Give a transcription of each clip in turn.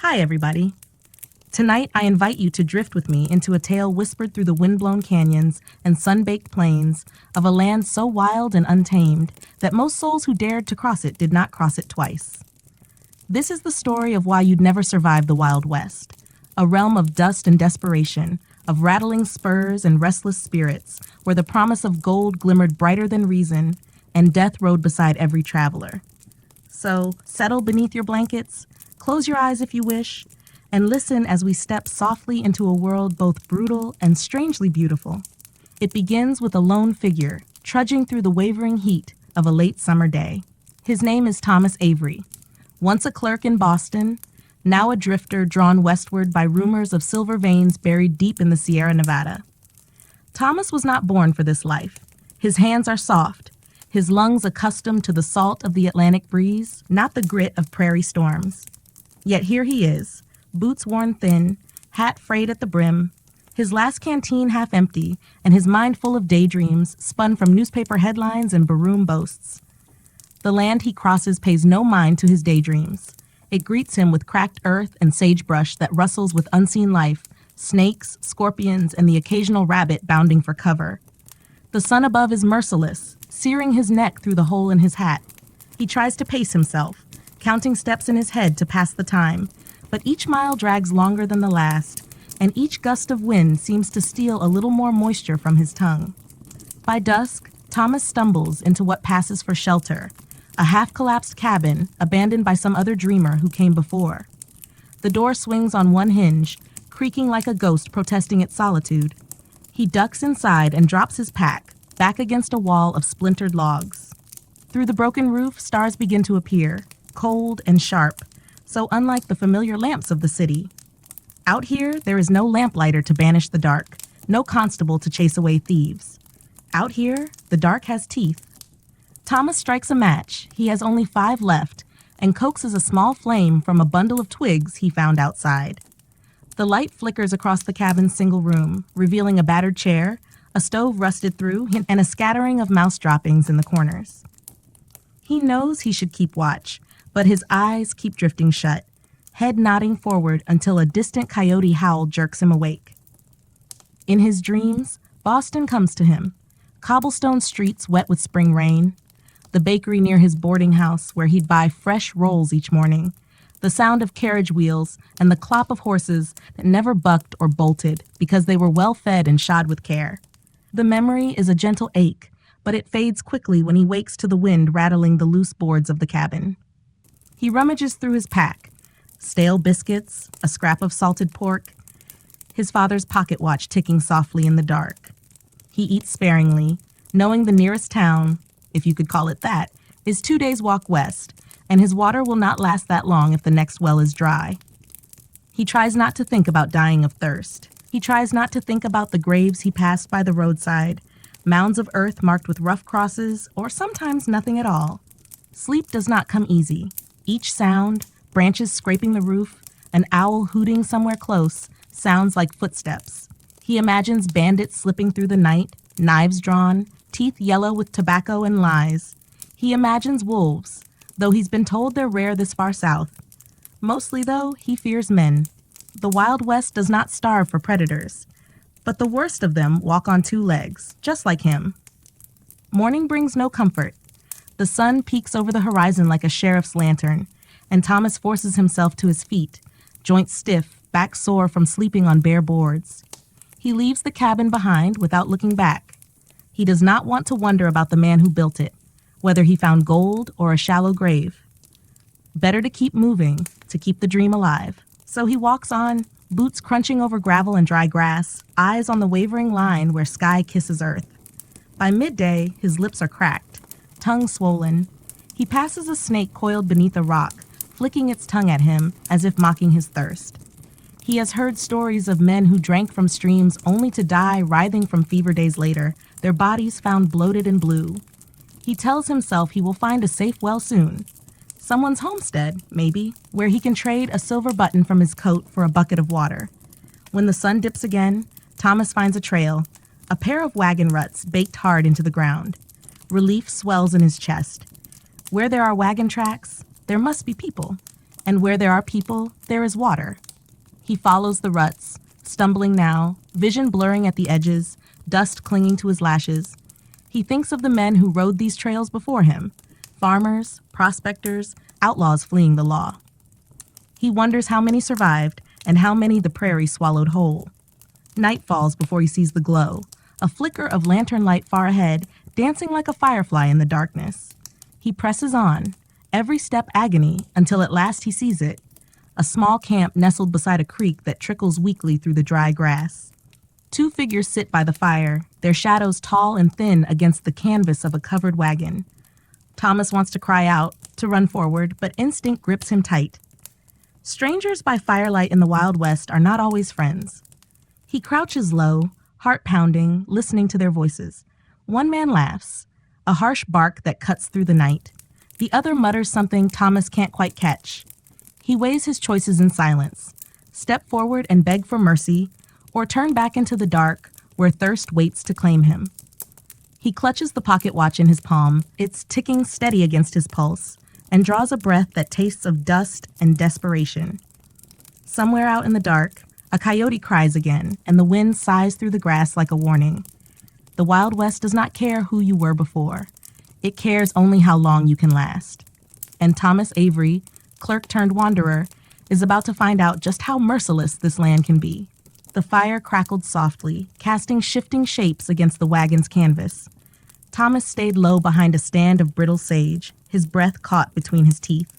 Hi, everybody. Tonight, I invite you to drift with me into a tale whispered through the wind-blown canyons and sun-baked plains of a land so wild and untamed that most souls who dared to cross it did not cross it twice. This is the story of why you'd never survive the Wild West, a realm of dust and desperation, of rattling spurs and restless spirits, where the promise of gold glimmered brighter than reason and death rode beside every traveler. So, settle beneath your blankets, close your eyes if you wish, and listen as we step softly into a world both brutal and strangely beautiful. It begins with a lone figure, trudging through the wavering heat of a late summer day. His name is Thomas Avery, once a clerk in Boston, now a drifter drawn westward by rumors of silver veins buried deep in the Sierra Nevada. Thomas was not born for this life. His hands are soft, his lungs accustomed to the salt of the Atlantic breeze, not the grit of prairie storms. Yet here he is, boots worn thin, hat frayed at the brim, his last canteen half empty, and his mind full of daydreams spun from newspaper headlines and baroom boasts. The land he crosses pays no mind to his daydreams. It greets him with cracked earth and sagebrush that rustles with unseen life, snakes, scorpions, and the occasional rabbit bounding for cover. The sun above is merciless, searing his neck through the hole in his hat. He tries to pace himself, counting steps in his head to pass the time, but each mile drags longer than the last, and each gust of wind seems to steal a little more moisture from his tongue. By dusk, Thomas stumbles into what passes for shelter, a half-collapsed cabin abandoned by some other dreamer who came before. The door swings on one hinge, creaking like a ghost protesting its solitude. He ducks inside and drops his pack, back against a wall of splintered logs. Through the broken roof, stars begin to appear, cold and sharp, so unlike the familiar lamps of the city. Out here, there is no lamplighter to banish the dark, no constable to chase away thieves. Out here, the dark has teeth. Thomas strikes a match, he has only 5 left, and coaxes a small flame from a bundle of twigs he found outside. The light flickers across the cabin's single room, revealing a battered chair, a stove rusted through, and a scattering of mouse droppings in the corners. He knows he should keep watch, but his eyes keep drifting shut, head nodding forward until a distant coyote howl jerks him awake. In his dreams, Boston comes to him, cobblestone streets wet with spring rain, the bakery near his boarding house where he'd buy fresh rolls each morning, the sound of carriage wheels and the clop of horses that never bucked or bolted because they were well fed and shod with care. The memory is a gentle ache, but it fades quickly when he wakes to the wind rattling the loose boards of the cabin. He rummages through his pack, stale biscuits, a scrap of salted pork, his father's pocket watch ticking softly in the dark. He eats sparingly, knowing the nearest town, if you could call it that, is 2 days' walk west, and his water will not last that long if the next well is dry. He tries not to think about dying of thirst. He tries not to think about the graves he passed by the roadside, mounds of earth marked with rough crosses, or sometimes nothing at all. Sleep does not come easy. Each sound, branches scraping the roof, an owl hooting somewhere close, sounds like footsteps. He imagines bandits slipping through the night, knives drawn, teeth yellow with tobacco and lies. He imagines wolves, though he's been told they're rare this far south. Mostly, though, he fears men. The Wild West does not starve for predators, but the worst of them walk on 2 legs, just like him. Morning brings no comfort. The sun peeks over the horizon like a sheriff's lantern, and Thomas forces himself to his feet, joints stiff, back sore from sleeping on bare boards. He leaves the cabin behind without looking back. He does not want to wonder about the man who built it, whether he found gold or a shallow grave. Better to keep moving, to keep the dream alive. So he walks on, boots crunching over gravel and dry grass, eyes on the wavering line where sky kisses earth. By midday, his lips are cracked, tongue swollen. He passes a snake coiled beneath a rock, flicking its tongue at him as if mocking his thirst. He has heard stories of men who drank from streams only to die writhing from fever days later, their bodies found bloated and blue. He tells himself he will find a safe well soon. Someone's homestead, maybe, where he can trade a silver button from his coat for a bucket of water. When the sun dips again, Thomas finds a trail, a pair of wagon ruts baked hard into the ground. Relief swells in his chest. Where there are wagon tracks, there must be people. And where there are people, there is water. He follows the ruts, stumbling now, vision blurring at the edges, dust clinging to his lashes. He thinks of the men who rode these trails before him, farmers, prospectors, outlaws fleeing the law. He wonders how many survived and how many the prairie swallowed whole. Night falls before he sees the glow, a flicker of lantern light far ahead, dancing like a firefly in the darkness. He presses on, every step agony, until at last he sees it, a small camp nestled beside a creek that trickles weakly through the dry grass. Two figures sit by the fire, their shadows tall and thin against the canvas of a covered wagon. Thomas wants to cry out, to run forward, but instinct grips him tight. Strangers by firelight in the Wild West are not always friends. He crouches low, heart pounding, listening to their voices. One man laughs, a harsh bark that cuts through the night. The other mutters something Thomas can't quite catch. He weighs his choices in silence. Step forward and beg for mercy, or turn back into the dark where thirst waits to claim him. He clutches the pocket watch in his palm, its ticking steady against his pulse, and draws a breath that tastes of dust and desperation. Somewhere out in the dark, a coyote cries again, and the wind sighs through the grass like a warning. The Wild West does not care who you were before. It cares only how long you can last. And Thomas Avery, clerk turned wanderer, is about to find out just how merciless this land can be. The fire crackled softly, casting shifting shapes against the wagon's canvas. Thomas stayed low behind a stand of brittle sage, his breath caught between his teeth.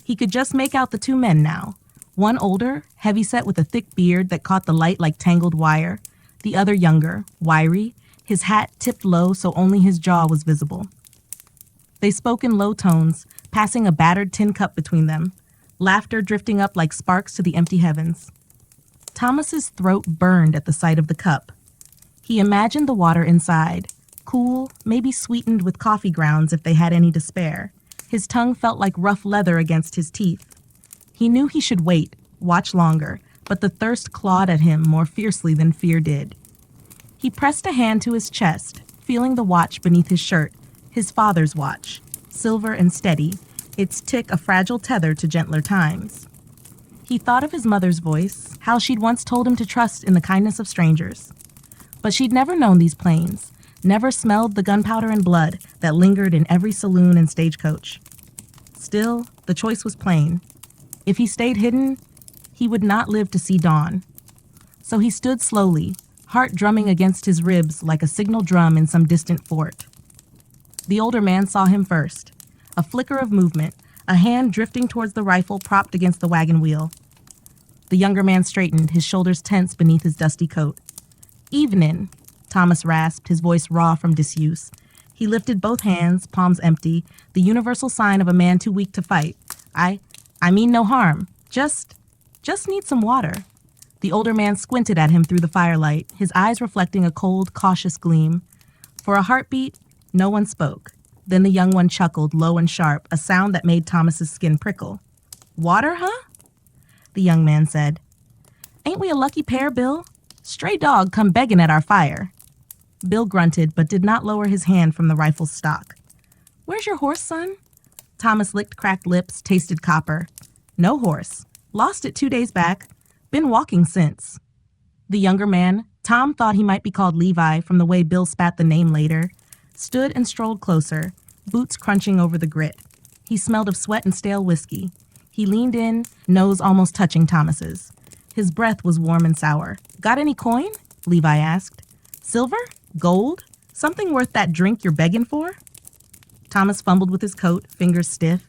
He could just make out the two men now. One older, heavyset with a thick beard that caught the light like tangled wire. The other younger, wiry, his hat tipped low so only his jaw was visible. They spoke in low tones, passing a battered tin cup between them, laughter drifting up like sparks to the empty heavens. Thomas's throat burned at the sight of the cup. He imagined the water inside, cool, maybe sweetened with coffee grounds if they had any to spare. His tongue felt like rough leather against his teeth. He knew he should wait, watch longer, but the thirst clawed at him more fiercely than fear did. He pressed a hand to his chest, feeling the watch beneath his shirt, his father's watch, silver and steady, its tick a fragile tether to gentler times. He thought of his mother's voice, how she'd once told him to trust in the kindness of strangers. But she'd never known these plains, never smelled the gunpowder and blood that lingered in every saloon and stagecoach. Still, the choice was plain. If he stayed hidden, he would not live to see dawn. So he stood slowly, heart drumming against his ribs like a signal drum in some distant fort. The older man saw him first. A flicker of movement, a hand drifting towards the rifle propped against the wagon wheel. The younger man straightened, his shoulders tense beneath his dusty coat. "Evenin'," Thomas rasped, his voice raw from disuse. He lifted both hands, palms empty, the universal sign of a man too weak to fight. I mean no harm. Just need some water." The older man squinted at him through the firelight, his eyes reflecting a cold, cautious gleam. For a heartbeat, no one spoke. Then the young one chuckled, low and sharp, a sound that made Thomas's skin prickle. "Water, huh?" The young man said. "Ain't we a lucky pair, Bill? Stray dog come begging at our fire." Bill grunted, but did not lower his hand from the rifle's stock. "Where's your horse, son?" Thomas licked cracked lips, tasted copper. "No horse. Lost it 2 days back. Been walking since." The younger man, Tom thought he might be called Levi from the way Bill spat the name later, stood and strolled closer, boots crunching over the grit. He smelled of sweat and stale whiskey. He leaned in, nose almost touching Thomas's. His breath was warm and sour. "Got any coin?" Levi asked. "Silver? Gold? Something worth that drink you're begging for?" Thomas fumbled with his coat, fingers stiff.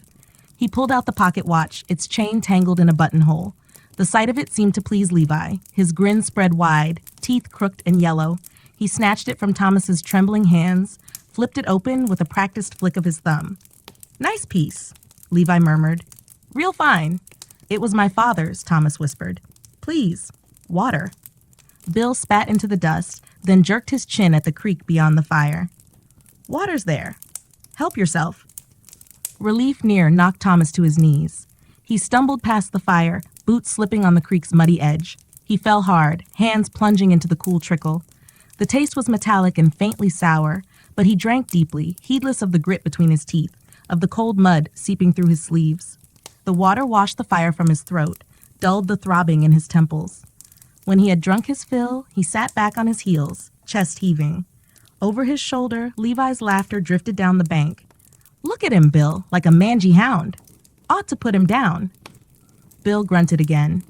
He pulled out the pocket watch, its chain tangled in a buttonhole. The sight of it seemed to please Levi. His grin spread wide, teeth crooked and yellow. He snatched it from Thomas's trembling hands, flipped it open with a practiced flick of his thumb. "Nice piece," Levi murmured. "Real fine." "It was my father's," Thomas whispered. "Please, water." Bill spat into the dust, then jerked his chin at the creek beyond the fire. "Water's there. Help yourself." Relief near knocked Thomas to his knees. He stumbled past the fire, boots slipping on the creek's muddy edge. He fell hard, hands plunging into the cool trickle. The taste was metallic and faintly sour, but he drank deeply, heedless of the grit between his teeth, of the cold mud seeping through his sleeves. The water washed the fire from his throat, dulled the throbbing in his temples. When he had drunk his fill, he sat back on his heels, chest heaving. Over his shoulder, Levi's laughter drifted down the bank. "Look at him, Bill, like a mangy hound. Ought to put him down." Bill grunted again.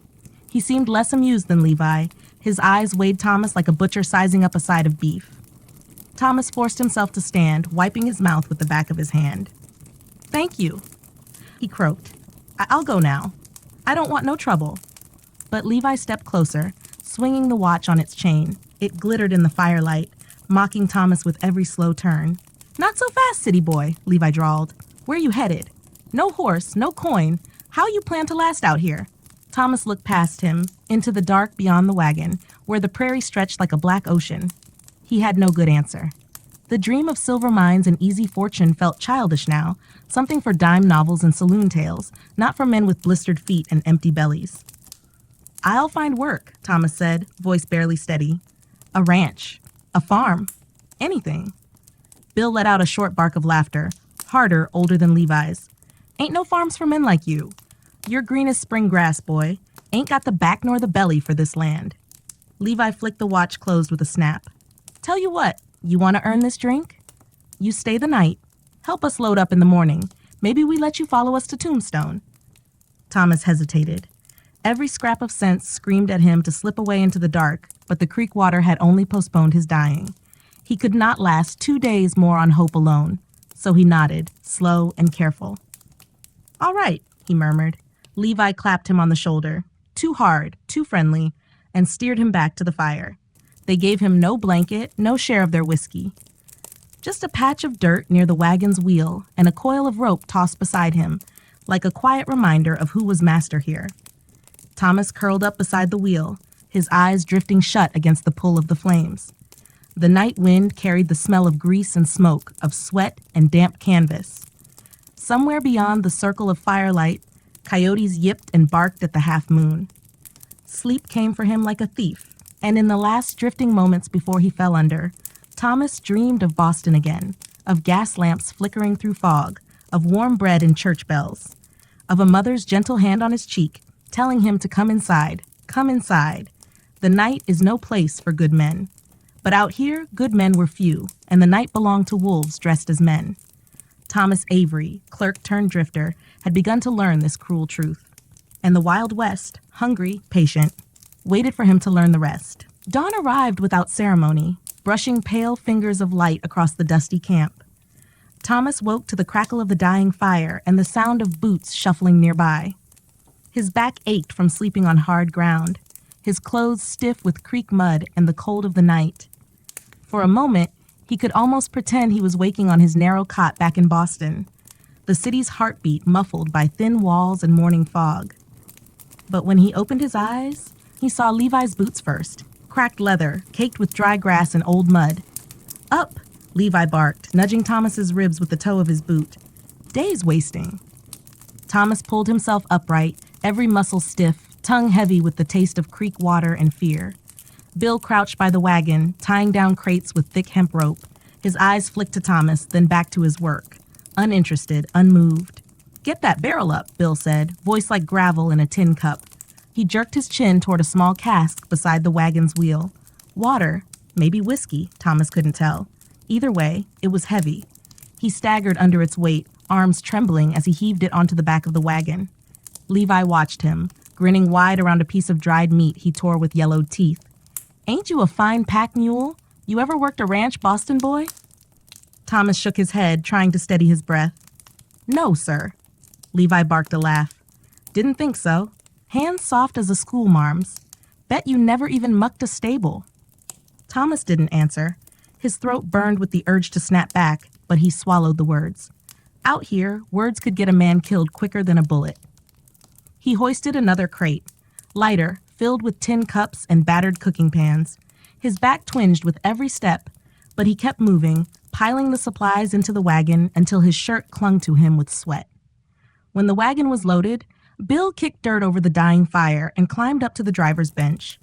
He seemed less amused than Levi. His eyes weighed Thomas like a butcher sizing up a side of beef. Thomas forced himself to stand, wiping his mouth with the back of his hand. "Thank you," he croaked. I'll go now. I don't want no trouble." But Levi stepped closer, swinging the watch on its chain. It glittered in the firelight, mocking Thomas with every slow turn. "Not so fast, city boy," Levi drawled. "Where you headed? No horse, no coin. How you plan to last out here?" Thomas looked past him, into the dark beyond the wagon, where the prairie stretched like a black ocean. He had no good answer. The dream of silver mines and easy fortune felt childish now, something for dime novels and saloon tales, not for men with blistered feet and empty bellies. "I'll find work," Thomas said, voice barely steady. "A ranch, a farm, anything." Bill let out a short bark of laughter, harder, older than Levi's. "Ain't no farms for men like you. You're green as spring grass, boy. Ain't got the back nor the belly for this land." Levi flicked the watch closed with a snap. "Tell you what, you want to earn this drink? You stay the night. Help us load up in the morning. Maybe we let you follow us to Tombstone." Thomas hesitated. Every scrap of sense screamed at him to slip away into the dark, but the creek water had only postponed his dying. He could not last 2 days more on hope alone, so he nodded, slow and careful. "All right," he murmured. Levi clapped him on the shoulder, too hard, too friendly, and steered him back to the fire. They gave him no blanket, no share of their whiskey. Just a patch of dirt near the wagon's wheel and a coil of rope tossed beside him, like a quiet reminder of who was master here. Thomas curled up beside the wheel, his eyes drifting shut against the pull of the flames. The night wind carried the smell of grease and smoke, of sweat and damp canvas. Somewhere beyond the circle of firelight, coyotes yipped and barked at the half moon. Sleep came for him like a thief, and in the last drifting moments before he fell under, Thomas dreamed of Boston again, of gas lamps flickering through fog, of warm bread and church bells, of a mother's gentle hand on his cheek, telling him to come inside, come inside. The night is no place for good men. But out here, good men were few, and the night belonged to wolves dressed as men. Thomas Avery, clerk turned drifter, had begun to learn this cruel truth. And the Wild West, hungry, patient, waited for him to learn the rest. Dawn arrived without ceremony, brushing pale fingers of light across the dusty camp. Thomas woke to the crackle of the dying fire and the sound of boots shuffling nearby. His back ached from sleeping on hard ground, his clothes stiff with creek mud and the cold of the night. For a moment, he could almost pretend he was waking on his narrow cot back in Boston, the city's heartbeat muffled by thin walls and morning fog. But when he opened his eyes, he saw Levi's boots first, cracked leather, caked with dry grass and old mud. "Up!" Levi barked, nudging Thomas's ribs with the toe of his boot. "Day's wasting." Thomas pulled himself upright, every muscle stiff, tongue heavy with the taste of creek water and fear. Bill crouched by the wagon, tying down crates with thick hemp rope. His eyes flicked to Thomas, then back to his work, uninterested, unmoved. "Get that barrel up," Bill said, voice like gravel in a tin cup. He jerked his chin toward a small cask beside the wagon's wheel. Water, maybe whiskey, Thomas couldn't tell. Either way, it was heavy. He staggered under its weight, arms trembling as he heaved it onto the back of the wagon. Levi watched him, grinning wide around a piece of dried meat he tore with yellowed teeth. "Ain't you a fine pack mule? You ever worked a ranch, Boston boy?" Thomas shook his head, trying to steady his breath. "No, sir." Levi barked a laugh. "Didn't think so. Hands soft as a schoolmarm's. Bet you never even mucked a stable." Thomas didn't answer. His throat burned with the urge to snap back, but he swallowed the words. Out here, words could get a man killed quicker than a bullet. He hoisted another crate, lighter, filled with tin cups and battered cooking pans. His back twinged with every step, but he kept moving, piling the supplies into the wagon until his shirt clung to him with sweat. When the wagon was loaded, Bill kicked dirt over the dying fire and climbed up to the driver's bench.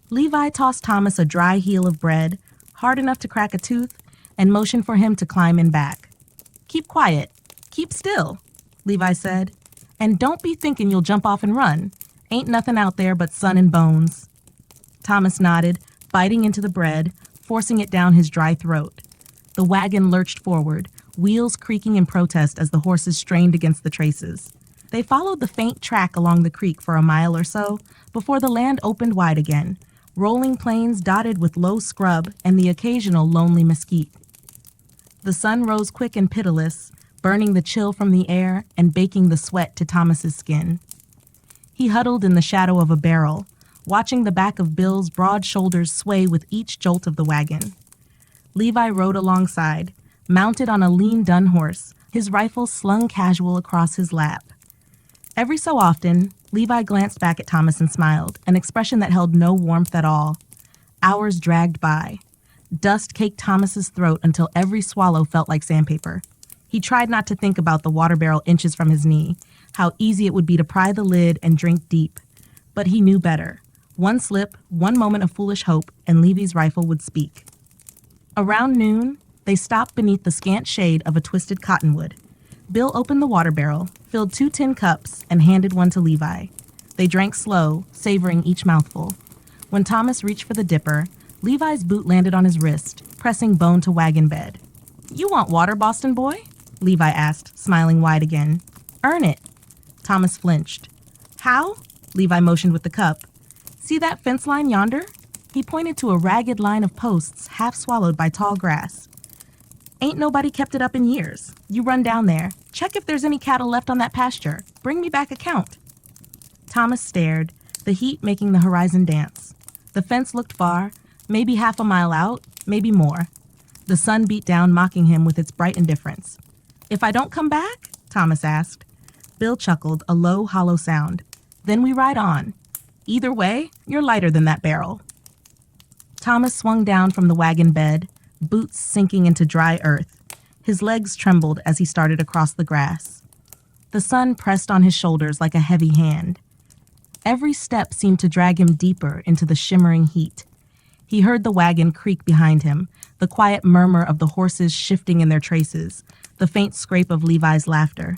Levi tossed Thomas a dry heel of bread, hard enough to crack a tooth, and motioned for him to climb in back. "Keep quiet. Keep still," Levi said, And don't be thinking you'll jump off and run. Ain't nothing out there but sun and bones. Thomas nodded, biting into the bread, forcing it down his dry throat. The wagon lurched forward, wheels creaking in protest as the horses strained against the traces. They followed the faint track along the creek for a mile or so before the land opened wide again, rolling plains dotted with low scrub and the occasional lonely mesquite. The sun rose quick and pitiless, burning the chill from the air and baking the sweat to Thomas's skin. He huddled in the shadow of a barrel, watching the back of Bill's broad shoulders sway with each jolt of the wagon. Levi rode alongside, mounted on a lean dun horse, his rifle slung casual across his lap. Every so often, Levi glanced back at Thomas and smiled, an expression that held no warmth at all. Hours dragged by. Dust caked Thomas's throat until every swallow felt like sandpaper. He tried not to think about the water barrel inches from his knee, how easy it would be to pry the lid and drink deep. But he knew better. One slip, one moment of foolish hope, and Levy's rifle would speak. Around noon, they stopped beneath the scant shade of a twisted cottonwood. Bill opened the water barrel, filled 2 tin cups, and handed one to Levi. They drank slow, savoring each mouthful. When Thomas reached for the dipper, Levi's boot landed on his wrist, pressing bone to wagon bed. "You want water, Boston boy?" Levi asked, smiling wide again. "Earn it." Thomas flinched. "How?" Levi motioned with the cup. "See that fence line yonder?" He pointed to a ragged line of posts half swallowed by tall grass. "Ain't nobody kept it up in years. You run down there. Check if there's any cattle left on that pasture. Bring me back a count." Thomas stared, the heat making the horizon dance. The fence looked far, maybe half a mile out, maybe more. The sun beat down, mocking him with its bright indifference. "If I don't come back?" Thomas asked. Bill chuckled, a low, hollow sound. "Then we ride on. Either way, you're lighter than that barrel." Thomas swung down from the wagon bed, boots sinking into dry earth. His legs trembled as he started across the grass. The sun pressed on his shoulders like a heavy hand. Every step seemed to drag him deeper into the shimmering heat. He heard the wagon creak behind him, the quiet murmur of the horses shifting in their traces, the faint scrape of Levi's laughter.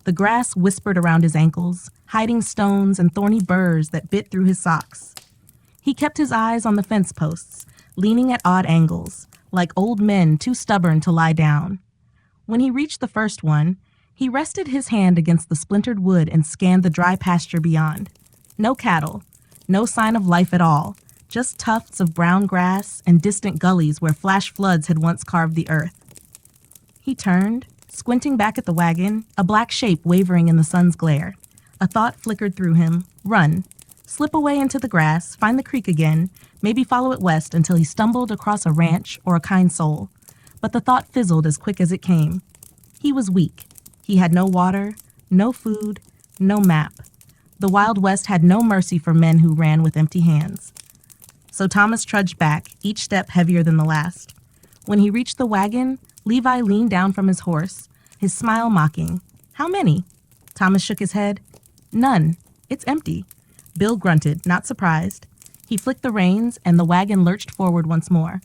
The grass whispered around his ankles, hiding stones and thorny burrs that bit through his socks. He kept his eyes on the fence posts, leaning at odd angles, like old men too stubborn to lie down. When he reached the first one, he rested his hand against the splintered wood and scanned the dry pasture beyond. No cattle, no sign of life at all, just tufts of brown grass and distant gullies where flash floods had once carved the earth. He turned, squinting back at the wagon, a black shape wavering in the sun's glare. A thought flickered through him. Run. Slip away into the grass, find the creek again, maybe follow it west until he stumbled across a ranch or a kind soul. But the thought fizzled as quick as it came. He was weak. He had no water, no food, no map. The Wild West had no mercy for men who ran with empty hands. So Thomas trudged back, each step heavier than the last. When he reached the wagon, Levi leaned down from his horse, his smile mocking. "How many?" Thomas shook his head. "None. It's empty." Bill grunted, not surprised. He flicked the reins, and the wagon lurched forward once more.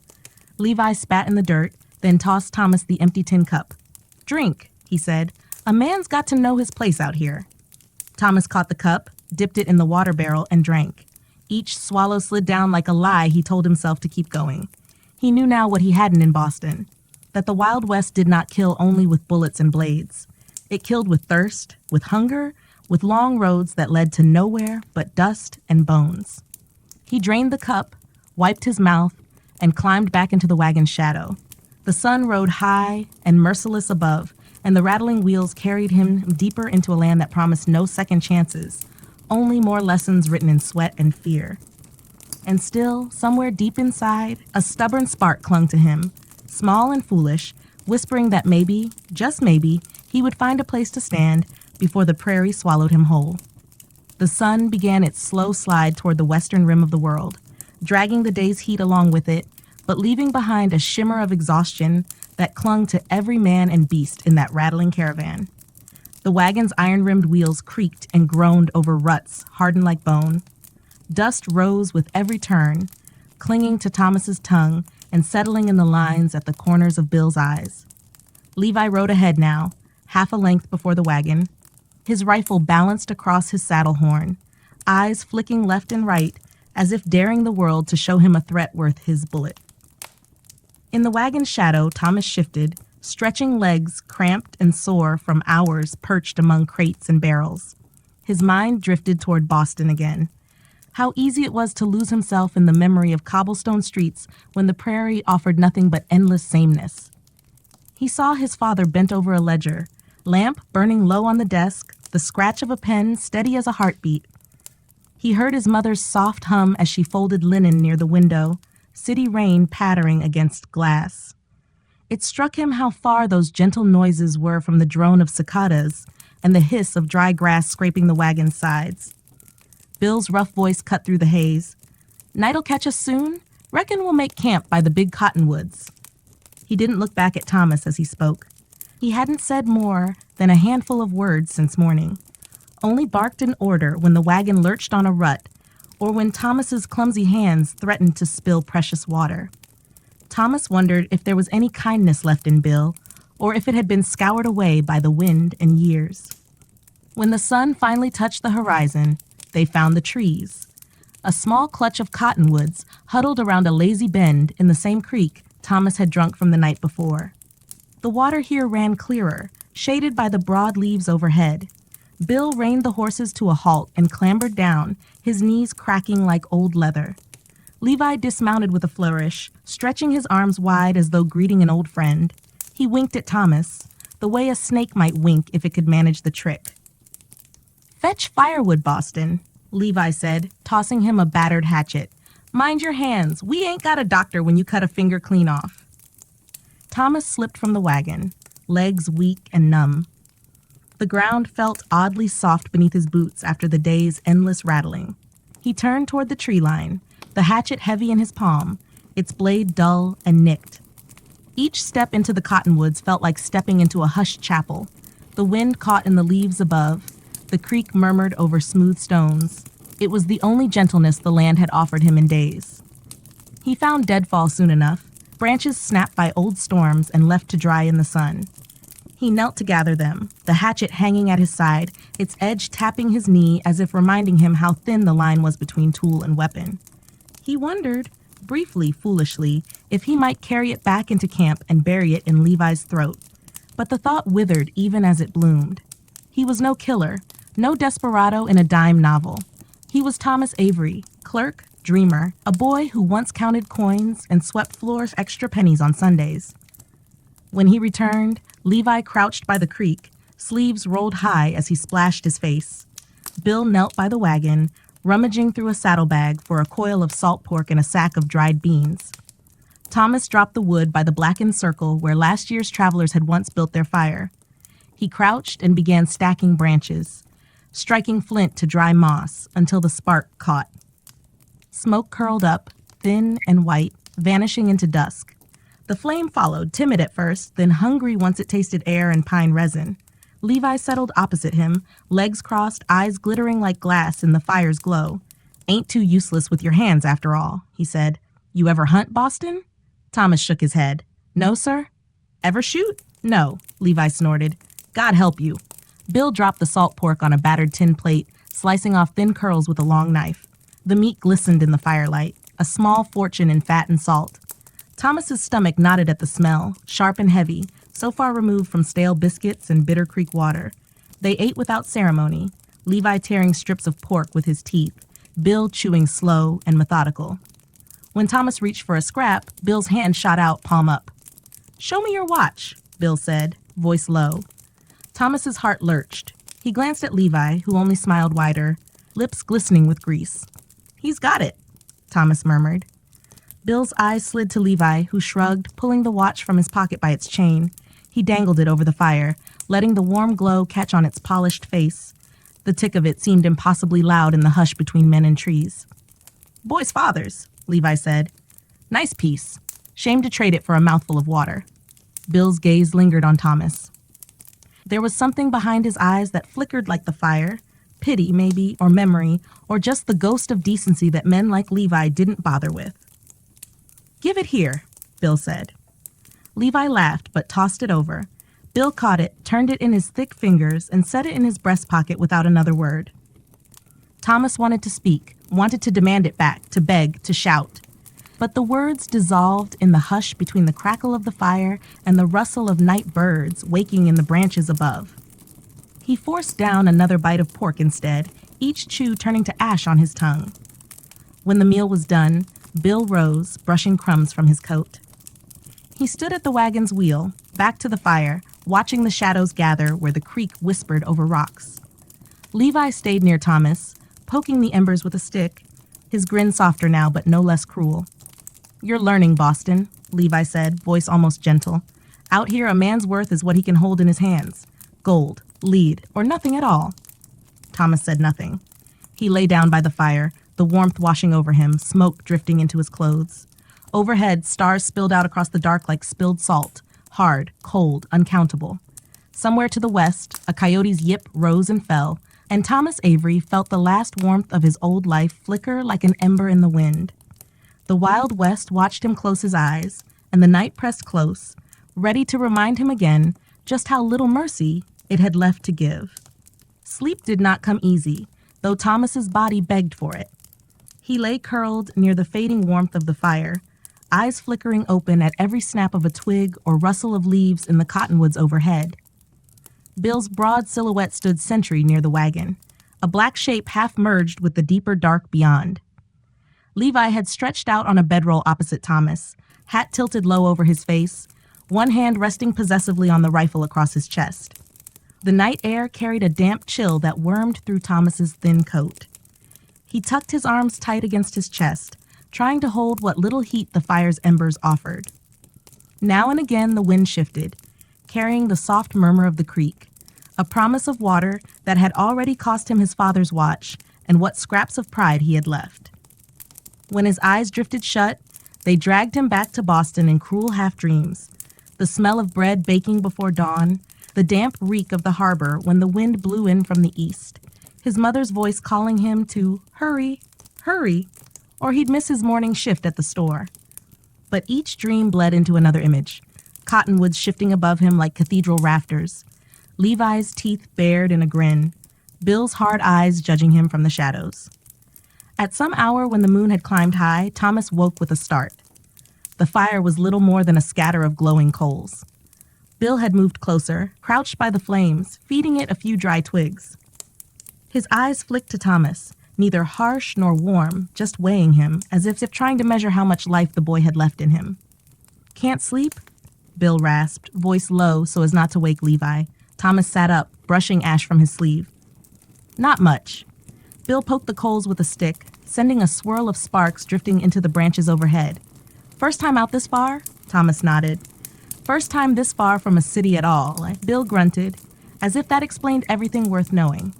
Levi spat in the dirt, then tossed Thomas the empty tin cup. "Drink," he said. "A man's got to know his place out here." Thomas caught the cup, dipped it in the water barrel, and drank. Each swallow slid down like a lie he told himself to keep going. He knew now what he hadn't in Boston, that the Wild West did not kill only with bullets and blades. It killed with thirst, with hunger, with long roads that led to nowhere but dust and bones. He drained the cup, wiped his mouth, and climbed back into the wagon's shadow. The sun rode high and merciless above, and the rattling wheels carried him deeper into a land that promised no second chances, only more lessons written in sweat and fear. And still, somewhere deep inside, a stubborn spark clung to him, small and foolish, whispering that maybe, just maybe, he would find a place to stand before the prairie swallowed him whole. The sun began its slow slide toward the western rim of the world, dragging the day's heat along with it, but leaving behind a shimmer of exhaustion that clung to every man and beast in that rattling caravan. The wagon's iron-rimmed wheels creaked and groaned over ruts hardened like bone. Dust rose with every turn, clinging to Thomas's tongue and settling in the lines at the corners of Bill's eyes. Levi rode ahead now, half a length before the wagon. his rifle balanced across his saddle horn, eyes flicking left and right as if daring the world to show him a threat worth his bullet. In the wagon's shadow, Thomas shifted, stretching legs cramped and sore from hours perched among crates and barrels. His mind drifted toward Boston again. How easy it was to lose himself in the memory of cobblestone streets when the prairie offered nothing but endless sameness. He saw his father bent over a ledger, lamp burning low on the desk, the scratch of a pen steady as a heartbeat. He heard his mother's soft hum as she folded linen near the window, city rain pattering against glass. It struck him how far those gentle noises were from the drone of cicadas and the hiss of dry grass scraping the wagon's sides. Bill's rough voice cut through the haze. "Night'll catch us soon? Reckon we'll make camp by the big cottonwoods." He didn't look back at Thomas as he spoke. He hadn't said more than a handful of words since morning, only barked an order when the wagon lurched on a rut or when Thomas's clumsy hands threatened to spill precious water. Thomas wondered if there was any kindness left in Bill, or if it had been scoured away by the wind and years. When the sun finally touched the horizon, they found the trees, a small clutch of cottonwoods huddled around a lazy bend in the same creek Thomas had drunk from the night before. The water here ran clearer, shaded by the broad leaves overhead. Bill reined the horses to a halt and clambered down, his knees cracking like old leather. Levi dismounted with a flourish, stretching his arms wide as though greeting an old friend. He winked at Thomas, the way a snake might wink if it could manage the trick. "Fetch firewood, Boston," Levi said, tossing him a battered hatchet. "Mind your hands. We ain't got a doctor when you cut a finger clean off." Thomas slipped from the wagon, legs weak and numb. The ground felt oddly soft beneath his boots after the day's endless rattling. He turned toward the tree line, the hatchet heavy in his palm, its blade dull and nicked. Each step into the cottonwoods felt like stepping into a hushed chapel. The wind caught in the leaves above. The creek murmured over smooth stones. It was the only gentleness the land had offered him in days. He found deadfall soon enough, branches snapped by old storms and left to dry in the sun. He knelt to gather them, the hatchet hanging at his side, its edge tapping his knee as if reminding him how thin the line was between tool and weapon. He wondered, briefly, foolishly, if he might carry it back into camp and bury it in Levi's throat. But the thought withered even as it bloomed. He was no killer, no desperado in a dime novel. He was Thomas Avery, clerk, dreamer, a boy who once counted coins and swept floors extra pennies on Sundays. When he returned, Levi crouched by the creek, sleeves rolled high as he splashed his face. Bill knelt by the wagon, rummaging through a saddlebag for a coil of salt pork and a sack of dried beans. Thomas dropped the wood by the blackened circle where last year's travelers had once built their fire. He crouched and began stacking branches, striking flint to dry moss until the spark caught. Smoke curled up, thin and white, vanishing into dusk. The flame followed, timid at first, then hungry once it tasted air and pine resin. Levi settled opposite him, legs crossed, eyes glittering like glass in the fire's glow. "Ain't too useless with your hands, after all," he said. "You ever hunt, Boston?" Thomas shook his head. "No, sir." "Ever shoot?" "No," Levi snorted. "God help you." Bill dropped the salt pork on a battered tin plate, slicing off thin curls with a long knife. The meat glistened in the firelight, a small fortune in fat and salt. Thomas's stomach knotted at the smell, sharp and heavy, so far removed from stale biscuits and bitter creek water. They ate without ceremony, Levi tearing strips of pork with his teeth, Bill chewing slow and methodical. When Thomas reached for a scrap, Bill's hand shot out, palm up. "Show me your watch," Bill said, voice low. Thomas's heart lurched. He glanced at Levi, who only smiled wider, lips glistening with grease. "He's got it," Thomas murmured. Bill's eyes slid to Levi, who shrugged, pulling the watch from his pocket by its chain. He dangled it over the fire, letting the warm glow catch on its polished face. The tick of it seemed impossibly loud in the hush between men and trees. "Boy's father's," Levi said. "Nice piece. Shame to trade it for a mouthful of water." Bill's gaze lingered on Thomas. There was something behind his eyes that flickered like the fire, pity maybe, or memory, or just the ghost of decency that men like Levi didn't bother with. "Give it here," Bill said. Levi laughed but tossed it over. Bill caught it, turned it in his thick fingers, and set it in his breast pocket without another word. Thomas wanted to speak, wanted to demand it back, to beg, to shout. But the words dissolved in the hush between the crackle of the fire and the rustle of night birds waking in the branches above. He forced down another bite of pork instead, each chew turning to ash on his tongue. When the meal was done, Bill rose, brushing crumbs from his coat. He stood at the wagon's wheel, back to the fire, watching the shadows gather where the creek whispered over rocks. Levi stayed near Thomas, poking the embers with a stick, his grin softer now but no less cruel. "You're learning, Boston," Levi said, voice almost gentle. "Out here, a man's worth is what he can hold in his hands. Gold, lead, or nothing at all." Thomas said nothing. He lay down by the fire, the warmth washing over him, smoke drifting into his clothes. Overhead, stars spilled out across the dark like spilled salt, hard, cold, uncountable. Somewhere to the west, a coyote's yip rose and fell, and Thomas Avery felt the last warmth of his old life flicker like an ember in the wind. The Wild West watched him close his eyes, and the night pressed close, ready to remind him again just how little mercy it had left to give. Sleep did not come easy, though Thomas's body begged for it. He lay curled near the fading warmth of the fire, eyes flickering open at every snap of a twig or rustle of leaves in the cottonwoods overhead. Bill's broad silhouette stood sentry near the wagon, a black shape half merged with the deeper dark beyond. Levi had stretched out on a bedroll opposite Thomas, hat tilted low over his face, one hand resting possessively on the rifle across his chest. The night air carried a damp chill that wormed through Thomas's thin coat. He tucked his arms tight against his chest, trying to hold what little heat the fire's embers offered. Now and again the wind shifted, carrying the soft murmur of the creek, a promise of water that had already cost him his father's watch and what scraps of pride he had left. When his eyes drifted shut, they dragged him back to Boston in cruel half-dreams, the smell of bread baking before dawn, the damp reek of the harbor when the wind blew in from the east, his mother's voice calling him to hurry, hurry, or he'd miss his morning shift at the store. But each dream bled into another image, cottonwoods shifting above him like cathedral rafters, Levi's teeth bared in a grin, Bill's hard eyes judging him from the shadows. At some hour when the moon had climbed high, Thomas woke with a start. The fire was little more than a scatter of glowing coals. Bill had moved closer, crouched by the flames, feeding it a few dry twigs. His eyes flicked to Thomas, neither harsh nor warm, just weighing him, as if trying to measure how much life the boy had left in him. "Can't sleep?" Bill rasped, voice low so as not to wake Levi. Thomas sat up, brushing ash from his sleeve. "Not much." Bill poked the coals with a stick, sending a swirl of sparks drifting into the branches overhead. "First time out this far?" Thomas nodded. "First time this far from a city at all," Bill grunted, as if that explained everything worth knowing.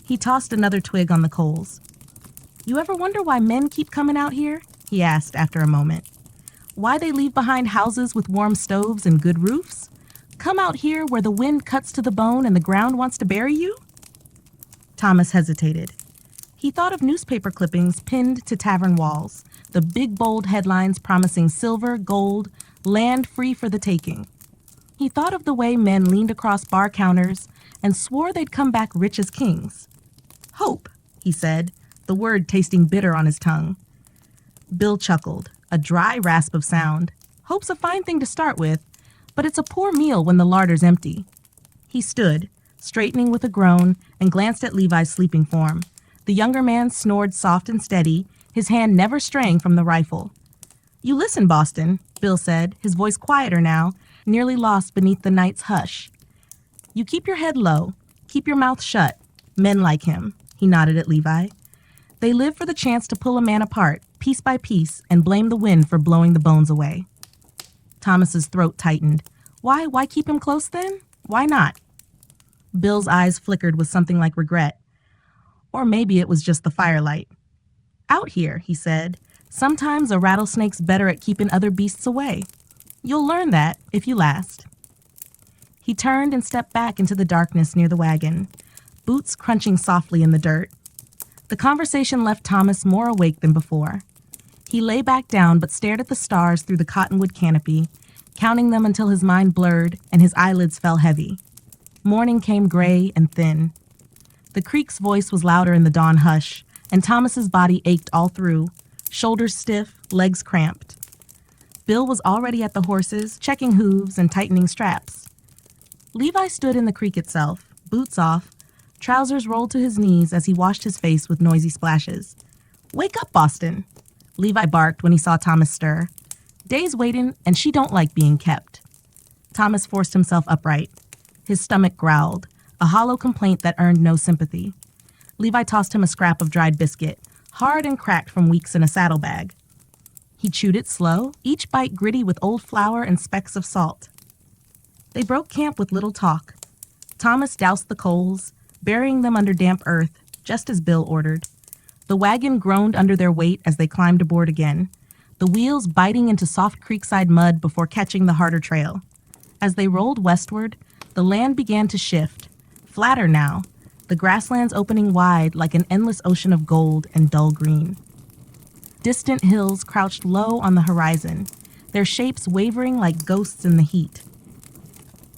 He tossed another twig on the coals. "You ever wonder why men keep coming out here?" he asked after a moment. "Why they leave behind houses with warm stoves and good roofs? Come out here where the wind cuts to the bone and the ground wants to bury you?" Thomas hesitated. He thought of newspaper clippings pinned to tavern walls, the big bold headlines promising silver, gold, land free for the taking. He thought of the way men leaned across bar counters and swore they'd come back rich as kings. "Hope," he said, the word tasting bitter on his tongue. Bill chuckled, a dry rasp of sound. "Hope's a fine thing to start with, but it's a poor meal when the larder's empty." He stood, straightening with a groan, and glanced at Levi's sleeping form. The younger man snored soft and steady, his hand never straying from the rifle. "You listen, Boston," Bill said, his voice quieter now, nearly lost beneath the night's hush. "You keep your head low, keep your mouth shut. Men like him," he nodded at Levi. "They live for the chance to pull a man apart, piece by piece, and blame the wind for blowing the bones away." Thomas's throat tightened. Why keep him close then? Why not?" Bill's eyes flickered with something like regret. Or maybe it was just the firelight. "Out here," he said, "sometimes a rattlesnake's better at keeping other beasts away. You'll learn that if you last." He turned and stepped back into the darkness near the wagon, boots crunching softly in the dirt. The conversation left Thomas more awake than before. He lay back down but stared at the stars through the cottonwood canopy, counting them until his mind blurred and his eyelids fell heavy. Morning came gray and thin. The creek's voice was louder in the dawn hush, and Thomas's body ached all through, shoulders stiff, legs cramped. Bill was already at the horses, checking hooves and tightening straps. Levi stood in the creek itself, boots off, trousers rolled to his knees as he washed his face with noisy splashes. "Wake up, Boston," Levi barked when he saw Thomas stir. "Day's waiting, and she don't like being kept." Thomas forced himself upright. His stomach growled, a hollow complaint that earned no sympathy. Levi tossed him a scrap of dried biscuit, hard and cracked from weeks in a saddlebag. He chewed it slow, each bite gritty with old flour and specks of salt. They broke camp with little talk. Thomas doused the coals, burying them under damp earth, just as Bill ordered. The wagon groaned under their weight as they climbed aboard again, the wheels biting into soft creekside mud before catching the harder trail. As they rolled westward, the land began to shift, flatter now, the grasslands opening wide like an endless ocean of gold and dull green. Distant hills crouched low on the horizon, their shapes wavering like ghosts in the heat.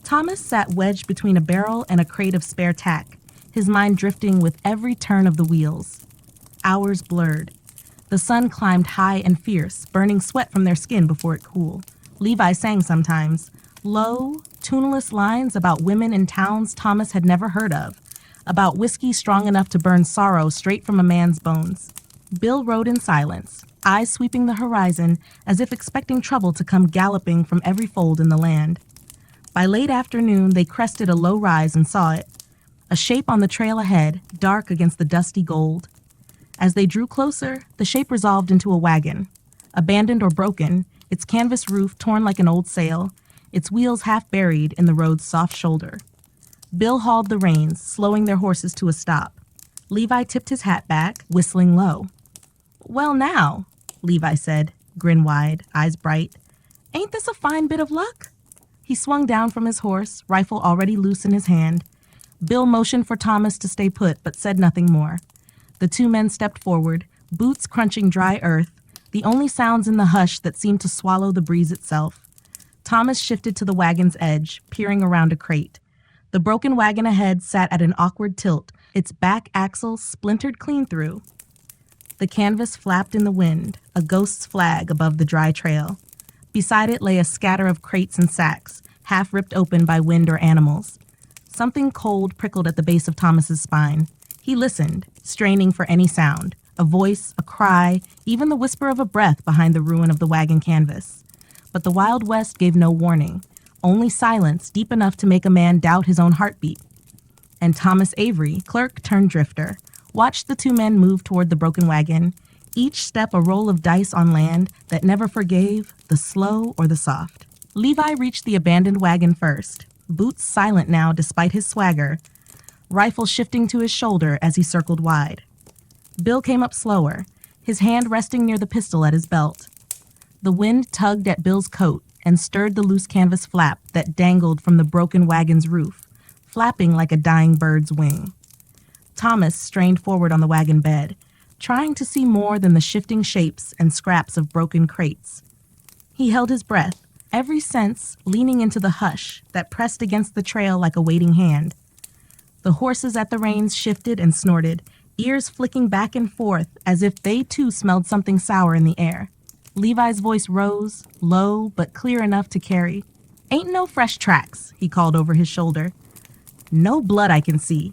Thomas sat wedged between a barrel and a crate of spare tack, his mind drifting with every turn of the wheels. Hours blurred. The sun climbed high and fierce, burning sweat from their skin before it cooled. Levi sang sometimes, low, tuneless lines about women in towns Thomas had never heard of, about whiskey strong enough to burn sorrow straight from a man's bones. Bill rode in silence, eyes sweeping the horizon as if expecting trouble to come galloping from every fold in the land. By late afternoon, they crested a low rise and saw it, a shape on the trail ahead, dark against the dusty gold. As they drew closer, the shape resolved into a wagon. Abandoned or broken, its canvas roof torn like an old sail, its wheels half buried in the road's soft shoulder. Bill hauled the reins, slowing their horses to a stop. Levi tipped his hat back, whistling low. "Well now," Levi said, grin wide, eyes bright. "Ain't this a fine bit of luck?" He swung down from his horse, rifle already loose in his hand. Bill motioned for Thomas to stay put, but said nothing more. The two men stepped forward, boots crunching dry earth, the only sounds in the hush that seemed to swallow the breeze itself. Thomas shifted to the wagon's edge, peering around a crate. The broken wagon ahead sat at an awkward tilt, its back axle splintered clean through. The canvas flapped in the wind, a ghost's flag above the dry trail. Beside it lay a scatter of crates and sacks, half ripped open by wind or animals. Something cold prickled at the base of Thomas's spine. He listened, straining for any sound, a voice, a cry, even the whisper of a breath behind the ruin of the wagon canvas. But the Wild West gave no warning, only silence deep enough to make a man doubt his own heartbeat. And Thomas Avery, clerk turned drifter, watched the two men move toward the broken wagon, each step a roll of dice on land that never forgave the slow or the soft. Levi reached the abandoned wagon first, boots silent now despite his swagger, rifle shifting to his shoulder as he circled wide. Bill came up slower, his hand resting near the pistol at his belt. The wind tugged at Bill's coat and stirred the loose canvas flap that dangled from the broken wagon's roof, flapping like a dying bird's wing. Thomas strained forward on the wagon bed, trying to see more than the shifting shapes and scraps of broken crates. He held his breath, every sense leaning into the hush that pressed against the trail like a waiting hand. The horses at the reins shifted and snorted, ears flicking back and forth as if they too smelled something sour in the air. Levi's voice rose, low but clear enough to carry. "Ain't no fresh tracks," he called over his shoulder. "No blood I can see.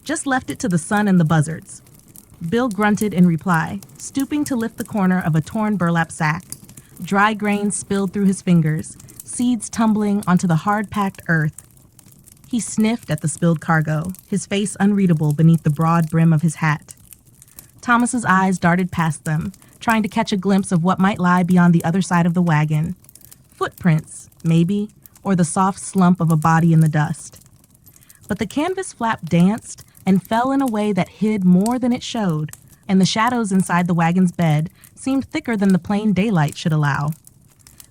Just left it to the sun and the buzzards." Bill grunted in reply, stooping to lift the corner of a torn burlap sack. Dry grains spilled through his fingers, seeds tumbling onto the hard-packed earth. He sniffed at the spilled cargo, his face unreadable beneath the broad brim of his hat. Thomas's eyes darted past them, trying to catch a glimpse of what might lie beyond the other side of the wagon. Footprints, maybe, or the soft slump of a body in the dust. But the canvas flap danced and fell in a way that hid more than it showed, and the shadows inside the wagon's bed seemed thicker than the plain daylight should allow.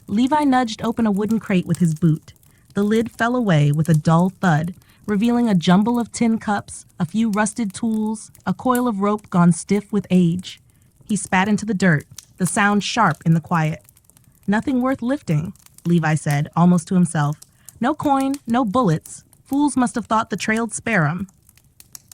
Levi nudged open a wooden crate with his boot. The lid fell away with a dull thud, revealing a jumble of tin cups, a few rusted tools, a coil of rope gone stiff with age. He spat into the dirt, the sound sharp in the quiet. Nothing worth lifting, Levi said, almost to himself. No coin, no bullets. Fools must have thought the trail'd spare 'em.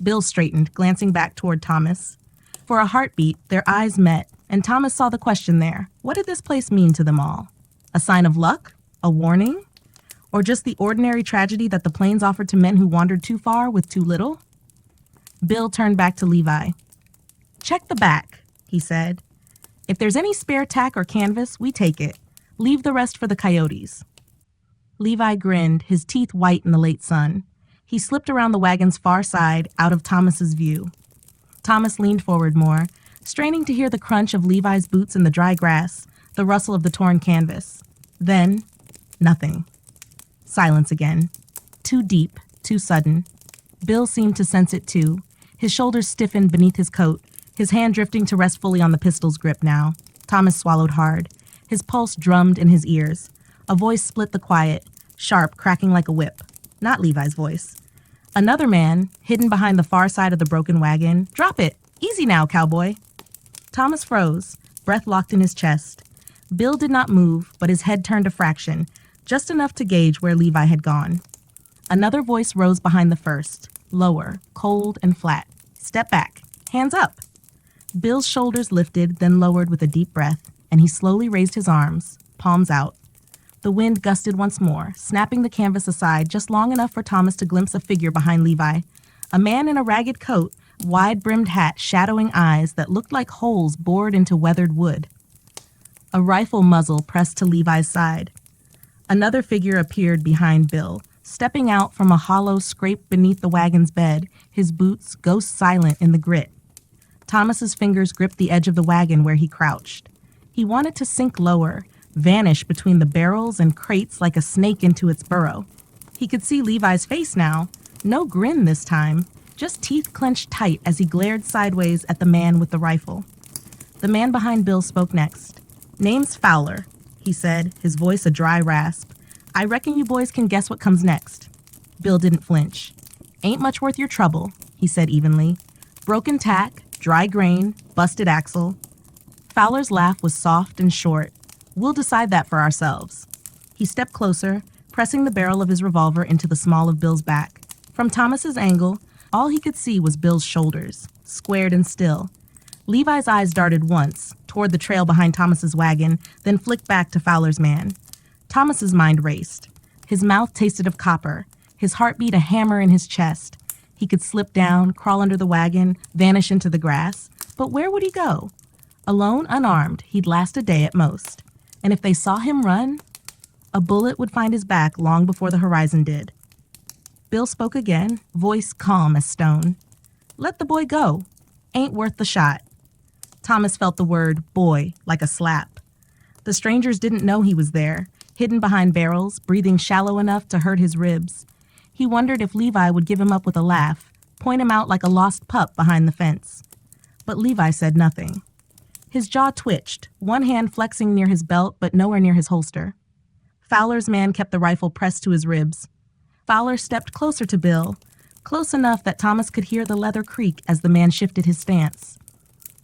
Bill straightened, glancing back toward Thomas. For a heartbeat, their eyes met, and Thomas saw the question there. What did this place mean to them all? A sign of luck? A warning? Or just the ordinary tragedy that the plains offered to men who wandered too far with too little? Bill turned back to Levi. Check the back, he said. If there's any spare tack or canvas, we take it. Leave the rest for the coyotes. Levi grinned, his teeth white in the late sun. He slipped around the wagon's far side, out of Thomas's view. Thomas leaned forward more, straining to hear the crunch of Levi's boots in the dry grass, the rustle of the torn canvas. Then, nothing. Silence again. Too deep, too sudden. Bill seemed to sense it too. His shoulders stiffened beneath his coat, his hand drifting to rest fully on the pistol's grip now. Thomas swallowed hard. His pulse drummed in his ears. A voice split the quiet, sharp, cracking like a whip. Not Levi's voice. Another man, hidden behind the far side of the broken wagon. Drop it! Easy now, cowboy! Thomas froze, breath locked in his chest. Bill did not move, but his head turned a fraction, just enough to gauge where Levi had gone. Another voice rose behind the first, lower, cold and flat. Step back. Hands up. Bill's shoulders lifted, then lowered with a deep breath, and he slowly raised his arms, palms out. The wind gusted once more, snapping the canvas aside just long enough for Thomas to glimpse a figure behind Levi. A man in a ragged coat, wide-brimmed hat shadowing eyes that looked like holes bored into weathered wood. A rifle muzzle pressed to Levi's side. Another figure appeared behind Bill, stepping out from a hollow scrape beneath the wagon's bed, his boots ghost silent in the grit. Thomas's fingers gripped the edge of the wagon where he crouched. He wanted to sink lower, vanish between the barrels and crates like a snake into its burrow. He could see Levi's face now. No grin this time, just teeth clenched tight as he glared sideways at the man with the rifle. The man behind Bill spoke next. Name's Fowler, he said, his voice a dry rasp. I reckon you boys can guess what comes next. Bill didn't flinch. Ain't much worth your trouble, he said evenly. Broken tack, dry grain, busted axle. Fowler's laugh was soft and short. We'll decide that for ourselves. He stepped closer, pressing the barrel of his revolver into the small of Bill's back. From Thomas's angle, all he could see was Bill's shoulders, squared and still. Levi's eyes darted once, toward the trail behind Thomas's wagon, then flicked back to Fowler's man. Thomas's mind raced. His mouth tasted of copper, his heartbeat a hammer in his chest. He could slip down, crawl under the wagon, vanish into the grass. But where would he go? Alone, unarmed, he'd last a day at most. And if they saw him run, a bullet would find his back long before the horizon did. Bill spoke again, voice calm as stone. Let the boy go. Ain't worth the shot. Thomas felt the word boy like a slap. The strangers didn't know he was there, hidden behind barrels, breathing shallow enough to hurt his ribs. He wondered if Levi would give him up with a laugh, point him out like a lost pup behind the fence. But Levi said nothing. His jaw twitched, one hand flexing near his belt but nowhere near his holster. Fowler's man kept the rifle pressed to his ribs. Fowler stepped closer to Bill, close enough that Thomas could hear the leather creak as the man shifted his stance.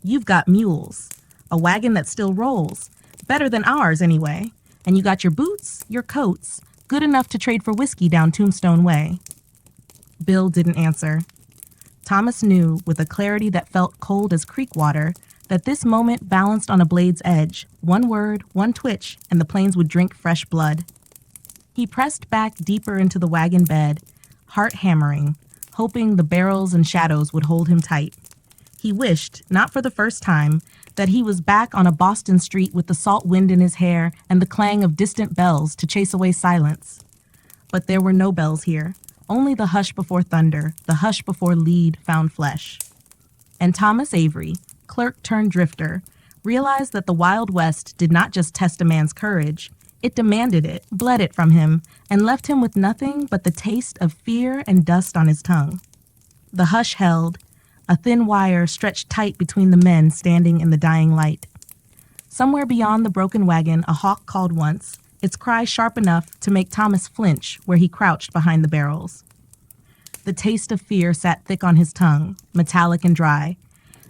You've got mules, a wagon that still rolls, better than ours anyway, and you got your boots, your coats, good enough to trade for whiskey down Tombstone Way. Bill didn't answer. Thomas knew, with a clarity that felt cold as creek water, that this moment balanced on a blade's edge. One word, one twitch, and the plains would drink fresh blood. He pressed back deeper into the wagon bed, heart hammering, hoping the barrels and shadows would hold him tight. He wished, not for the first time, that he was back on a Boston street with the salt wind in his hair and the clang of distant bells to chase away silence. But there were no bells here, only the hush before thunder, the hush before lead found flesh. And Thomas Avery, clerk turned drifter, realized that the Wild West did not just test a man's courage. It demanded it, bled it from him, and left him with nothing but the taste of fear and dust on his tongue. The hush held, a thin wire stretched tight between the men standing in the dying light. Somewhere beyond the broken wagon, a hawk called once, its cry sharp enough to make Thomas flinch where he crouched behind the barrels. The taste of fear sat thick on his tongue, metallic and dry,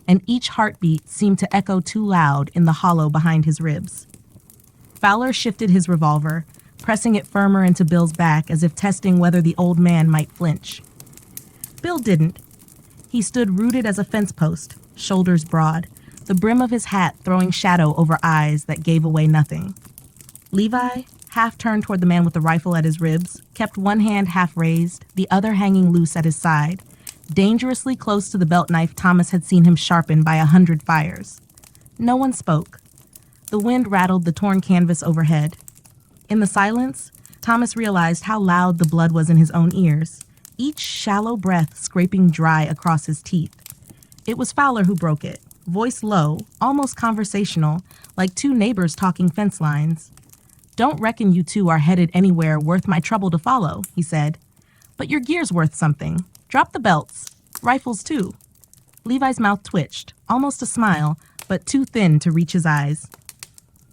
and each heartbeat seemed to echo too loud in the hollow behind his ribs. Fowler shifted his revolver, pressing it firmer into Bill's back as if testing whether the old man might flinch. Bill didn't. He stood rooted as a fence post, shoulders broad, the brim of his hat throwing shadow over eyes that gave away nothing. Levi, half turned toward the man with the rifle at his ribs, kept one hand half raised, the other hanging loose at his side, dangerously close to the belt knife Thomas had seen him sharpen by 100 fires. No one spoke. The wind rattled the torn canvas overhead. In the silence, Thomas realized how loud the blood was in his own ears, each shallow breath scraping dry across his teeth. It was Fowler who broke it, voice low, almost conversational, like two neighbors talking fence lines. "Don't reckon you two are headed anywhere worth my trouble to follow," he said. "But your gear's worth something. Drop the belts. Rifles, too." Levi's mouth twitched, almost a smile, but too thin to reach his eyes.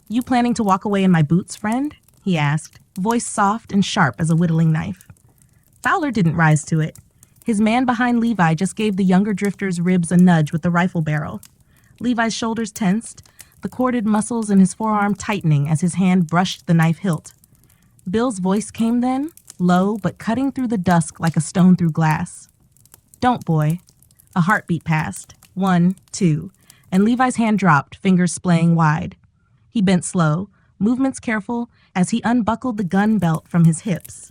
"You planning to walk away in my boots, friend?" he asked, voice soft and sharp as a whittling knife. Fowler didn't rise to it. His man behind Levi just gave the younger drifter's ribs a nudge with the rifle barrel. Levi's shoulders tensed, the corded muscles in his forearm tightening as his hand brushed the knife hilt. Bill's voice came then, low but cutting through the dusk like a stone through glass. "Don't, boy." A heartbeat passed. 1, 2, and Levi's hand dropped, fingers splaying wide. He bent slow, movements careful, as he unbuckled the gun belt from his hips.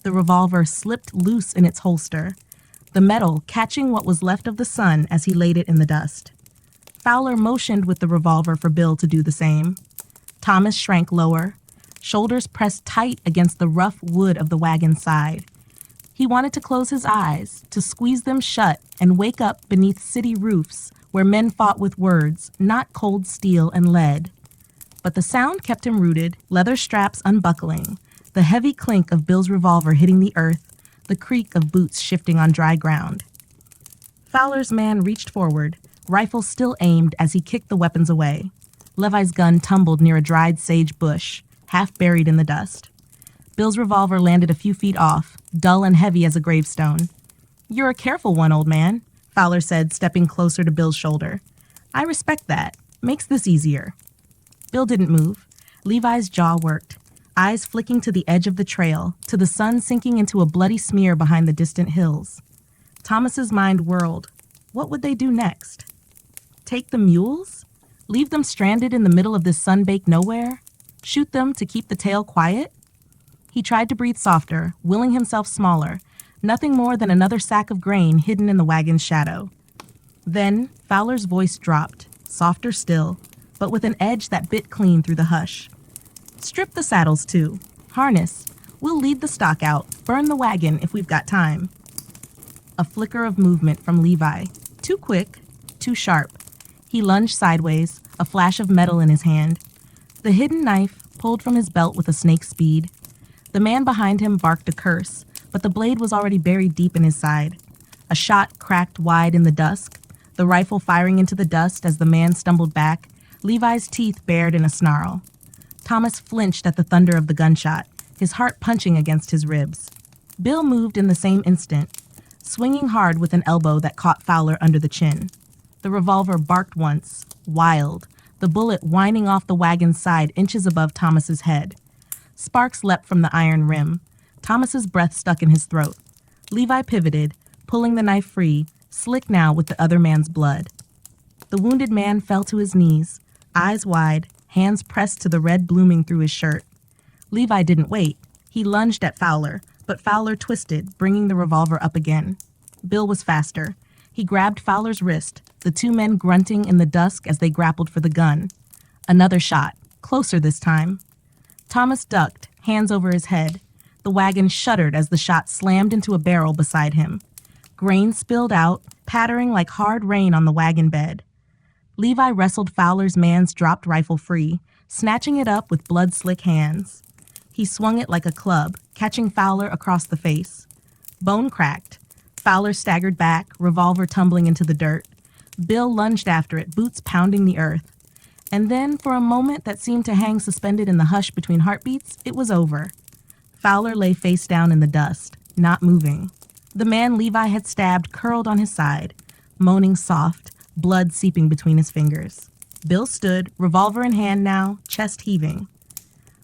The revolver slipped loose in its holster, the metal catching what was left of the sun as he laid it in the dust. Fowler motioned with the revolver for Bill to do the same. Thomas shrank lower, shoulders pressed tight against the rough wood of the wagon's side. He wanted to close his eyes, to squeeze them shut and wake up beneath city roofs where men fought with words, not cold steel and lead. But the sound kept him rooted, leather straps unbuckling, the heavy clink of Bill's revolver hitting the earth, the creak of boots shifting on dry ground. Fowler's man reached forward, rifle still aimed as he kicked the weapons away. Levi's gun tumbled near a dried sage bush, half buried in the dust. Bill's revolver landed a few feet off, dull and heavy as a gravestone. "You're a careful one, old man," Fowler said, stepping closer to Bill's shoulder. "I respect that. Makes this easier." Bill didn't move. Levi's jaw worked, eyes flicking to the edge of the trail, to the sun sinking into a bloody smear behind the distant hills. Thomas's mind whirled. What would they do next? Take the mules? Leave them stranded in the middle of this sun-baked nowhere? Shoot them to keep the tail quiet? He tried to breathe softer, willing himself smaller, nothing more than another sack of grain hidden in the wagon's shadow. Then Fowler's voice dropped, softer still, but with an edge that bit clean through the hush. "Strip the saddles, too. Harness. We'll lead the stock out, burn the wagon if we've got time." A flicker of movement from Levi. Too quick, too sharp. He lunged sideways, a flash of metal in his hand. The hidden knife pulled from his belt with a snake's speed. The man behind him barked a curse, but the blade was already buried deep in his side. A shot cracked wide in the dusk, the rifle firing into the dust as the man stumbled back, Levi's teeth bared in a snarl. Thomas flinched at the thunder of the gunshot, his heart punching against his ribs. Bill moved in the same instant, swinging hard with an elbow that caught Fowler under the chin. The revolver barked once, wild, the bullet whining off the wagon's side inches above Thomas's head. Sparks leapt from the iron rim. Thomas's breath stuck in his throat. Levi pivoted, pulling the knife free, slick now with the other man's blood. The wounded man fell to his knees, eyes wide, hands pressed to the red blooming through his shirt. Levi didn't wait. He lunged at Fowler, but Fowler twisted, bringing the revolver up again. Bill was faster. He grabbed Fowler's wrist, the two men grunting in the dusk as they grappled for the gun. Another shot, closer this time. Thomas ducked, hands over his head. The wagon shuddered as the shot slammed into a barrel beside him. Grain spilled out, pattering like hard rain on the wagon bed. Levi wrestled Fowler's man's dropped rifle free, snatching it up with blood-slick hands. He swung it like a club, catching Fowler across the face. Bone cracked. Fowler staggered back, revolver tumbling into the dirt. Bill lunged after it, boots pounding the earth. And then, for a moment that seemed to hang suspended in the hush between heartbeats, it was over. Fowler lay face down in the dust, not moving. The man Levi had stabbed curled on his side, moaning soft, blood seeping between his fingers. Bill stood, revolver in hand now, chest heaving.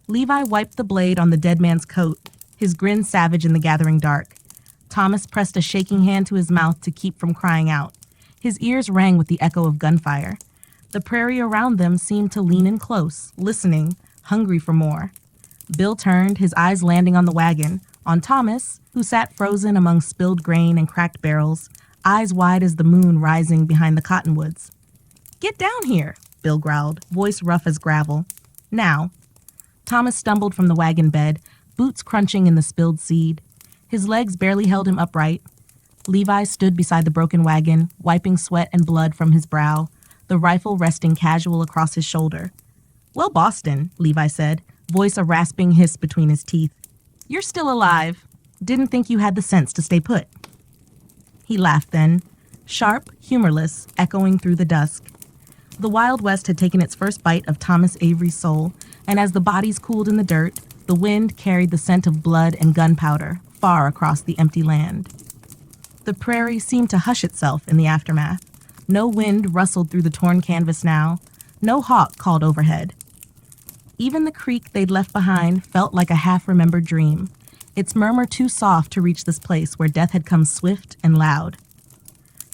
Levi wiped the blade on the dead man's coat, his grin savage in the gathering dark. Thomas pressed a shaking hand to his mouth to keep from crying out. His ears rang with the echo of gunfire. The prairie around them seemed to lean in close, listening, hungry for more. Bill turned, his eyes landing on the wagon, on Thomas, who sat frozen among spilled grain and cracked barrels, eyes wide as the moon rising behind the cottonwoods. "Get down here," Bill growled, voice rough as gravel. "Now." Thomas stumbled from the wagon bed, boots crunching in the spilled seed. His legs barely held him upright. Levi stood beside the broken wagon, wiping sweat and blood from his brow, the rifle resting casual across his shoulder. "Well, Boston," Levi said, voice a rasping hiss between his teeth. "You're still alive. Didn't think you had the sense to stay put." He laughed then, sharp, humorless, echoing through the dusk. The Wild West had taken its first bite of Thomas Avery's soul, and as the bodies cooled in the dirt, the wind carried the scent of blood and gunpowder far across the empty land. The prairie seemed to hush itself in the aftermath. No wind rustled through the torn canvas now. No hawk called overhead. Even the creek they'd left behind felt like a half-remembered dream, its murmur too soft to reach this place where death had come swift and loud.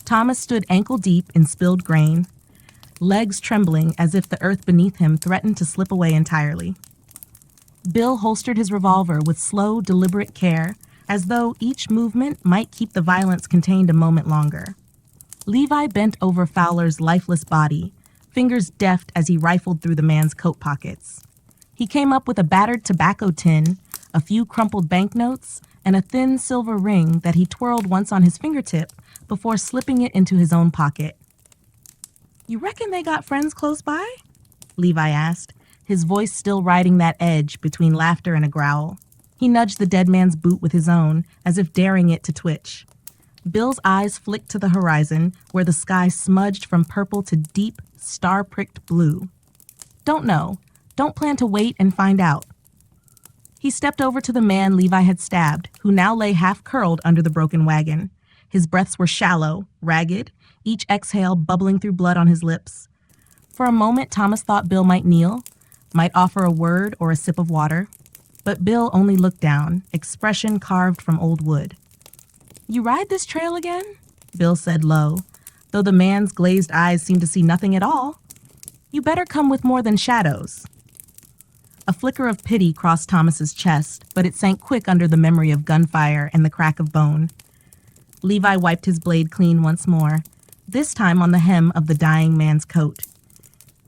Thomas stood ankle-deep in spilled grain, legs trembling as if the earth beneath him threatened to slip away entirely. Bill holstered his revolver with slow, deliberate care, as though each movement might keep the violence contained a moment longer. Levi bent over Fowler's lifeless body, fingers deft as he rifled through the man's coat pockets. He came up with a battered tobacco tin, a few crumpled banknotes, and a thin silver ring that he twirled once on his fingertip before slipping it into his own pocket. "You reckon they got friends close by?" Levi asked, his voice still riding that edge between laughter and a growl. He nudged the dead man's boot with his own, as if daring it to twitch. Bill's eyes flicked to the horizon, where the sky smudged from purple to deep, star-pricked blue. "Don't know. Don't plan to wait and find out." He stepped over to the man Levi had stabbed, who now lay half-curled under the broken wagon. His breaths were shallow, ragged, each exhale bubbling through blood on his lips. For a moment, Thomas thought Bill might kneel, might offer a word or a sip of water. But Bill only looked down, expression carved from old wood. "You ride this trail again?" Bill said low, though the man's glazed eyes seemed to see nothing at all. "You better come with more than shadows." A flicker of pity crossed Thomas's chest, but it sank quick under the memory of gunfire and the crack of bone. Levi wiped his blade clean once more, this time on the hem of the dying man's coat.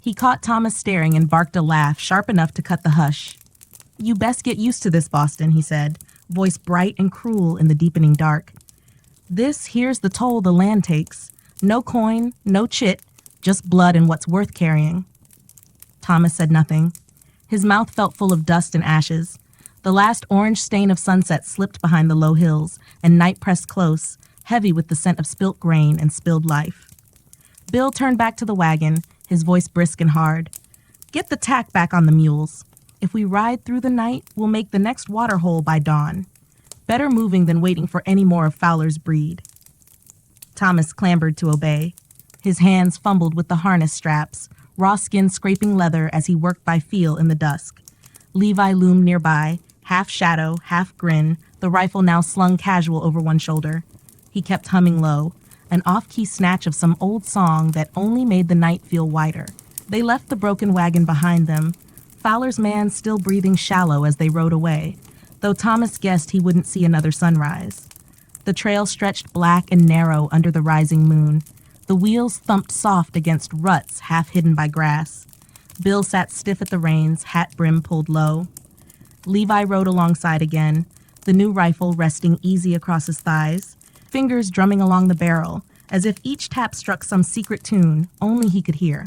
He caught Thomas staring and barked a laugh sharp enough to cut the hush. "You best get used to this, Boston," he said, voice bright and cruel in the deepening dark. "This here's the toll the land takes. No coin, no chit, just blood and what's worth carrying." Thomas said nothing. His mouth felt full of dust and ashes. The last orange stain of sunset slipped behind the low hills, and night pressed close, heavy with the scent of spilt grain and spilled life. Bill turned back to the wagon, his voice brisk and hard. "Get the tack back on the mules. If we ride through the night, we'll make the next water hole by dawn. Better moving than waiting for any more of Fowler's breed." Thomas clambered to obey. His hands fumbled with the harness straps, raw skin scraping leather as he worked by feel in the dusk. Levi loomed nearby, half shadow, half grin, the rifle now slung casual over one shoulder. He kept humming low, an off-key snatch of some old song that only made the night feel wider. They left the broken wagon behind them, Fowler's man still breathing shallow as they rode away, though Thomas guessed he wouldn't see another sunrise. The trail stretched black and narrow under the rising moon. The wheels thumped soft against ruts half hidden by grass. Bill sat stiff at the reins, hat brim pulled low. Levi rode alongside again, the new rifle resting easy across his thighs, fingers drumming along the barrel, as if each tap struck some secret tune only he could hear.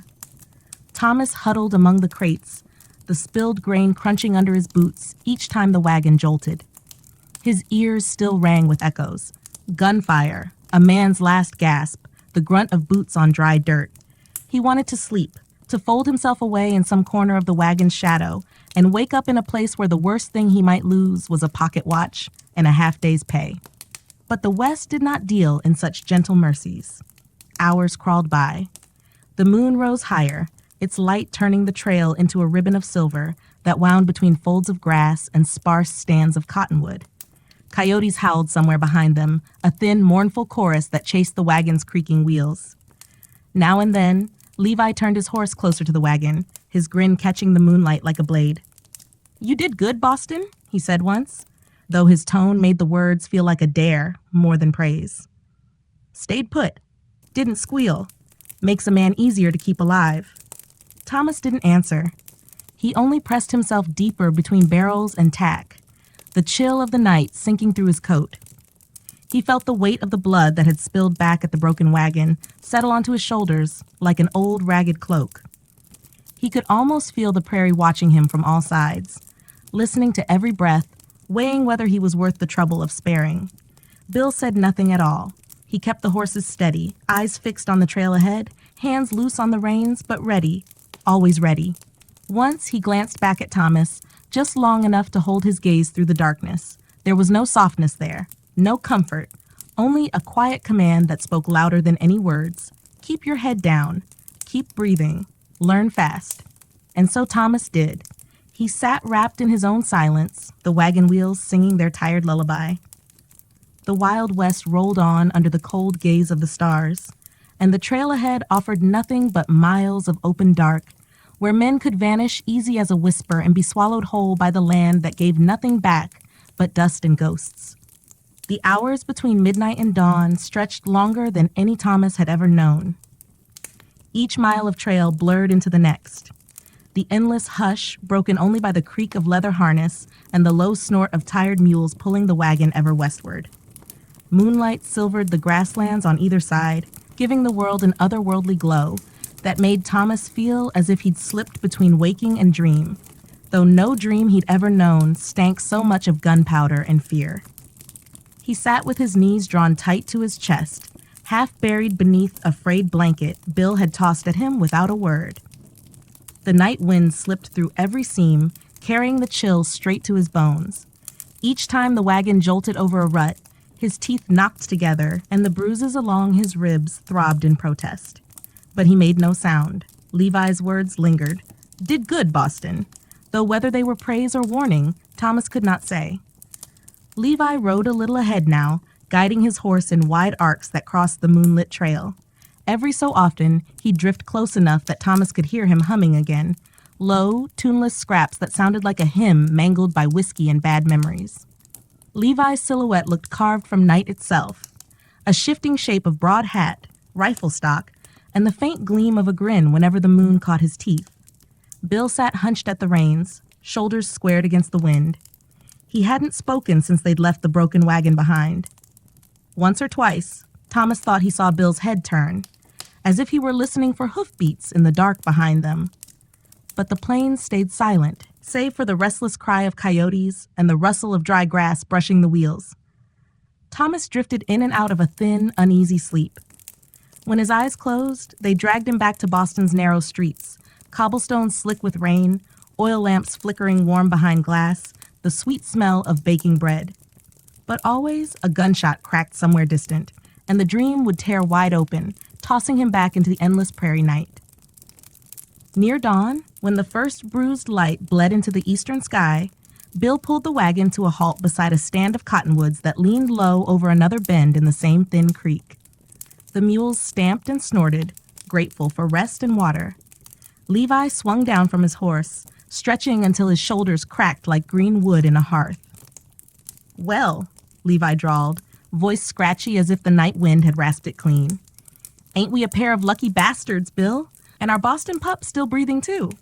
Thomas huddled among the crates, the spilled grain crunching under his boots each time the wagon jolted. His ears still rang with echoes. Gunfire, a man's last gasp, the grunt of boots on dry dirt. He wanted to sleep, to fold himself away in some corner of the wagon's shadow and wake up in a place where the worst thing he might lose was a pocket watch and a half-day's pay. But the West did not deal in such gentle mercies. Hours crawled by. The moon rose higher, its light turning the trail into a ribbon of silver, that wound between folds of grass and sparse stands of cottonwood. Coyotes howled somewhere behind them, a thin, mournful chorus that chased the wagon's creaking wheels. Now and then, Levi turned his horse closer to the wagon, his grin catching the moonlight like a blade. "You did good, Boston," he said once, though his tone made the words feel like a dare more than praise. "Stayed put. Didn't squeal. Makes a man easier to keep alive." Thomas didn't answer. He only pressed himself deeper between barrels and tack, the chill of the night sinking through his coat. He felt the weight of the blood that had spilled back at the broken wagon settle onto his shoulders like an old ragged cloak. He could almost feel the prairie watching him from all sides, listening to every breath, weighing whether he was worth the trouble of sparing. Bill said nothing at all. He kept the horses steady, eyes fixed on the trail ahead, hands loose on the reins, but ready, always ready. Once he glanced back at Thomas, just long enough to hold his gaze through the darkness. There was no softness there, no comfort, only a quiet command that spoke louder than any words. Keep your head down. Keep breathing. Learn fast. And so Thomas did. He sat wrapped in his own silence, the wagon wheels singing their tired lullaby. The Wild West rolled on under the cold gaze of the stars, and the trail ahead offered nothing but miles of open dark, where men could vanish easy as a whisper and be swallowed whole by the land that gave nothing back but dust and ghosts. The hours between midnight and dawn stretched longer than any Thomas had ever known. Each mile of trail blurred into the next. The endless hush broken only by the creak of leather harness and the low snort of tired mules pulling the wagon ever westward. Moonlight silvered the grasslands on either side, giving the world an otherworldly glow that made Thomas feel as if he'd slipped between waking and dream, though no dream he'd ever known stank so much of gunpowder and fear. He sat with his knees drawn tight to his chest, half buried beneath a frayed blanket Bill had tossed at him without a word. The night wind slipped through every seam, carrying the chills straight to his bones. Each time the wagon jolted over a rut, his teeth knocked together and the bruises along his ribs throbbed in protest. But he made no sound. Levi's words lingered. "Did good, Boston," though whether they were praise or warning, Thomas could not say. Levi rode a little ahead now, guiding his horse in wide arcs that crossed the moonlit trail. Every so often, he'd drift close enough that Thomas could hear him humming again, low, tuneless scraps that sounded like a hymn mangled by whiskey and bad memories. Levi's silhouette looked carved from night itself, a shifting shape of broad hat, rifle stock, and the faint gleam of a grin whenever the moon caught his teeth. Bill sat hunched at the reins, shoulders squared against the wind. He hadn't spoken since they'd left the broken wagon behind. Once or twice, Thomas thought he saw Bill's head turn, as if he were listening for hoofbeats in the dark behind them. But the plains stayed silent, save for the restless cry of coyotes and the rustle of dry grass brushing the wheels. Thomas drifted in and out of a thin, uneasy sleep. When his eyes closed, they dragged him back to Boston's narrow streets, cobblestones slick with rain, oil lamps flickering warm behind glass, the sweet smell of baking bread. But always a gunshot cracked somewhere distant, and the dream would tear wide open, tossing him back into the endless prairie night. Near dawn, when the first bruised light bled into the eastern sky, Bill pulled the wagon to a halt beside a stand of cottonwoods that leaned low over another bend in the same thin creek. The mules stamped and snorted, grateful for rest and water. Levi swung down from his horse, stretching until his shoulders cracked like green wood in a hearth. "Well," Levi drawled, voice scratchy as if the night wind had rasped it clean. "Ain't we a pair of lucky bastards, Bill? And our Boston pup still breathing too?"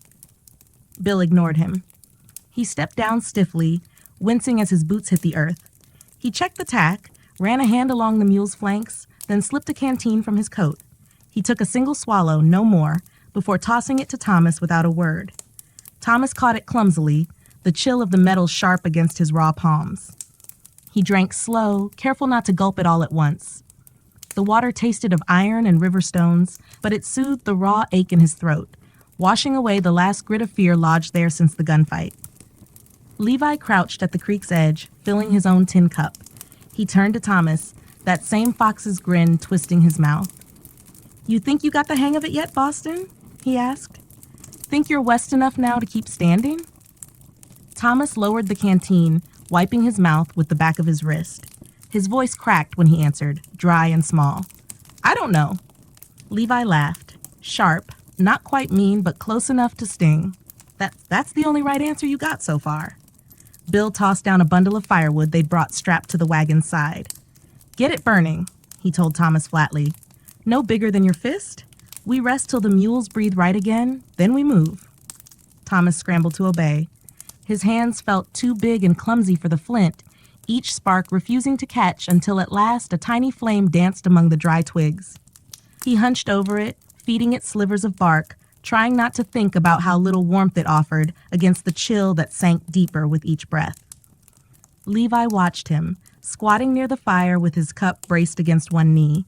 Bill ignored him. He stepped down stiffly, wincing as his boots hit the earth. He checked the tack, ran a hand along the mule's flanks, then slipped a canteen from his coat. He took a single swallow, no more, before tossing it to Thomas without a word. Thomas caught it clumsily, the chill of the metal sharp against his raw palms. He drank slow, careful not to gulp it all at once. The water tasted of iron and river stones, but it soothed the raw ache in his throat, washing away the last grit of fear lodged there since the gunfight. Levi crouched at the creek's edge, filling his own tin cup. He turned to Thomas, that same fox's grin twisting his mouth. "You think you got the hang of it yet, Boston?" he asked. "Think you're west enough now to keep standing?" Thomas lowered the canteen, wiping his mouth with the back of his wrist. His voice cracked when he answered, dry and small. I don't know. Levi laughed. Sharp, not quite mean, but close enough to sting. That's the only right answer you got so far. Bill tossed down a bundle of firewood they'd brought strapped to the wagon's side. Get it burning, he told Thomas flatly. No bigger than your fist? We rest till the mules breathe right again, then we move. Thomas scrambled to obey. His hands felt too big and clumsy for the flint, each spark refusing to catch until at last a tiny flame danced among the dry twigs. He hunched over it, feeding it slivers of bark, trying not to think about how little warmth it offered against the chill that sank deeper with each breath. Levi watched him, squatting near the fire with his cup braced against one knee.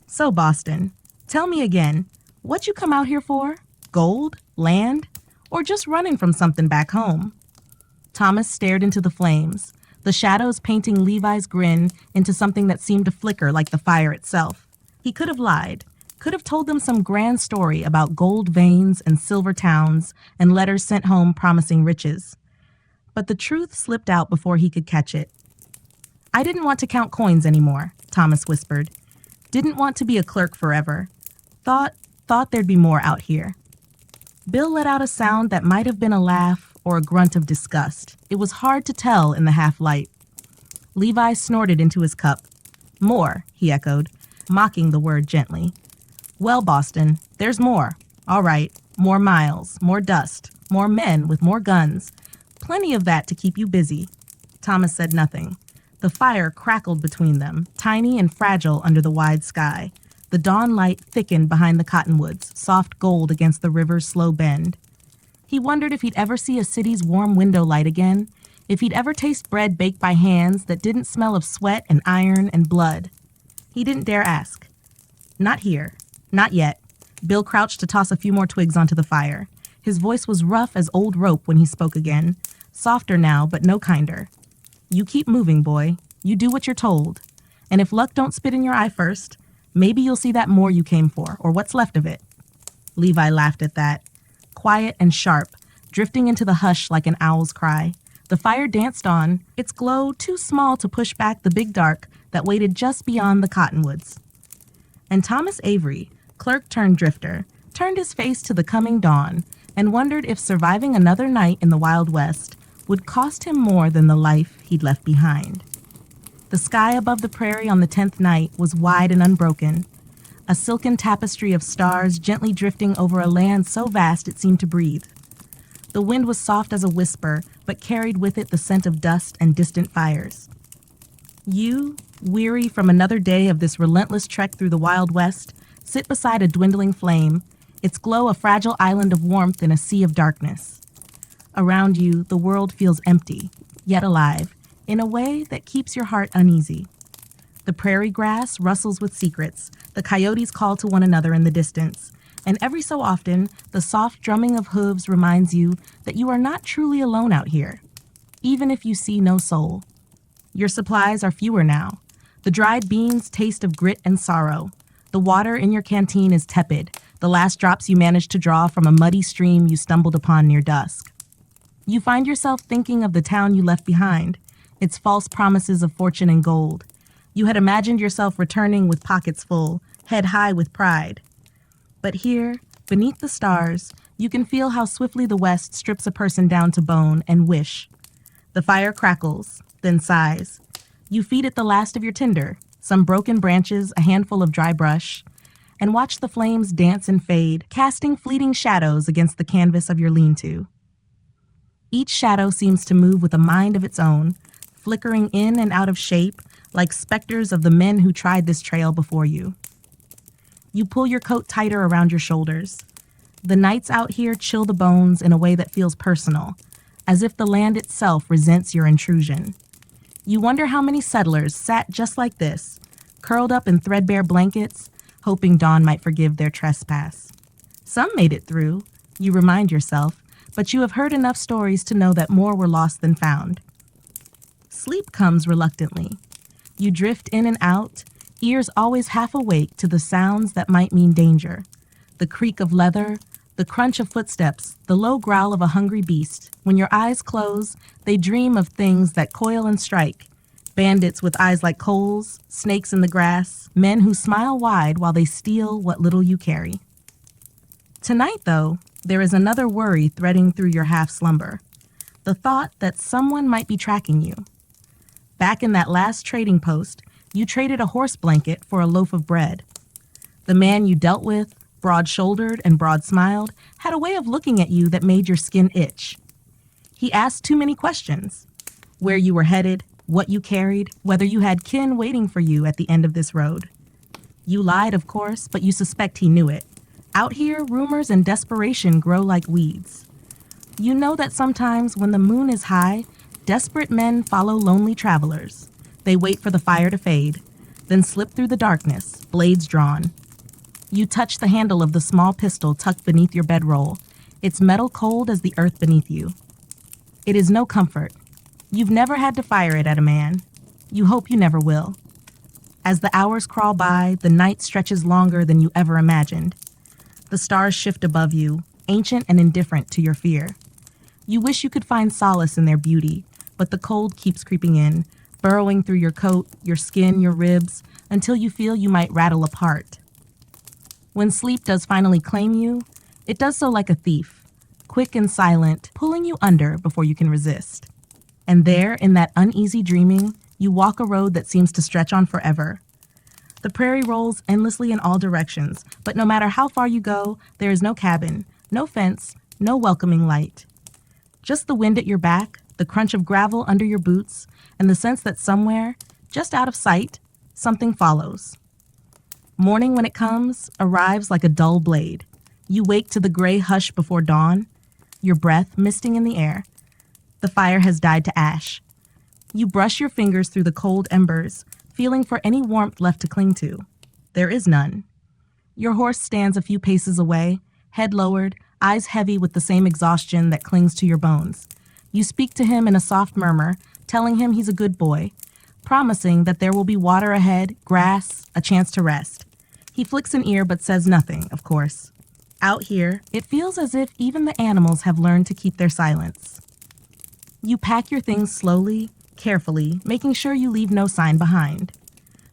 So, Boston, tell me again, what you come out here for? Gold? Land? Or just running from something back home? Thomas stared into the flames, the shadows painting Levi's grin into something that seemed to flicker like the fire itself. He could have lied, could have told them some grand story about gold veins and silver towns and letters sent home promising riches. But the truth slipped out before he could catch it. I didn't want to count coins anymore, Thomas whispered. Didn't want to be a clerk forever. Thought there'd be more out here. Bill let out a sound that might have been a laugh or a grunt of disgust. It was hard to tell in the half-light. Levi snorted into his cup. More, he echoed, mocking the word gently. Well, Boston, there's more. All right, more miles, more dust, more men with more guns. Plenty of that to keep you busy. Thomas said nothing. The fire crackled between them, tiny and fragile under the wide sky. The dawn light thickened behind the cottonwoods, soft gold against the river's slow bend. He wondered if he'd ever see a city's warm window light again, if he'd ever taste bread baked by hands that didn't smell of sweat and iron and blood. He didn't dare ask. Not here. Not yet. Bill crouched to toss a few more twigs onto the fire. His voice was rough as old rope when he spoke again, softer now, but no kinder. You keep moving, boy. You do what you're told. And if luck don't spit in your eye first, maybe you'll see that more you came for, or what's left of it. Levi laughed at that. Quiet and sharp, drifting into the hush like an owl's cry. The fire danced on, its glow too small to push back the big dark that waited just beyond the cottonwoods. And Thomas Avery, clerk turned drifter, turned his face to the coming dawn and wondered if surviving another night in the Wild West would cost him more than the life he'd left behind. The sky above the prairie on the 10th night was wide and unbroken, a silken tapestry of stars gently drifting over a land so vast it seemed to breathe. The wind was soft as a whisper, but carried with it the scent of dust and distant fires. You, weary from another day of this relentless trek through the Wild West, sit beside a dwindling flame, its glow a fragile island of warmth in a sea of darkness. Around you, the world feels empty, yet alive, in a way that keeps your heart uneasy. The prairie grass rustles with secrets, the coyotes call to one another in the distance, and every so often, the soft drumming of hooves reminds you that you are not truly alone out here, even if you see no soul. Your supplies are fewer now. The dried beans taste of grit and sorrow. The water in your canteen is tepid, the last drops you managed to draw from a muddy stream you stumbled upon near dusk. You find yourself thinking of the town you left behind, its false promises of fortune and gold. You had imagined yourself returning with pockets full, head high with pride. But here, beneath the stars, you can feel how swiftly the West strips a person down to bone and wish. The fire crackles, then sighs. You feed it the last of your tinder, some broken branches, a handful of dry brush, and watch the flames dance and fade, casting fleeting shadows against the canvas of your lean-to. Each shadow seems to move with a mind of its own, flickering in and out of shape, like specters of the men who tried this trail before you. You pull your coat tighter around your shoulders. The nights out here chill the bones in a way that feels personal, as if the land itself resents your intrusion. You wonder how many settlers sat just like this, curled up in threadbare blankets, hoping dawn might forgive their trespass. Some made it through, you remind yourself, but you have heard enough stories to know that more were lost than found. Sleep comes reluctantly. You drift in and out, ears always half awake to the sounds that might mean danger. The creak of leather, The crunch of footsteps, the low growl of a hungry beast. When your eyes close, they dream of things that coil and strike. Bandits with eyes like coals, snakes in the grass, men who smile wide while they steal what little you carry. Tonight, though, there is another worry threading through your half-slumber. The thought that someone might be tracking you. Back in that last trading post, you traded a horse blanket for a loaf of bread. The man you dealt with, broad-shouldered and broad-smiled, had a way of looking at you that made your skin itch. He asked too many questions. Where you were headed, what you carried, whether you had kin waiting for you at the end of this road. You lied, of course, but you suspect he knew it. Out here, rumors and desperation grow like weeds. You know that sometimes when the moon is high, desperate men follow lonely travelers. They wait for the fire to fade, then slip through the darkness, blades drawn. You touch the handle of the small pistol tucked beneath your bedroll, its metal cold as the earth beneath you. It is no comfort. You've never had to fire it at a man. You hope you never will. As the hours crawl by, the night stretches longer than you ever imagined. The stars shift above you, ancient and indifferent to your fear. You wish you could find solace in their beauty, but the cold keeps creeping in, burrowing through your coat, your skin, your ribs, until you feel you might rattle apart. When sleep does finally claim you, it does so like a thief, quick and silent, pulling you under before you can resist. And there, in that uneasy dreaming, you walk a road that seems to stretch on forever. The prairie rolls endlessly in all directions, but no matter how far you go, there is no cabin, no fence, no welcoming light. Just the wind at your back, the crunch of gravel under your boots, and the sense that somewhere, just out of sight, something follows. Morning, when it comes, arrives like a dull blade. You wake to the gray hush before dawn, your breath misting in the air. The fire has died to ash. You brush your fingers through the cold embers, feeling for any warmth left to cling to. There is none. Your horse stands a few paces away, head lowered, eyes heavy with the same exhaustion that clings to your bones. You speak to him in a soft murmur, telling him he's a good boy, promising that there will be water ahead, grass, a chance to rest. He flicks an ear but says nothing, of course. Out here, it feels as if even the animals have learned to keep their silence. You pack your things slowly, carefully, making sure you leave no sign behind.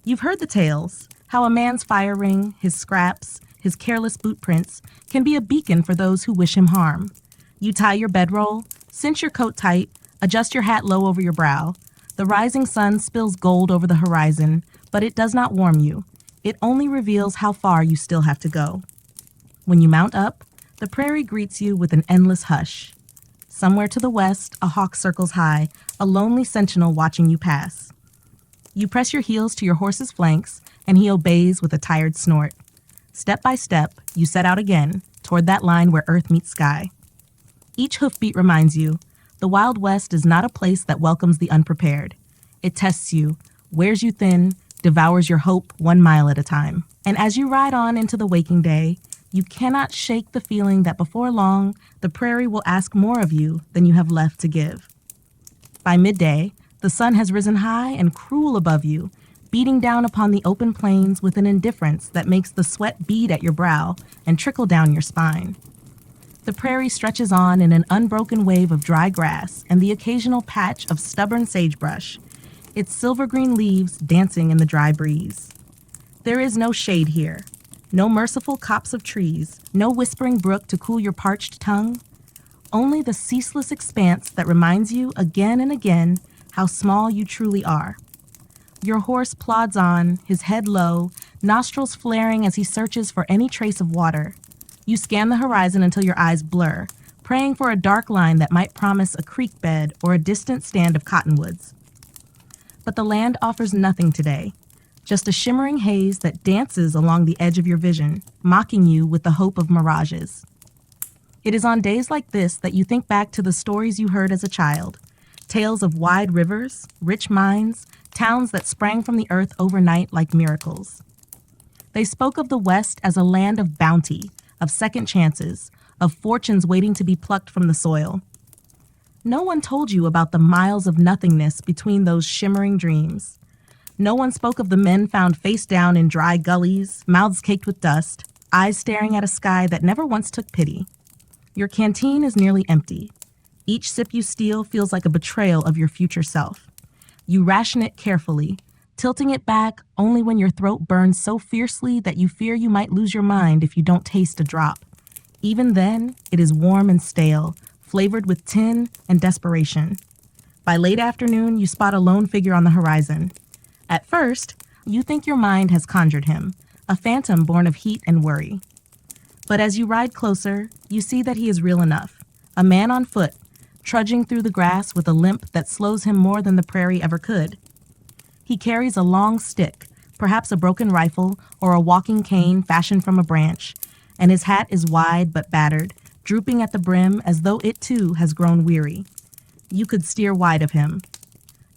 You've heard the tales, how a man's fire ring, his scraps, his careless boot prints can be a beacon for those who wish him harm. You tie your bedroll, cinch your coat tight, adjust your hat low over your brow. The rising sun spills gold over the horizon, but it does not warm you. It only reveals how far you still have to go. When you mount up, the prairie greets you with an endless hush. Somewhere to the west, a hawk circles high, a lonely sentinel watching you pass. You press your heels to your horse's flanks, and he obeys with a tired snort. Step by step, you set out again, toward that line where earth meets sky. Each hoofbeat reminds you, the Wild West is not a place that welcomes the unprepared. It tests you, wears you thin, devours your hope 1 mile at a time. And as you ride on into the waking day, you cannot shake the feeling that before long, the prairie will ask more of you than you have left to give. By midday, the sun has risen high and cruel above you, beating down upon the open plains with an indifference that makes the sweat bead at your brow and trickle down your spine. The prairie stretches on in an unbroken wave of dry grass and the occasional patch of stubborn sagebrush, its silver-green leaves dancing in the dry breeze. There is no shade here, no merciful copse of trees, no whispering brook to cool your parched tongue, only the ceaseless expanse that reminds you again and again how small you truly are. Your horse plods on, his head low, nostrils flaring as he searches for any trace of water. You scan the horizon until your eyes blur, praying for a dark line that might promise a creek bed or a distant stand of cottonwoods. But the land offers nothing today, just a shimmering haze that dances along the edge of your vision, mocking you with the hope of mirages. It is on days like this that you think back to the stories you heard as a child, tales of wide rivers, rich mines, towns that sprang from the earth overnight like miracles. They spoke of the West as a land of bounty, of second chances, of fortunes waiting to be plucked from the soil. No one told you about the miles of nothingness between those shimmering dreams. No one spoke of the men found face down in dry gullies, mouths caked with dust, eyes staring at a sky that never once took pity. Your canteen is nearly empty. Each sip you steal feels like a betrayal of your future self. You ration it carefully, tilting it back only when your throat burns so fiercely that you fear you might lose your mind if you don't taste a drop. Even then, it is warm and stale, flavored with tin and desperation. By late afternoon, you spot a lone figure on the horizon. At first, you think your mind has conjured him, a phantom born of heat and worry. But as you ride closer, you see that he is real enough, a man on foot, trudging through the grass with a limp that slows him more than the prairie ever could. He carries a long stick, perhaps a broken rifle or a walking cane fashioned from a branch, and his hat is wide but battered, drooping at the brim as though it too has grown weary. You could steer wide of him.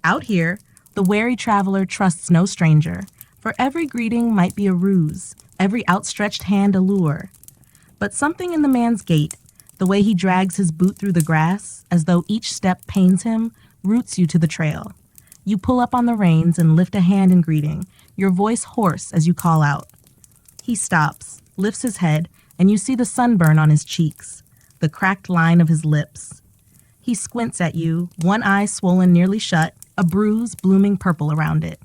Out here, the wary traveler trusts no stranger, for every greeting might be a ruse, every outstretched hand a lure. But something in the man's gait, the way he drags his boot through the grass, as though each step pains him, roots you to the trail. You pull up on the reins and lift a hand in greeting, your voice hoarse as you call out. He stops, lifts his head, and you see the sunburn on his cheeks, the cracked line of his lips. He squints at you, one eye swollen nearly shut, a bruise blooming purple around it.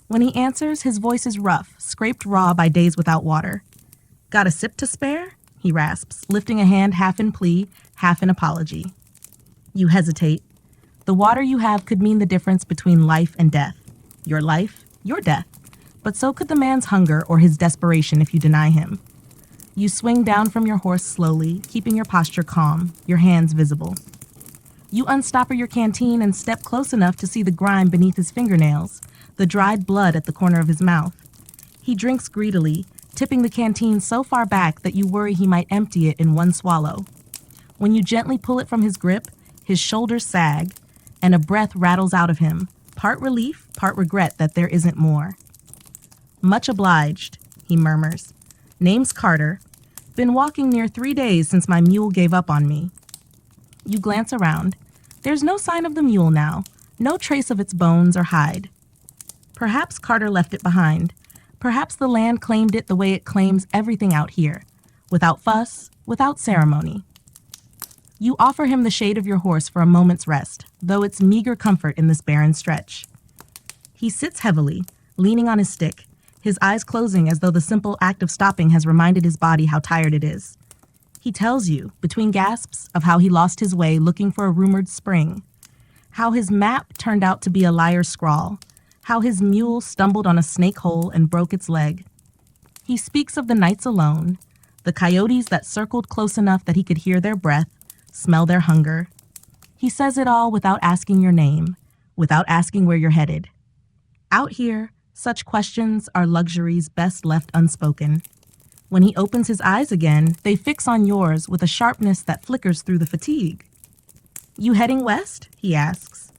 When he answers, his voice is rough, scraped raw by days without water. "Got a sip to spare?" he rasps, lifting a hand half in plea, half in apology. You hesitate. The water you have could mean the difference between life and death. Your life, your death. But so could the man's hunger or his desperation if you deny him. You swing down from your horse slowly, keeping your posture calm, your hands visible. You unstopper your canteen and step close enough to see the grime beneath his fingernails, the dried blood at the corner of his mouth. He drinks greedily, tipping the canteen so far back that you worry he might empty it in one swallow. When you gently pull it from his grip, his shoulders sag, and a breath rattles out of him, part relief, part regret that there isn't more. "Much obliged," he murmurs. "Name's Carter. Been walking near 3 days since my mule gave up on me." You glance around. There's no sign of the mule now, no trace of its bones or hide. Perhaps Carter left it behind. Perhaps the land claimed it the way it claims everything out here, without fuss, without ceremony. You offer him the shade of your horse for a moment's rest, though it's meager comfort in this barren stretch. He sits heavily, leaning on his stick, his eyes closing as though the simple act of stopping has reminded his body how tired it is. He tells you, between gasps, of how he lost his way looking for a rumored spring, how his map turned out to be a liar's scrawl, how his mule stumbled on a snake hole and broke its leg. He speaks of the nights alone, the coyotes that circled close enough that he could hear their breath, smell their hunger. He says it all without asking your name, without asking where you're headed. Out here, such questions are luxuries best left unspoken. When he opens his eyes again, they fix on yours with a sharpness that flickers through the fatigue. "You heading west?" he asks.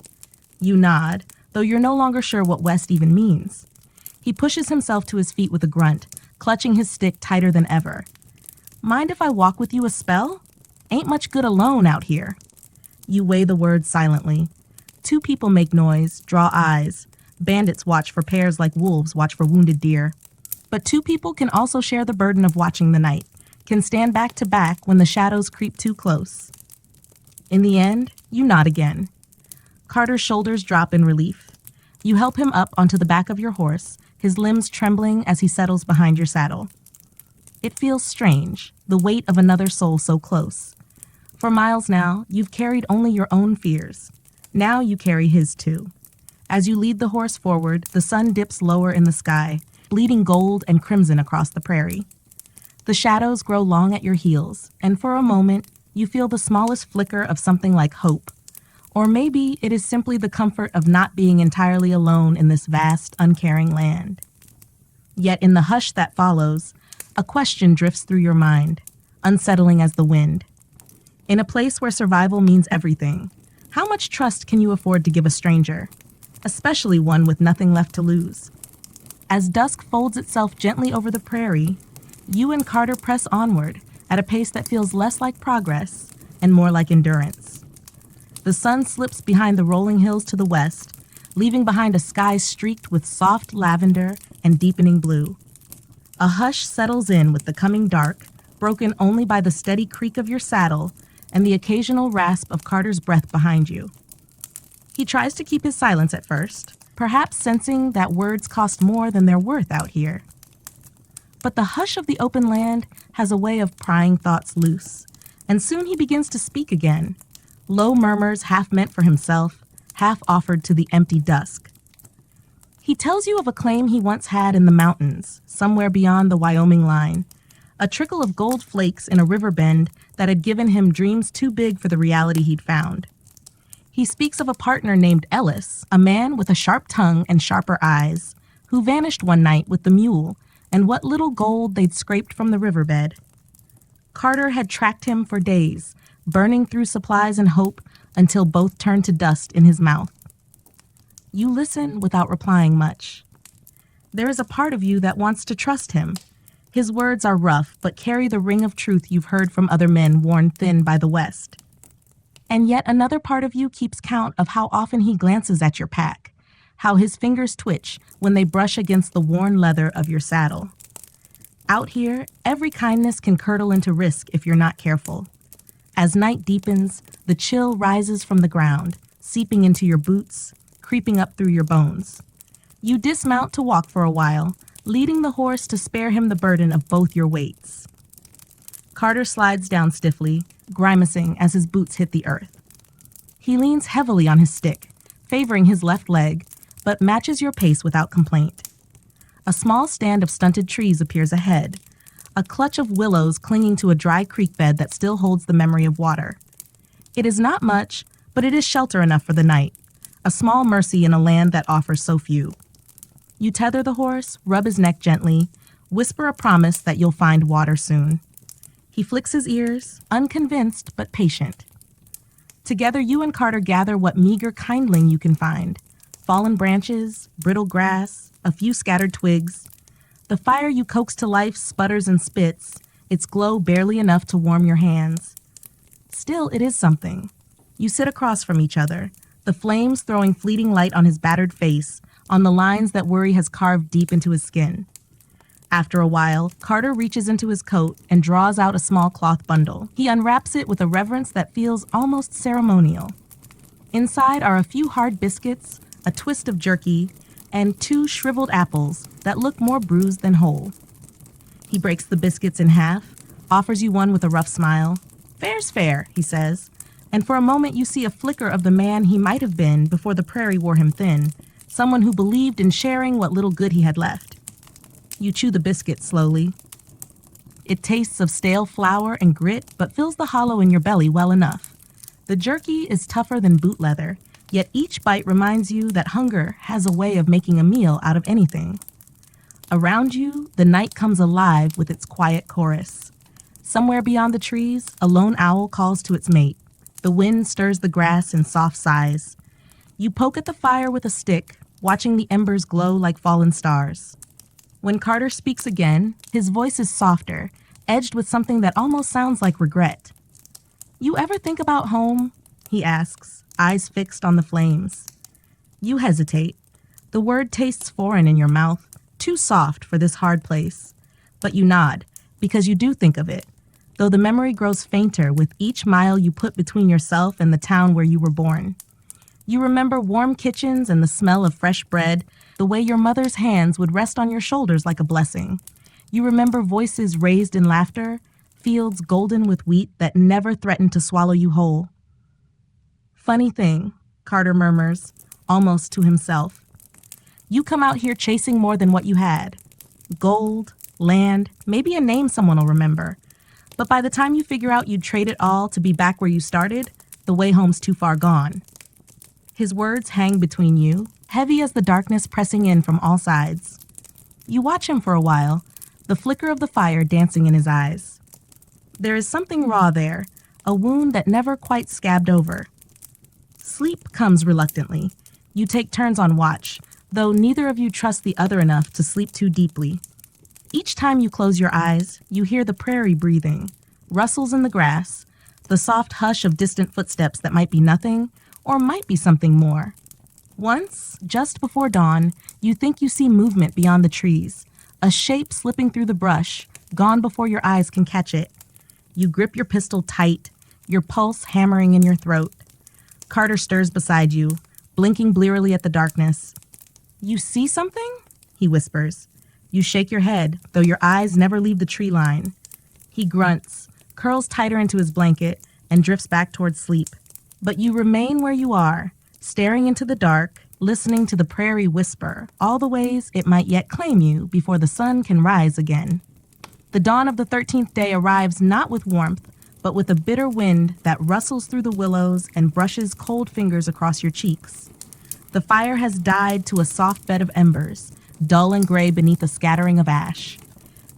You nod, though you're no longer sure what west even means. He pushes himself to his feet with a grunt, clutching his stick tighter than ever. "Mind if I walk with you a spell? Ain't much good alone out here." You weigh the words silently. 2 people make noise, draw eyes. Bandits watch for pairs like wolves watch for wounded deer. But 2 people can also share the burden of watching the night, can stand back to back when the shadows creep too close. In the end, you nod again. Carter's shoulders drop in relief. You help him up onto the back of your horse, his limbs trembling as he settles behind your saddle. It feels strange, the weight of another soul so close. For miles now, you've carried only your own fears. Now you carry his too. As you lead the horse forward, the sun dips lower in the sky, bleeding gold and crimson across the prairie. The shadows grow long at your heels, and for a moment, you feel the smallest flicker of something like hope. Or maybe it is simply the comfort of not being entirely alone in this vast, uncaring land. Yet in the hush that follows, a question drifts through your mind, unsettling as the wind. In a place where survival means everything, how much trust can you afford to give a stranger, especially one with nothing left to lose? As dusk folds itself gently over the prairie, you and Carter press onward at a pace that feels less like progress and more like endurance. The sun slips behind the rolling hills to the west, leaving behind a sky streaked with soft lavender and deepening blue. A hush settles in with the coming dark, broken only by the steady creak of your saddle and the occasional rasp of Carter's breath behind you. He tries to keep his silence at first, perhaps sensing that words cost more than they're worth out here. But the hush of the open land has a way of prying thoughts loose, and soon he begins to speak again, low murmurs half meant for himself, half offered to the empty dusk. He tells you of a claim he once had in the mountains, somewhere beyond the Wyoming line, a trickle of gold flakes in a river bend that had given him dreams too big for the reality he'd found. He speaks of a partner named Ellis, a man with a sharp tongue and sharper eyes, who vanished one night with the mule and what little gold they'd scraped from the riverbed. Carter had tracked him for days, burning through supplies and hope until both turned to dust in his mouth. You listen without replying much. There is a part of you that wants to trust him. His words are rough, but carry the ring of truth you've heard from other men worn thin by the West. And yet another part of you keeps count of how often he glances at your pack, how his fingers twitch when they brush against the worn leather of your saddle. Out here, every kindness can curdle into risk if you're not careful. As night deepens, the chill rises from the ground, seeping into your boots, creeping up through your bones. You dismount to walk for a while, leading the horse to spare him the burden of both your weights. Carter slides down stiffly, grimacing as his boots hit the earth. He leans heavily on his stick, favoring his left leg, but matches your pace without complaint. A small stand of stunted trees appears ahead, a clutch of willows clinging to a dry creek bed that still holds the memory of water. It is not much, but it is shelter enough for the night, a small mercy in a land that offers so few. You tether the horse, rub his neck gently, whisper a promise that you'll find water soon. He flicks his ears, unconvinced but patient. Together, you and Carter gather what meager kindling you can find: fallen branches, brittle grass, a few scattered twigs. The fire you coax to life sputters and spits, its glow barely enough to warm your hands. Still, it is something. You sit across from each other, the flames throwing fleeting light on his battered face, on the lines that worry has carved deep into his skin. After a while, Carter reaches into his coat and draws out a small cloth bundle. He unwraps it with a reverence that feels almost ceremonial. Inside are a few hard biscuits, a twist of jerky, and 2 shriveled apples that look more bruised than whole. He breaks the biscuits in half, offers you one with a rough smile. "Fair's fair," he says, and for a moment you see a flicker of the man he might have been before the prairie wore him thin, someone who believed in sharing what little good he had left. You chew the biscuit slowly. It tastes of stale flour and grit, but fills the hollow in your belly well enough. The jerky is tougher than boot leather, yet each bite reminds you that hunger has a way of making a meal out of anything. Around you, the night comes alive with its quiet chorus. Somewhere beyond the trees, a lone owl calls to its mate. The wind stirs the grass in soft sighs. You poke at the fire with a stick, watching the embers glow like fallen stars. When Carter speaks again, his voice is softer, edged with something that almost sounds like regret. "You ever think about home?" he asks, eyes fixed on the flames. You hesitate. The word tastes foreign in your mouth, too soft for this hard place. But you nod, because you do think of it, though the memory grows fainter with each mile you put between yourself and the town where you were born. You remember warm kitchens and the smell of fresh bread, the way your mother's hands would rest on your shoulders like a blessing. You remember voices raised in laughter, fields golden with wheat that never threatened to swallow you whole. "Funny thing," Carter murmurs, almost to himself. "You come out here chasing more than what you had. Gold, land, maybe a name someone will remember. But by the time you figure out you'd trade it all to be back where you started, the way home's too far gone." His words hang between you, heavy as the darkness pressing in from all sides. You watch him for a while, the flicker of the fire dancing in his eyes. There is something raw there, a wound that never quite scabbed over. Sleep comes reluctantly. You take turns on watch, though neither of you trust the other enough to sleep too deeply. Each time you close your eyes, you hear the prairie breathing, rustles in the grass, the soft hush of distant footsteps that might be nothing, or might be something more. Once, just before dawn, you think you see movement beyond the trees, A shape slipping through the brush, gone before your eyes can catch it. You grip your pistol tight, your pulse hammering in your throat. Carter stirs beside you, blinking blearily at the darkness. "You see something?" he whispers. You shake your head, though your eyes never leave the tree line. He grunts, curls tighter into his blanket, and drifts back towards sleep. But you remain where you are, staring into the dark, listening to the prairie whisper all the ways it might yet claim you before the sun can rise again. The dawn of the 13th day arrives not with warmth, but with a bitter wind that rustles through the willows and brushes cold fingers across your cheeks. The fire has died to a soft bed of embers, dull and gray beneath a scattering of ash.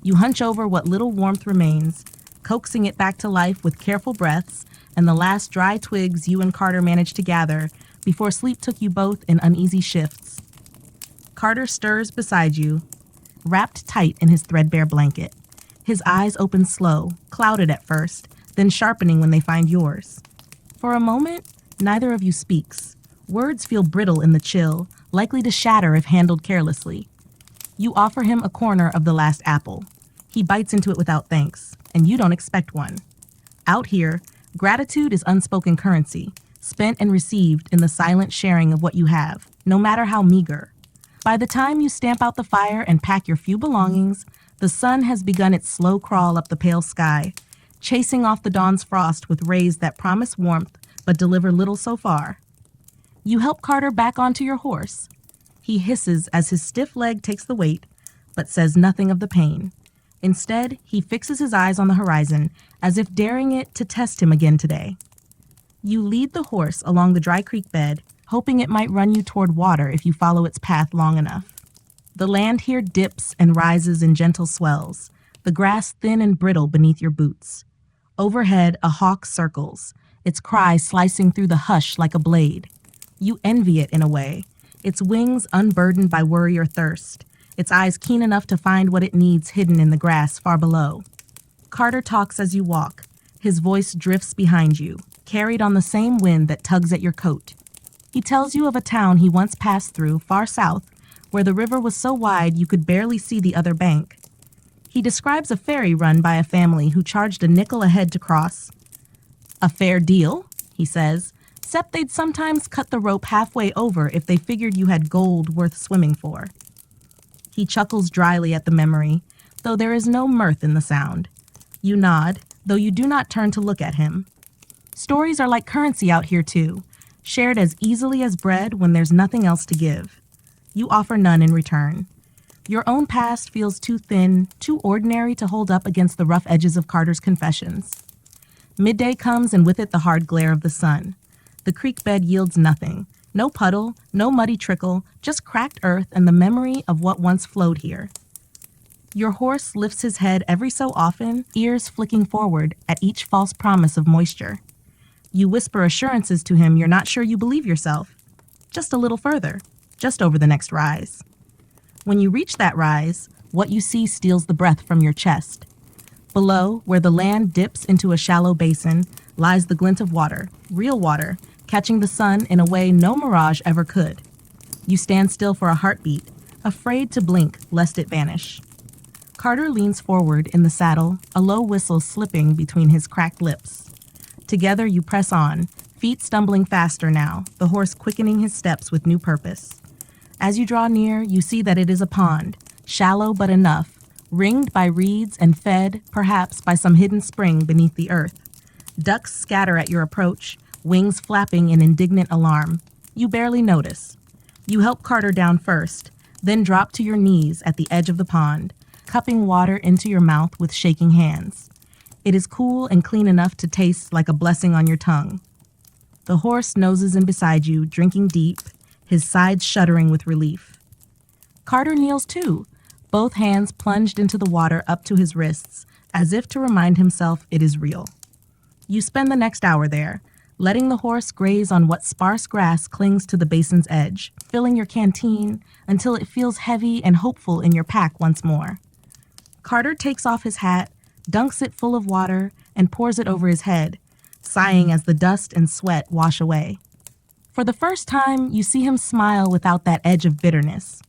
You hunch over what little warmth remains, coaxing it back to life with careful breaths and the last dry twigs you and Carter managed to gather before sleep took you both in uneasy shifts. Carter stirs beside you, wrapped tight in his threadbare blanket. His eyes open slow, clouded at first, then sharpening when they find yours. For a moment, neither of you speaks. Words feel brittle in the chill, likely to shatter if handled carelessly. You offer him a corner of the last apple. He bites into it without thanks, and you don't expect one. Out here, gratitude is unspoken currency, spent and received in the silent sharing of what you have, no matter how meager. By the time you stamp out the fire and pack your few belongings, the sun has begun its slow crawl up the pale sky, chasing off the dawn's frost with rays that promise warmth but deliver little so far. You help Carter back onto your horse. He hisses as his stiff leg takes the weight, but says nothing of the pain. Instead, he fixes his eyes on the horizon, as if daring it to test him again today. You lead the horse along the dry creek bed, hoping it might run you toward water if you follow its path long enough. The land here dips and rises in gentle swells, the grass thin and brittle beneath your boots. Overhead, a hawk circles, its cry slicing through the hush like a blade. You envy it in a way, its wings unburdened by worry or thirst, its eyes keen enough to find what it needs hidden in the grass far below. Carter talks as you walk. His voice drifts behind you, carried on the same wind that tugs at your coat. He tells you of a town he once passed through, far south, where the river was so wide you could barely see the other bank. He describes a ferry run by a family who charged a nickel a head to cross. "A fair deal," he says, "except they'd sometimes cut the rope halfway over if they figured you had gold worth swimming for." He chuckles dryly at the memory, though there is no mirth in the sound. You nod, though you do not turn to look at him. Stories are like currency out here too, shared as easily as bread when there's nothing else to give. You offer none in return. Your own past feels too thin, too ordinary to hold up against the rough edges of Carter's confessions. Midday comes, and with it the hard glare of the sun. The creek bed yields nothing. No puddle, no muddy trickle, just cracked earth and the memory of what once flowed here. Your horse lifts his head every so often, ears flicking forward at each false promise of moisture. You whisper assurances to him you're not sure you believe yourself. Just a little further, just over the next rise. When you reach that rise, what you see steals the breath from your chest. Below, where the land dips into a shallow basin, lies the glint of water, real water, catching the sun in a way no mirage ever could. You stand still for a heartbeat, afraid to blink lest it vanish. Carter leans forward in the saddle, a low whistle slipping between his cracked lips. Together you press on, feet stumbling faster now, the horse quickening his steps with new purpose. As you draw near, you see that it is a pond, shallow but enough, ringed by reeds and fed, perhaps, by some hidden spring beneath the earth. Ducks scatter at your approach, wings flapping in indignant alarm. You barely notice. You help Carter down first, then drop to your knees at the edge of the pond, cupping water into your mouth with shaking hands. It is cool and clean enough to taste like a blessing on your tongue. The horse noses in beside you, drinking deep, his sides shuddering with relief. Carter kneels too, both hands plunged into the water up to his wrists, as if to remind himself it is real. You spend the next hour there, letting the horse graze on what sparse grass clings to the basin's edge, filling your canteen until it feels heavy and hopeful in your pack once more. Carter takes off his hat, dunks it full of water, and pours it over his head, sighing as the dust and sweat wash away. For the first time, you see him smile without that edge of bitterness.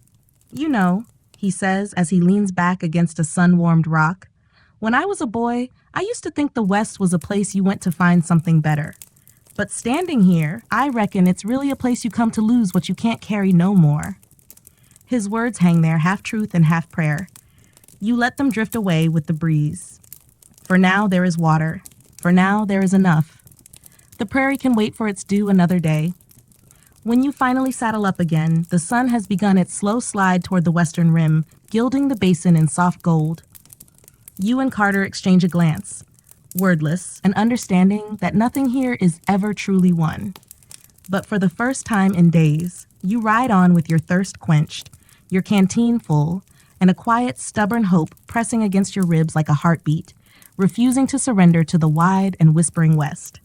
You know, he says as he leans back against a sun-warmed rock. When I was a boy, I used to think the West was a place you went to find something better. But standing here, I reckon it's really a place you come to lose what you can't carry no more. His words hang there, half truth and half prayer. You let them drift away with the breeze. For now, there is water. For now, there is enough. The prairie can wait for its due another day. When you finally saddle up again, the sun has begun its slow slide toward the western rim, gilding the basin in soft gold. You and Carter exchange a glance, wordless and understanding that nothing here is ever truly won. But for the first time in days, you ride on with your thirst quenched, your canteen full, and a quiet, stubborn hope pressing against your ribs like a heartbeat, refusing to surrender to the wide and whispering west.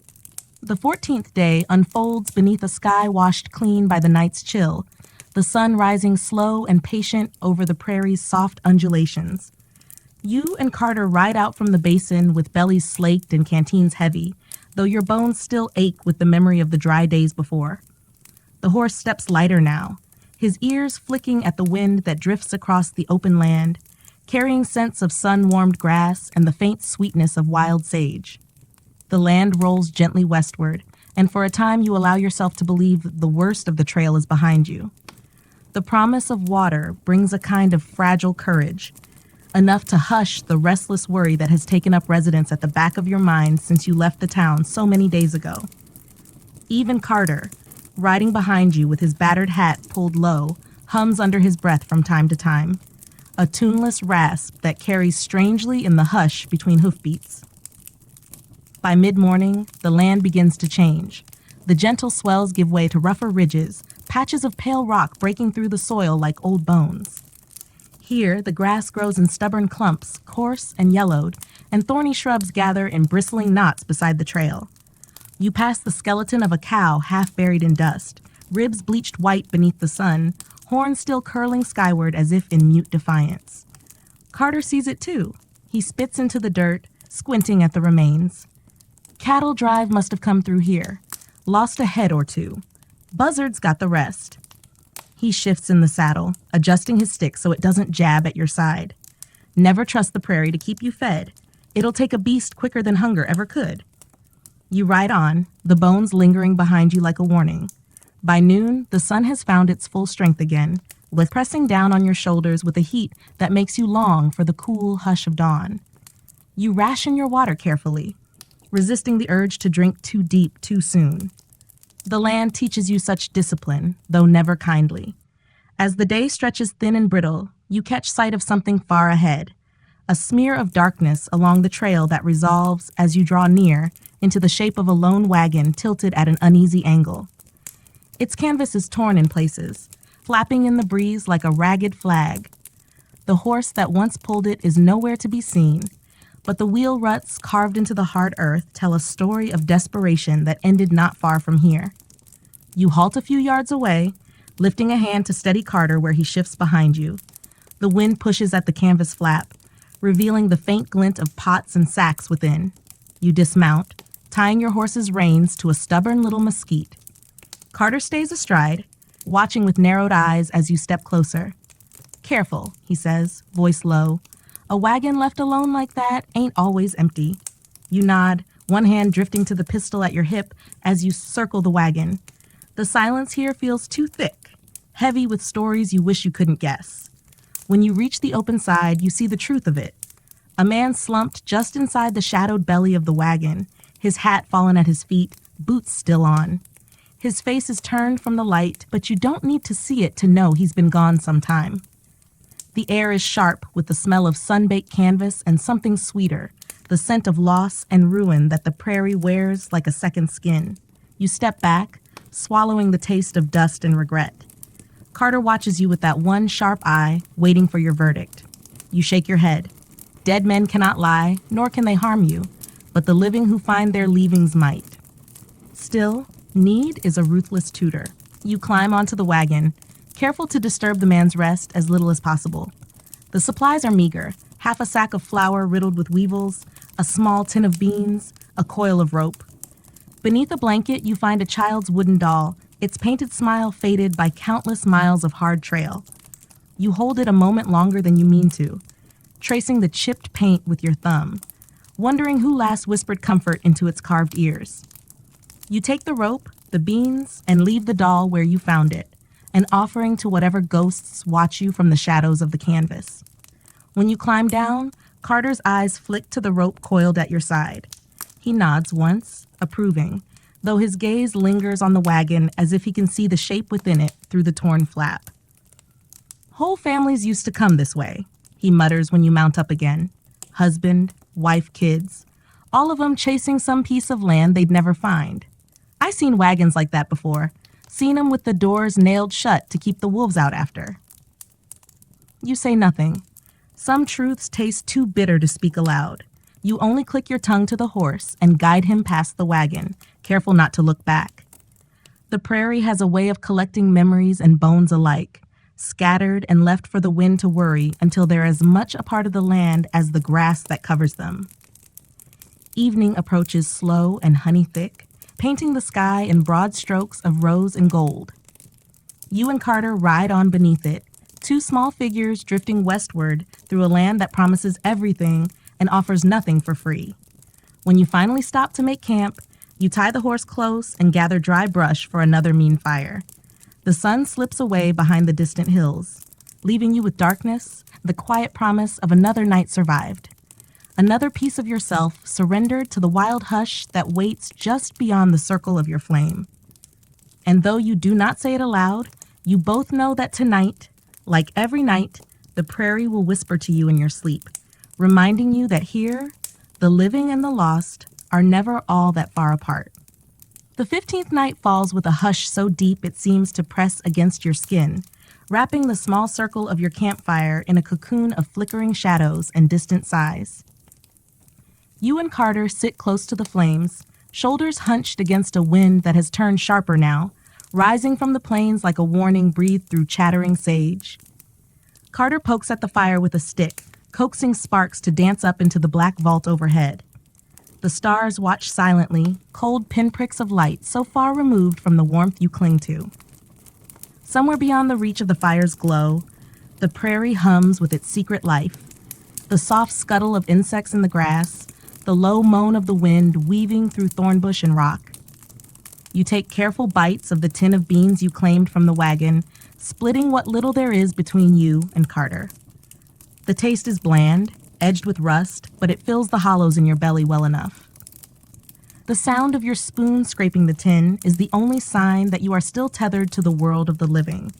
The 14th day unfolds beneath a sky washed clean by the night's chill, the sun rising slow and patient over the prairie's soft undulations. You and Carter ride out from the basin with bellies slaked and canteens heavy, though your bones still ache with the memory of the dry days before. The horse steps lighter now, his ears flicking at the wind that drifts across the open land, carrying scents of sun-warmed grass and the faint sweetness of wild sage. The land rolls gently westward, and for a time you allow yourself to believe the worst of the trail is behind you. The promise of water brings a kind of fragile courage, enough to hush the restless worry that has taken up residence at the back of your mind since you left the town so many days ago. Even Carter, riding behind you with his battered hat pulled low, hums under his breath from time to time, a tuneless rasp that carries strangely in the hush between hoofbeats. By mid-morning, the land begins to change. The gentle swells give way to rougher ridges, patches of pale rock breaking through the soil like old bones. Here, the grass grows in stubborn clumps, coarse and yellowed, and thorny shrubs gather in bristling knots beside the trail. You pass the skeleton of a cow half buried in dust, ribs bleached white beneath the sun, horns still curling skyward as if in mute defiance. Carter sees it too. He spits into the dirt, squinting at the remains. Cattle drive must have come through here, lost a head or two. Buzzards got the rest. He shifts in the saddle, adjusting his stick so it doesn't jab at your side. Never trust the prairie to keep you fed. It'll take a beast quicker than hunger ever could. You ride on, the bones lingering behind you like a warning. By noon, the sun has found its full strength again, pressing down on your shoulders with a heat that makes you long for the cool hush of dawn. You ration your water carefully, resisting the urge to drink too deep too soon. The land teaches you such discipline, though never kindly. As the day stretches thin and brittle, you catch sight of something far ahead, a smear of darkness along the trail that resolves, as you draw near, into the shape of a lone wagon tilted at an uneasy angle. Its canvas is torn in places, flapping in the breeze like a ragged flag. The horse that once pulled it is nowhere to be seen, but the wheel ruts carved into the hard earth tell a story of desperation that ended not far from here. You halt a few yards away, lifting a hand to steady Carter where he shifts behind you. The wind pushes at the canvas flap, revealing the faint glint of pots and sacks within. You dismount, tying your horse's reins to a stubborn little mesquite. Carter stays astride, watching with narrowed eyes as you step closer. "Careful," he says, voice low. "A wagon left alone like that ain't always empty." You nod, one hand drifting to the pistol at your hip as you circle the wagon. The silence here feels too thick, heavy with stories you wish you couldn't guess. When you reach the open side, you see the truth of it. A man slumped just inside the shadowed belly of the wagon, his hat fallen at his feet, boots still on. His face is turned from the light, but you don't need to see it to know he's been gone some time. The air is sharp with the smell of sun-baked canvas and something sweeter, the scent of loss and ruin that the prairie wears like a second skin. You step back, swallowing the taste of dust and regret. Carter watches you with that one sharp eye, waiting for your verdict. You shake your head. Dead men cannot lie, nor can they harm you, but the living who find their leavings might. Still, need is a ruthless tutor. You climb onto the wagon, careful to disturb the man's rest as little as possible. The supplies are meager, half a sack of flour riddled with weevils, a small tin of beans, a coil of rope. Beneath a blanket, you find a child's wooden doll, its painted smile faded by countless miles of hard trail. You hold it a moment longer than you mean to, tracing the chipped paint with your thumb, wondering who last whispered comfort into its carved ears. You take the rope, the beans, and leave the doll where you found it, an offering to whatever ghosts watch you from the shadows of the canvas. When you climb down, Carter's eyes flick to the rope coiled at your side. He nods once, approving, though his gaze lingers on the wagon as if he can see the shape within it through the torn flap. Whole families used to come this way, he mutters when you mount up again. Husband, wife, kids, all of them chasing some piece of land they'd never find. I seen wagons like that before, seen them with the doors nailed shut to keep the wolves out after. You say nothing. Some truths taste too bitter to speak aloud. You only click your tongue to the horse and guide him past the wagon, careful not to look back. The prairie has a way of collecting memories and bones alike, scattered and left for the wind to worry until they're as much a part of the land as the grass that covers them. Evening approaches slow and honey thick, painting the sky in broad strokes of rose and gold. You and Carter ride on beneath it, two small figures drifting westward through a land that promises everything and offers nothing for free. When you finally stop to make camp, you tie the horse close and gather dry brush for another mean fire. The sun slips away behind the distant hills, leaving you with darkness, the quiet promise of another night survived. Another piece of yourself surrendered to the wild hush that waits just beyond the circle of your flame. And though you do not say it aloud, you both know that tonight, like every night, the prairie will whisper to you in your sleep, reminding you that here, the living and the lost are never all that far apart. The 15th night falls with a hush so deep it seems to press against your skin, wrapping the small circle of your campfire in a cocoon of flickering shadows and distant sighs. You and Carter sit close to the flames, shoulders hunched against a wind that has turned sharper now, rising from the plains like a warning breathed through chattering sage. Carter pokes at the fire with a stick, coaxing sparks to dance up into the black vault overhead. The stars watch silently, cold pinpricks of light so far removed from the warmth you cling to. Somewhere beyond the reach of the fire's glow, the prairie hums with its secret life. The soft scuttle of insects in the grass, the low moan of the wind weaving through thornbush and rock. You take careful bites of the tin of beans you claimed from the wagon, splitting what little there is between you and Carter. The taste is bland, edged with rust, but it fills the hollows in your belly well enough. The sound of your spoon scraping the tin is the only sign that you are still tethered to the world of the living.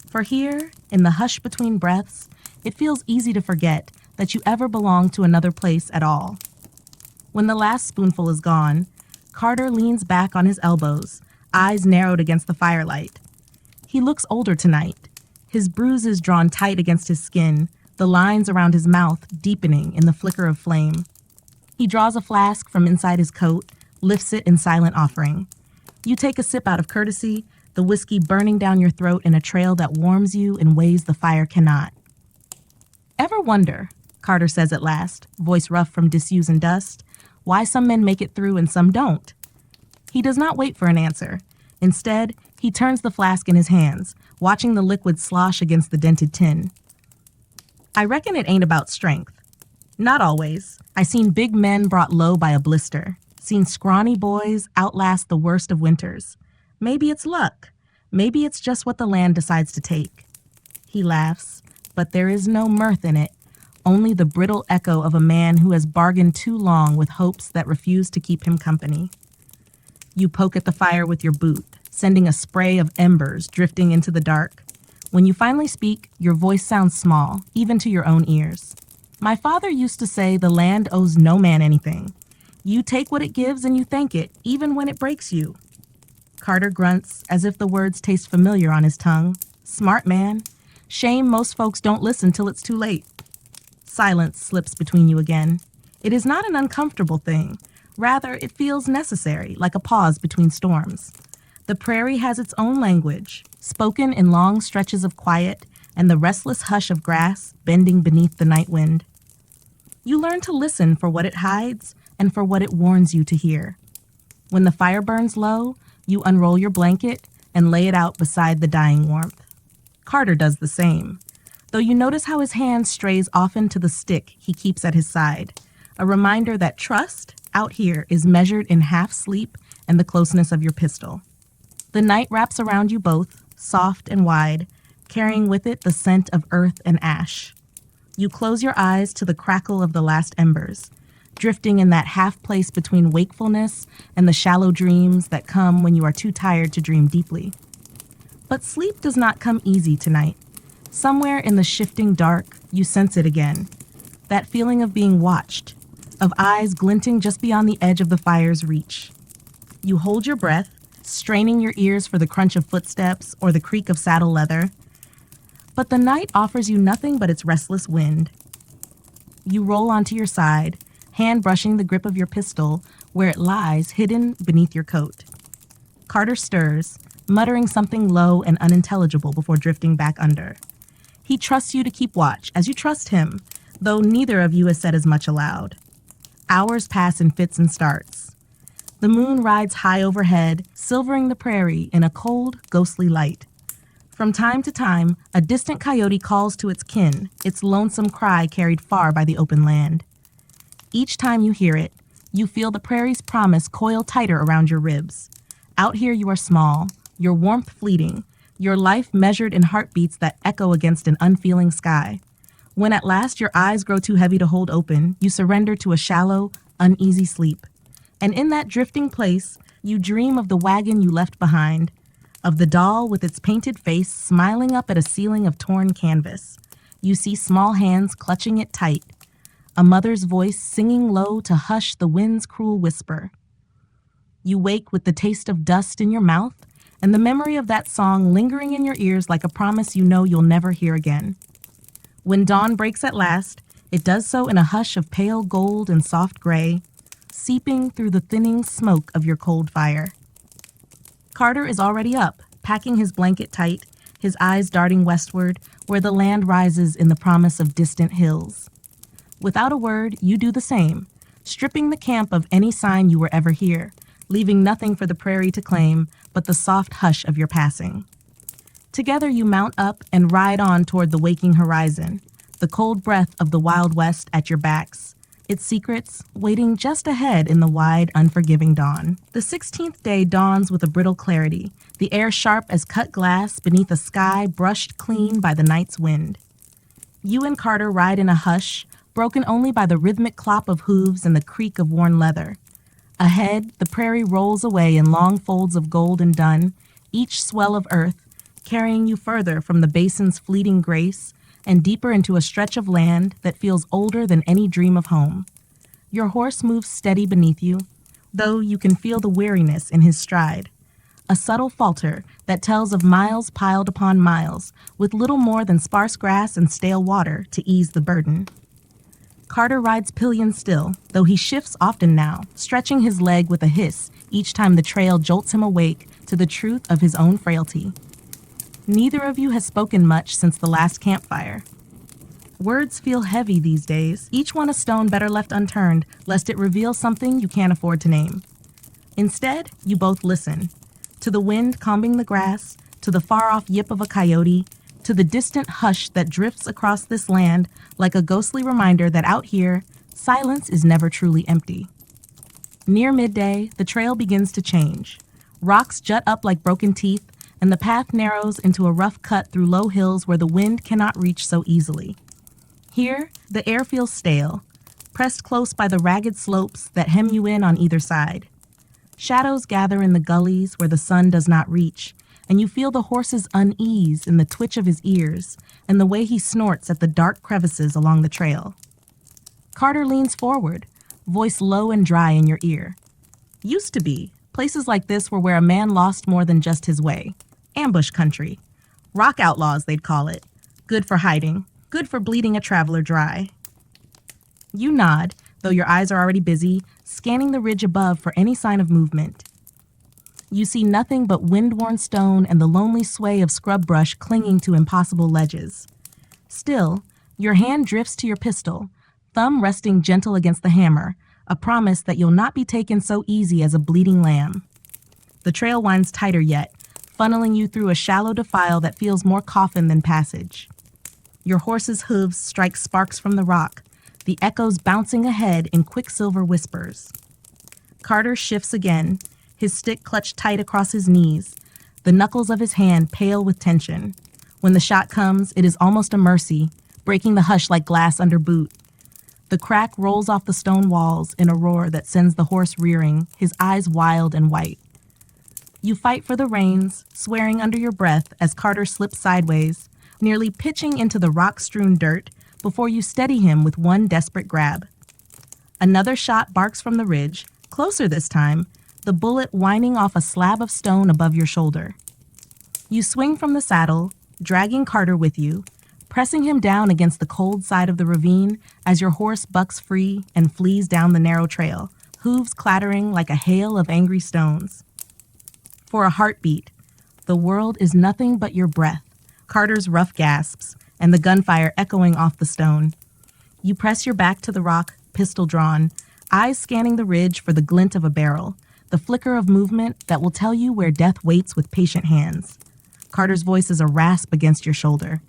For here, in the hush between breaths, it feels easy to forget that you ever belonged to another place at all. When the last spoonful is gone, Carter leans back on his elbows, eyes narrowed against the firelight. He looks older tonight, his bruises drawn tight against his skin, the lines around his mouth deepening in the flicker of flame. He draws a flask from inside his coat, lifts it in silent offering. You take a sip out of courtesy, the whiskey burning down your throat in a trail that warms you in ways the fire cannot. Ever wonder, Carter says at last, voice rough from disuse and dust, why some men make it through and some don't? He does not wait for an answer. Instead, he turns the flask in his hands, watching the liquid slosh against the dented tin. I reckon it ain't about strength. Not always. I seen big men brought low by a blister. Seen scrawny boys outlast the worst of winters. Maybe it's luck. Maybe it's just what the land decides to take. He laughs, but there is no mirth in it. Only the brittle echo of a man who has bargained too long with hopes that refuse to keep him company. You poke at the fire with your boot, sending a spray of embers drifting into the dark. When you finally speak, your voice sounds small, even to your own ears. My father used to say the land owes no man anything. You take what it gives and you thank it, even when it breaks you. Carter grunts, as if the words taste familiar on his tongue. Smart man. Shame most folks don't listen till it's too late. Silence slips between you again. It is not an uncomfortable thing. Rather, it feels necessary, like a pause between storms. The prairie has its own language, spoken in long stretches of quiet and the restless hush of grass bending beneath the night wind. You learn to listen for what it hides and for what it warns you to hear. When the fire burns low, you unroll your blanket and lay it out beside the dying warmth. Carter does the same. though you notice how his hand strays often to the stick he keeps at his side, a reminder that trust out here is measured in half sleep and the closeness of your pistol. The night wraps around you both, soft and wide, carrying with it the scent of earth and ash. You close your eyes to the crackle of the last embers, drifting in that half place between wakefulness and the shallow dreams that come when you are too tired to dream deeply. But sleep does not come easy tonight. Somewhere in the shifting dark, you sense it again. That feeling of being watched, of eyes glinting just beyond the edge of the fire's reach. You hold your breath, straining your ears for the crunch of footsteps or the creak of saddle leather. But the night offers you nothing but its restless wind. You roll onto your side, hand brushing the grip of your pistol where it lies hidden beneath your coat. Carter stirs, muttering something low and unintelligible before drifting back under. He trusts you to keep watch, as you trust him, though neither of you has said as much aloud. Hours pass in fits and starts. The moon rides high overhead, silvering the prairie in a cold, ghostly light. From time to time, a distant coyote calls to its kin, its lonesome cry carried far by the open land. Each time you hear it, you feel the prairie's promise coil tighter around your ribs. Out here you are small, your warmth fleeting, your life measured in heartbeats that echo against an unfeeling sky. When at last your eyes grow too heavy to hold open, you surrender to a shallow, uneasy sleep. And in that drifting place, you dream of the wagon you left behind, of the doll with its painted face smiling up at a ceiling of torn canvas. You see small hands clutching it tight, a mother's voice singing low to hush the wind's cruel whisper. You wake with the taste of dust in your mouth and the memory of that song lingering in your ears like a promise you know you'll never hear again. When dawn breaks at last, it does so in a hush of pale gold and soft gray, seeping through the thinning smoke of your cold fire. Carter is already up, packing his blanket tight, his eyes darting westward, where the land rises in the promise of distant hills. Without a word, you do the same, stripping the camp of any sign you were ever here, leaving nothing for the prairie to claim but the soft hush of your passing. Together you mount up and ride on toward the waking horizon, the cold breath of the Wild West at your backs, its secrets waiting just ahead in the wide, unforgiving dawn. The 16th day dawns with a brittle clarity, the air sharp as cut glass beneath a sky brushed clean by the night's wind. You and Carter ride in a hush, broken only by the rhythmic clop of hooves and the creak of worn leather. Ahead, the prairie rolls away in long folds of gold and dun, each swell of earth, carrying you further from the basin's fleeting grace and deeper into a stretch of land that feels older than any dream of home. Your horse moves steady beneath you, though you can feel the weariness in his stride, a subtle falter that tells of miles piled upon miles, with little more than sparse grass and stale water to ease the burden. Carter rides pillion still, though he shifts often now, stretching his leg with a hiss each time the trail jolts him awake to the truth of his own frailty. Neither of you has spoken much since the last campfire. Words feel heavy these days, each one a stone better left unturned, lest it reveal something you can't afford to name. Instead, you both listen, to the wind combing the grass, to the far-off yip of a coyote, to the distant hush that drifts across this land like a ghostly reminder that out here, silence is never truly empty. Near midday, the trail begins to change. Rocks jut up like broken teeth, and the path narrows into a rough cut through low hills where the wind cannot reach so easily. Here, the air feels stale, pressed close by the ragged slopes that hem you in on either side. Shadows gather in the gullies where the sun does not reach, and you feel the horse's unease in the twitch of his ears and the way he snorts at the dark crevices along the trail. Carter leans forward, voice low and dry in your ear. Used to be, places like this were where a man lost more than just his way. Ambush country. Rock outlaws, they'd call it. Good for hiding, good for bleeding a traveler dry. You nod, though your eyes are already busy, scanning the ridge above for any sign of movement. You see nothing but wind-worn stone and the lonely sway of scrub brush clinging to impossible ledges. Still, your hand drifts to your pistol, thumb resting gentle against the hammer, a promise that you'll not be taken so easy as a bleeding lamb. The trail winds tighter yet, funneling you through a shallow defile that feels more coffin than passage. Your horse's hooves strike sparks from the rock, the echoes bouncing ahead in quicksilver whispers. Carter shifts again, his stick clutched tight across his knees, the knuckles of his hand pale with tension. When the shot comes, it is almost a mercy, breaking the hush like glass under boot. The crack rolls off the stone walls in a roar that sends the horse rearing, his eyes wild and white. You fight for the reins, swearing under your breath as Carter slips sideways, nearly pitching into the rock-strewn dirt before you steady him with one desperate grab. Another shot barks from the ridge, closer this time, the bullet whining off a slab of stone above your shoulder. You swing from the saddle, dragging Carter with you, pressing him down against the cold side of the ravine as your horse bucks free and flees down the narrow trail, hooves clattering like a hail of angry stones. For a heartbeat, the world is nothing but your breath, Carter's rough gasps, and the gunfire echoing off the stone. You press your back to the rock, pistol drawn, eyes scanning the ridge for the glint of a barrel, the flicker of movement that will tell you where death waits with patient hands. Carter's voice is a rasp against your shoulder.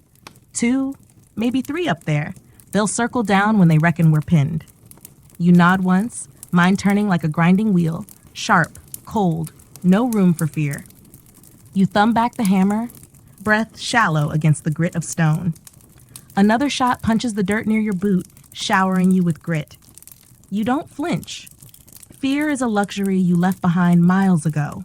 2, maybe 3 up there. They'll circle down when they reckon we're pinned. You nod once, mind turning like a grinding wheel, sharp, cold, no room for fear. You thumb back the hammer, breath shallow against the grit of stone. Another shot punches the dirt near your boot, showering you with grit. You don't flinch. Fear is a luxury you left behind miles ago.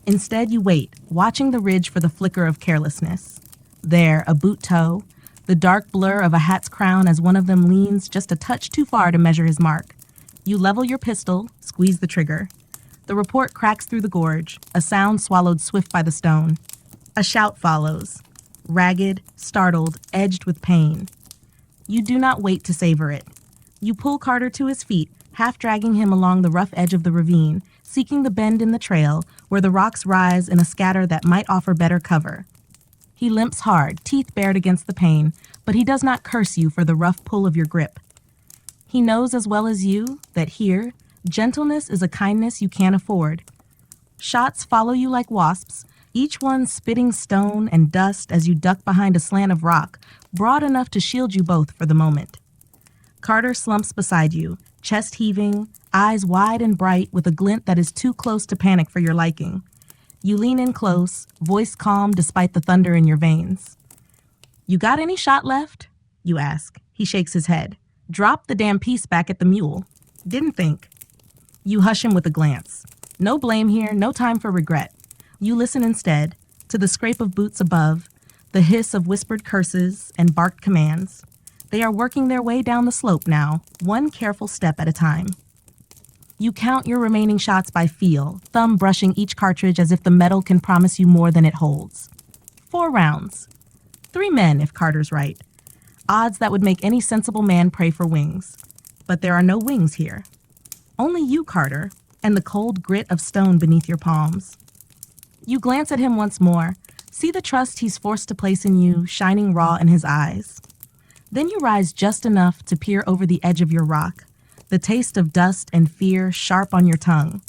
Instead, you wait, watching the ridge for the flicker of carelessness. There, a boot toe, the dark blur of a hat's crown as one of them leans just a touch too far to measure his mark. You level your pistol, squeeze the trigger. The report cracks through the gorge, a sound swallowed swift by the stone. A shout follows, ragged, startled, edged with pain. You do not wait to savor it. You pull Carter to his feet, half dragging him along the rough edge of the ravine, seeking the bend in the trail where the rocks rise in a scatter that might offer better cover. He limps hard, teeth bared against the pain, but he does not curse you for the rough pull of your grip. He knows as well as you that here, gentleness is a kindness you can't afford. Shots follow you like wasps, each one spitting stone and dust as you duck behind a slant of rock, broad enough to shield you both for the moment. Carter slumps beside you, chest heaving, eyes wide and bright with a glint that is too close to panic for your liking. You lean in close, voice calm despite the thunder in your veins. "You got any shot left?" you ask. He shakes his head. "Drop the damn piece back at the mule. Didn't think." You hush him with a glance. No blame here, no time for regret. You listen instead to the scrape of boots above, the hiss of whispered curses and barked commands. They are working their way down the slope now, one careful step at a time. You count your remaining shots by feel, thumb brushing each cartridge as if the metal can promise you more than it holds. 4 rounds. 3 men, if Carter's right. Odds that would make any sensible man pray for wings. But there are no wings here. Only you, Carter, and the cold grit of stone beneath your palms. You glance at him once more, see the trust he's forced to place in you shining raw in his eyes. Then you rise just enough to peer over the edge of your rock, the taste of dust and fear sharp on your tongue.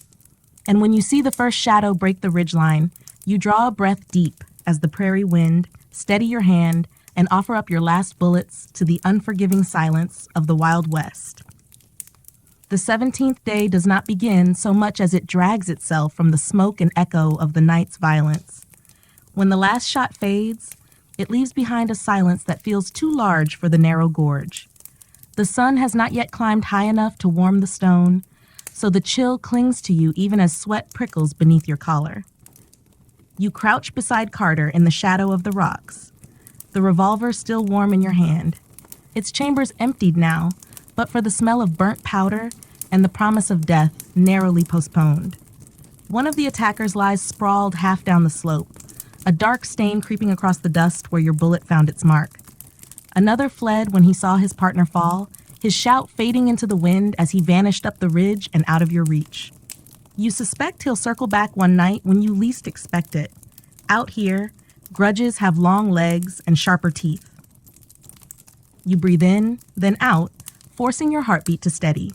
And when you see the first shadow break the ridgeline, you draw a breath deep as the prairie wind, steady your hand, and offer up your last bullets to the unforgiving silence of the Wild West. The 17th day does not begin so much as it drags itself from the smoke and echo of the night's violence. When the last shot fades, it leaves behind a silence that feels too large for the narrow gorge. The sun has not yet climbed high enough to warm the stone, so the chill clings to you even as sweat prickles beneath your collar. You crouch beside Carter in the shadow of the rocks, the revolver still warm in your hand. Its chambers emptied now, but for the smell of burnt powder and the promise of death narrowly postponed. One of the attackers lies sprawled half down the slope, a dark stain creeping across the dust where your bullet found its mark. Another fled when he saw his partner fall, his shout fading into the wind as he vanished up the ridge and out of your reach. You suspect he'll circle back one night when you least expect it. Out here, grudges have long legs and sharper teeth. You breathe in, then out, forcing your heartbeat to steady.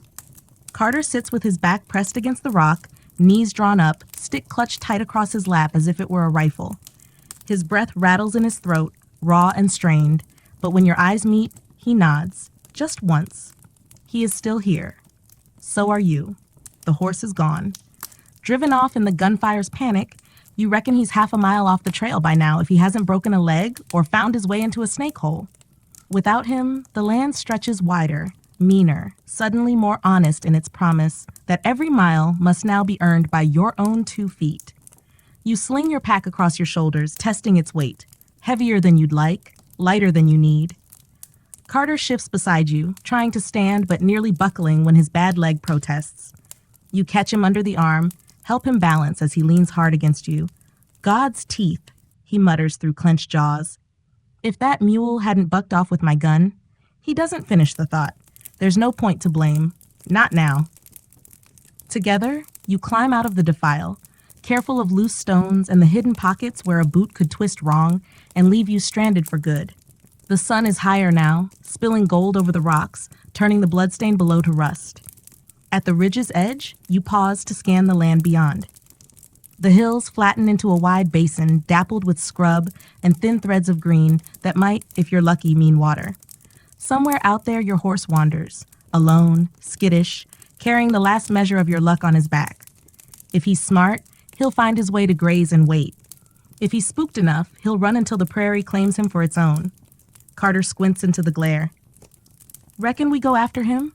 Carter sits with his back pressed against the rock, knees drawn up, stick clutched tight across his lap as if it were a rifle. His breath rattles in his throat, raw and strained, But when your eyes meet, he nods, just once. He is still here. So are you. The horse is gone. Driven off in the gunfire's panic, you reckon he's half a mile off the trail by now if he hasn't broken a leg or found his way into a snake hole. Without him, the land stretches wider, meaner, suddenly more honest in its promise that every mile must now be earned by your own 2 feet. You sling your pack across your shoulders, testing its weight. Heavier than you'd like, lighter than you need. Carter shifts beside you, trying to stand but nearly buckling when his bad leg protests. You catch him under the arm, help him balance as he leans hard against you. God's teeth, he mutters through clenched jaws. If that mule hadn't bucked off with my gun, he doesn't finish the thought. There's no point to blame. Not now. Together, you climb out of the defile, careful of loose stones and the hidden pockets where a boot could twist wrong and leave you stranded for good. The sun is higher now, spilling gold over the rocks, turning the bloodstain below to rust. At the ridge's edge, you pause to scan the land beyond. The hills flatten into a wide basin dappled with scrub and thin threads of green that might, if you're lucky, mean water. Somewhere out there your horse wanders, alone, skittish, carrying the last measure of your luck on his back. If he's smart, he'll find his way to graze and wait. If he's spooked enough, he'll run until the prairie claims him for its own. Carter squints into the glare. Reckon we go after him?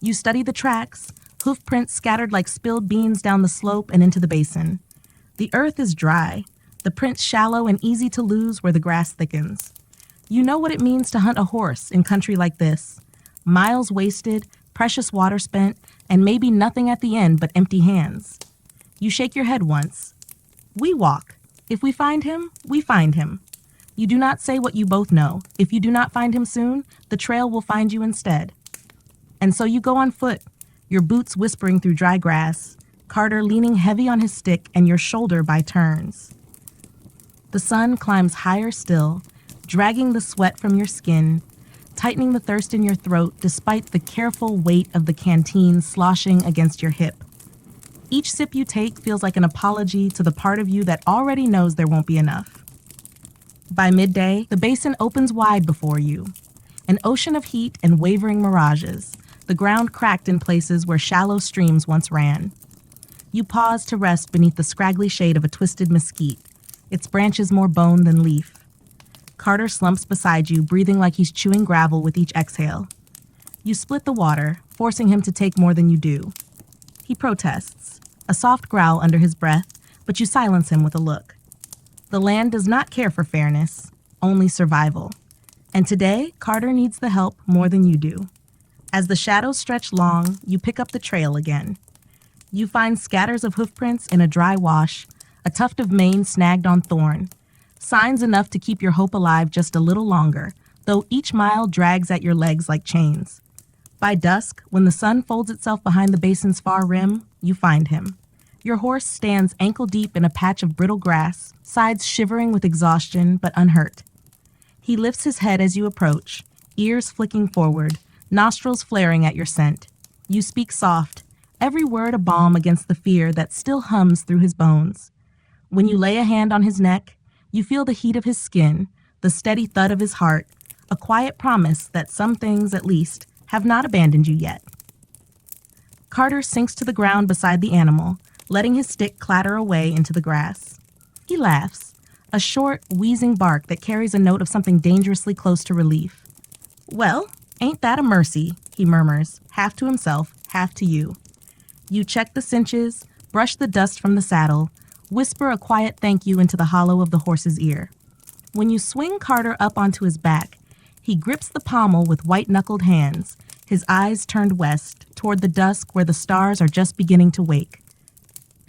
You study the tracks, hoof prints scattered like spilled beans down the slope and into the basin. The earth is dry, the prints shallow and easy to lose where the grass thickens. You know what it means to hunt a horse in country like this. Miles wasted, precious water spent, and maybe nothing at the end but empty hands. You shake your head once. We walk. If we find him, we find him. You do not say what you both know. If you do not find him soon, the trail will find you instead. And so you go on foot, your boots whispering through dry grass, Carter leaning heavy on his stick and your shoulder by turns. The sun climbs higher still, dragging the sweat from your skin, tightening the thirst in your throat despite the careful weight of the canteen sloshing against your hip. Each sip you take feels like an apology to the part of you that already knows there won't be enough. By midday, the basin opens wide before you. An ocean of heat and wavering mirages, the ground cracked in places where shallow streams once ran. You pause to rest beneath the scraggly shade of a twisted mesquite, its branches more bone than leaf. Carter slumps beside you, breathing like he's chewing gravel with each exhale. You split the water, forcing him to take more than you do. He protests, a soft growl under his breath, but you silence him with a look. The land does not care for fairness, only survival. And today, Carter needs the help more than you do. As the shadows stretch long, you pick up the trail again. You find scatters of hoofprints in a dry wash, a tuft of mane snagged on thorn. Signs enough to keep your hope alive just a little longer, though each mile drags at your legs like chains. By dusk, when the sun folds itself behind the basin's far rim, you find him. Your horse stands ankle-deep in a patch of brittle grass, sides shivering with exhaustion but unhurt. He lifts his head as you approach, ears flicking forward, nostrils flaring at your scent. You speak soft, every word a balm against the fear that still hums through his bones. When you lay a hand on his neck, you feel the heat of his skin, the steady thud of his heart, a quiet promise that some things, at least, have not abandoned you yet. Carter sinks to the ground beside the animal, letting his stick clatter away into the grass. He laughs, a short, wheezing bark that carries a note of something dangerously close to relief. Well, ain't that a mercy, he murmurs, half to himself, half to you. You check the cinches, brush the dust from the saddle, whisper a quiet thank you into the hollow of the horse's ear. When you swing Carter up onto his back, he grips the pommel with white-knuckled hands, his eyes turned west, toward the dusk where the stars are just beginning to wake.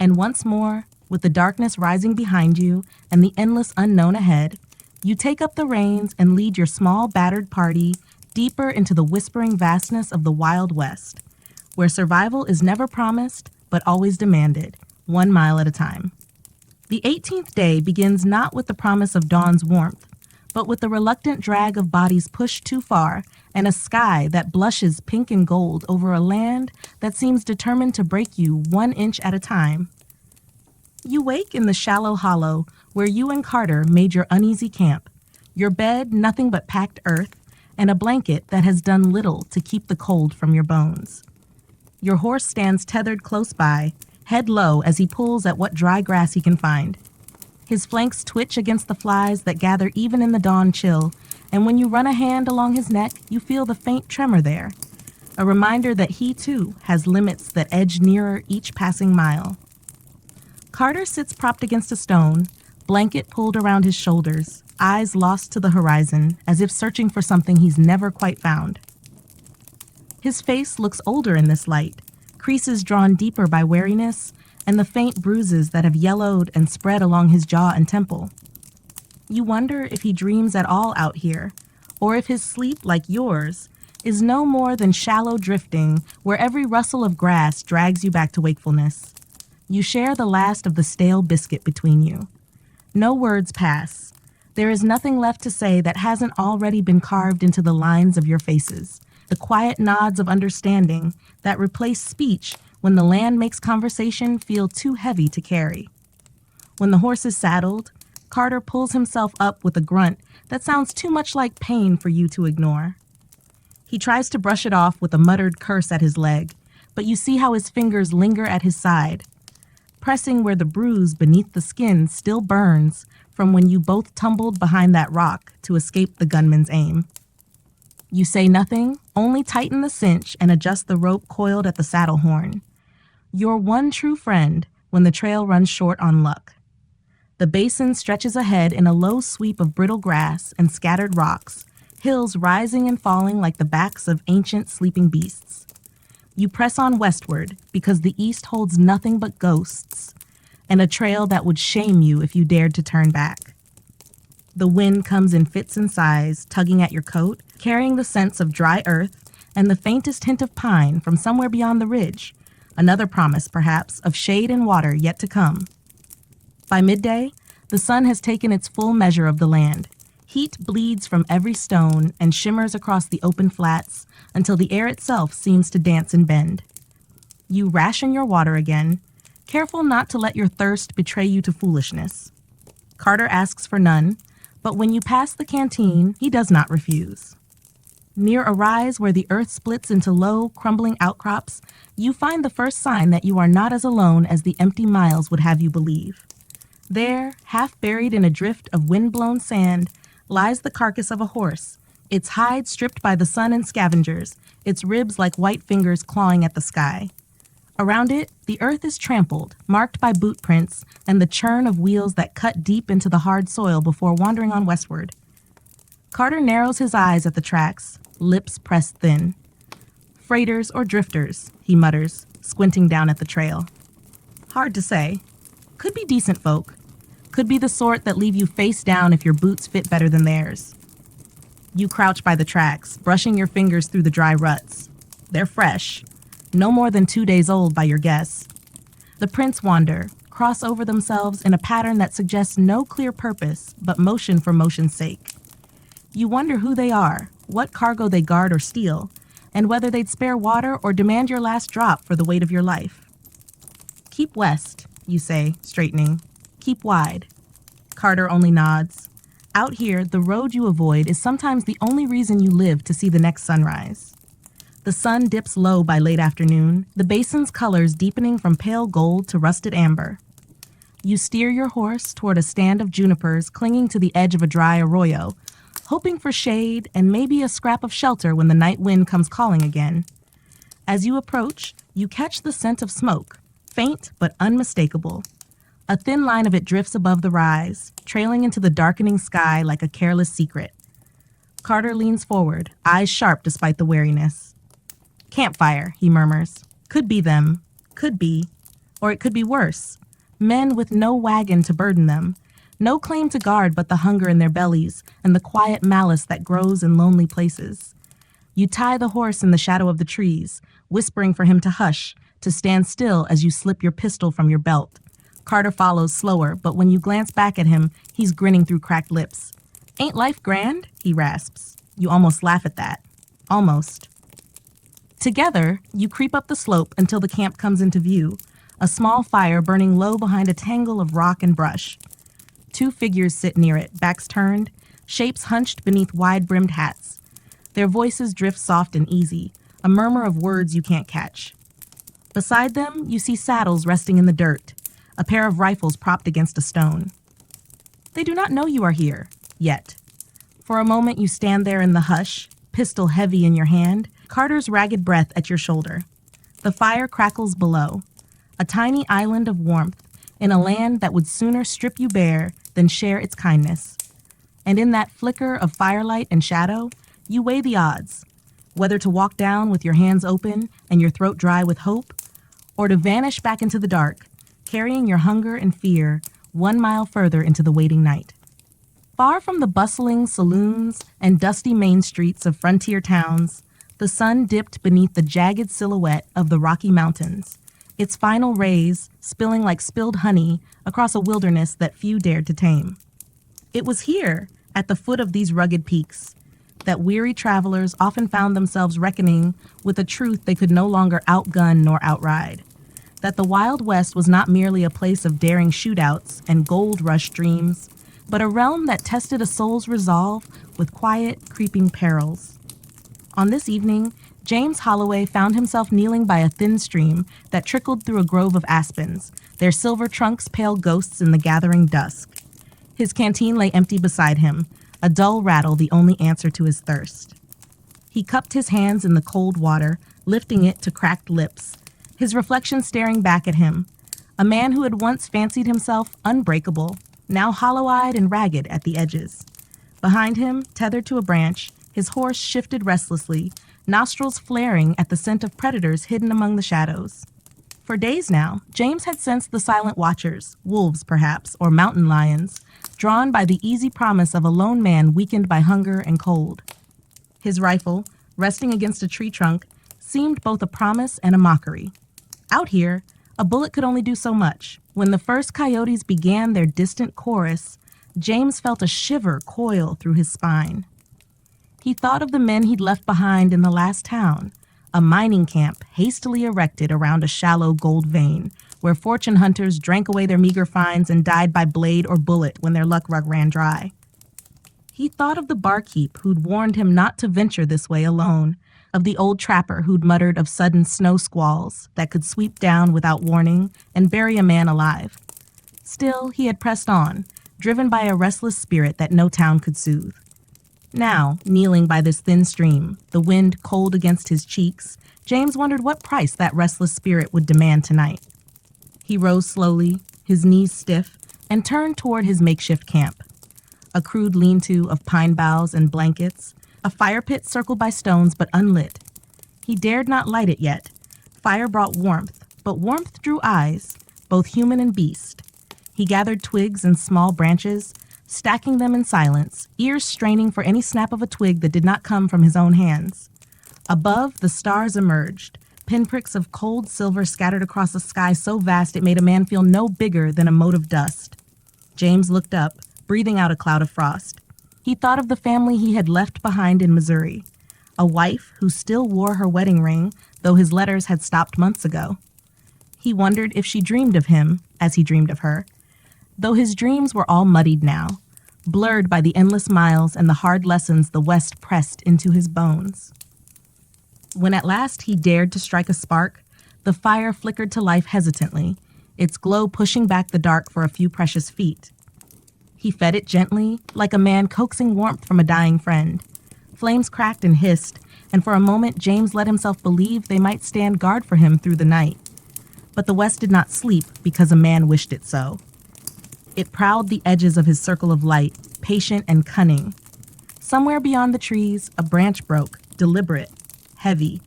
And once more, with the darkness rising behind you and the endless unknown ahead, you take up the reins and lead your small, battered party deeper into the whispering vastness of the Wild West, where survival is never promised but always demanded, 1 mile at a time. The 18th day begins not with the promise of dawn's warmth, but with the reluctant drag of bodies pushed too far and a sky that blushes pink and gold over a land that seems determined to break you 1 inch at a time. You wake in the shallow hollow where you and Carter made your uneasy camp, Your bed, nothing but packed earth, and a blanket that has done little to keep the cold from your bones. Your horse stands tethered close by, head low as he pulls at what dry grass he can find. His flanks twitch against the flies that gather even in the dawn chill, and when you run a hand along his neck, you feel the faint tremor there, a reminder that he, too, has limits that edge nearer each passing mile. Carter sits propped against a stone, blanket pulled around his shoulders, eyes lost to the horizon, as if searching for something he's never quite found. His face looks older in this light, creases drawn deeper by weariness, and the faint bruises that have yellowed and spread along his jaw and temple. You wonder if he dreams at all out here, or if his sleep, like yours, is no more than shallow drifting where every rustle of grass drags you back to wakefulness. You share the last of the stale biscuit between you. No words pass. There is nothing left to say that hasn't already been carved into the lines of your faces, the quiet nods of understanding that replace speech when the land makes conversation feel too heavy to carry. When the horse is saddled, Carter pulls himself up with a grunt that sounds too much like pain for you to ignore. He tries to brush it off with a muttered curse at his leg, but you see how his fingers linger at his side, pressing where the bruise beneath the skin still burns from when you both tumbled behind that rock to escape the gunman's aim. You say nothing, only tighten the cinch and adjust the rope coiled at the saddle horn. Your one true friend when the trail runs short on luck. The basin stretches ahead in a low sweep of brittle grass and scattered rocks, hills rising and falling like the backs of ancient sleeping beasts. You press on westward because the east holds nothing but ghosts, and a trail that would shame you if you dared to turn back. The wind comes in fits and sighs, tugging at your coat, carrying the scents of dry earth and the faintest hint of pine from somewhere beyond the ridge, another promise, perhaps, of shade and water yet to come. By midday, the sun has taken its full measure of the land. Heat bleeds from every stone and shimmers across the open flats until the air itself seems to dance and bend. You ration your water again, careful not to let your thirst betray you to foolishness. Carter asks for none, but when you pass the canteen, he does not refuse. Near a rise where the earth splits into low, crumbling outcrops, you find the first sign that you are not as alone as the empty miles would have you believe. There, half buried in a drift of wind-blown sand, lies the carcass of a horse, its hide stripped by the sun and scavengers, its ribs like white fingers clawing at the sky. Around it, the earth is trampled, marked by boot prints and the churn of wheels that cut deep into the hard soil before wandering on westward. Carter narrows his eyes at the tracks, lips pressed thin. Freighters or drifters, he mutters, squinting down at the trail. Hard to say. Could be decent folk. Could be the sort that leave you face down if your boots fit better than theirs. You crouch by the tracks, brushing your fingers through the dry ruts. They're fresh, no more than 2 days old by your guess. The prints wander, cross over themselves in a pattern that suggests no clear purpose, but motion for motion's sake. You wonder who they are, what cargo they guard or steal, and whether they'd spare water or demand your last drop for the weight of your life. Keep west, you say, straightening. Keep wide. Carter only nods. Out here, the road you avoid is sometimes the only reason you live to see the next sunrise. The sun dips low by late afternoon, the basin's colors deepening from pale gold to rusted amber. You steer your horse toward a stand of junipers clinging to the edge of a dry arroyo, hoping for shade and maybe a scrap of shelter when the night wind comes calling again. As you approach, you catch the scent of smoke, faint but unmistakable. A thin line of it drifts above the rise, trailing into the darkening sky like a careless secret. Carter leans forward, eyes sharp despite the wariness. Campfire, he murmurs. Could be them. Could be. Or it could be worse. Men with no wagon to burden them. No claim to guard but the hunger in their bellies and the quiet malice that grows in lonely places. You tie the horse in the shadow of the trees, whispering for him to hush, to stand still as you slip your pistol from your belt. Carter follows slower, but when you glance back at him, he's grinning through cracked lips. Ain't life grand? He rasps. You almost laugh at that. Almost. Together, you creep up the slope until the camp comes into view, a small fire burning low behind a tangle of rock and brush. 2 figures sit near it, backs turned, shapes hunched beneath wide-brimmed hats. Their voices drift soft and easy, a murmur of words you can't catch. Beside them, you see saddles resting in the dirt, a pair of rifles propped against a stone. They do not know you are here, yet. For a moment you stand there in the hush, pistol heavy in your hand, Carter's ragged breath at your shoulder. The fire crackles below, a tiny island of warmth in a land that would sooner strip you bare than share its kindness. And in that flicker of firelight and shadow, you weigh the odds, whether to walk down with your hands open and your throat dry with hope, or to vanish back into the dark, carrying your hunger and fear 1 mile further into the waiting night. Far from the bustling saloons and dusty main streets of frontier towns, the sun dipped beneath the jagged silhouette of the Rocky Mountains, its final rays spilling like spilled honey across a wilderness that few dared to tame. It was here, at the foot of these rugged peaks, that weary travelers often found themselves reckoning with a truth they could no longer outgun nor outride. That the Wild West was not merely a place of daring shootouts and gold rush dreams, but a realm that tested a soul's resolve with quiet, creeping perils. On this evening, James Holloway found himself kneeling by a thin stream that trickled through a grove of aspens, their silver trunks pale ghosts in the gathering dusk. His canteen lay empty beside him, a dull rattle the only answer to his thirst. He cupped his hands in the cold water, lifting it to cracked lips, his reflection staring back at him, a man who had once fancied himself unbreakable, now hollow-eyed and ragged at the edges. Behind him, tethered to a branch, his horse shifted restlessly, nostrils flaring at the scent of predators hidden among the shadows. For days now, James had sensed the silent watchers, wolves perhaps, or mountain lions, drawn by the easy promise of a lone man weakened by hunger and cold. His rifle, resting against a tree trunk, seemed both a promise and a mockery. Out here, a bullet could only do so much. When the first coyotes began their distant chorus, James felt a shiver coil through his spine. He thought of the men he'd left behind in the last town, a mining camp hastily erected around a shallow gold vein, where fortune hunters drank away their meager finds and died by blade or bullet when their luck ran dry. He thought of the barkeep who'd warned him not to venture this way alone, of the old trapper who'd muttered of sudden snow squalls that could sweep down without warning and bury a man alive. Still, he had pressed on, driven by a restless spirit that no town could soothe. Now, kneeling by this thin stream, the wind cold against his cheeks, James wondered what price that restless spirit would demand tonight. He rose slowly, his knees stiff, and turned toward his makeshift camp. A crude lean-to of pine boughs and blankets, a fire pit circled by stones but unlit. He dared not light it yet. Fire brought warmth, but warmth drew eyes, both human and beast. He gathered twigs and small branches, stacking them in silence, ears straining for any snap of a twig that did not come from his own hands. Above, the stars emerged, pinpricks of cold silver scattered across a sky so vast it made a man feel no bigger than a mote of dust. James looked up, breathing out a cloud of frost. He thought of the family he had left behind in Missouri, a wife who still wore her wedding ring, though his letters had stopped months ago. He wondered if she dreamed of him as he dreamed of her, though his dreams were all muddied now, blurred by the endless miles and the hard lessons the West pressed into his bones. When at last he dared to strike a spark, the fire flickered to life hesitantly, its glow pushing back the dark for a few precious feet. He fed it gently, like a man coaxing warmth from a dying friend. Flames cracked and hissed, and for a moment James let himself believe they might stand guard for him through the night. But the West did not sleep because a man wished it so. It prowled the edges of his circle of light, patient and cunning. Somewhere beyond the trees, a branch broke, deliberate, heavy.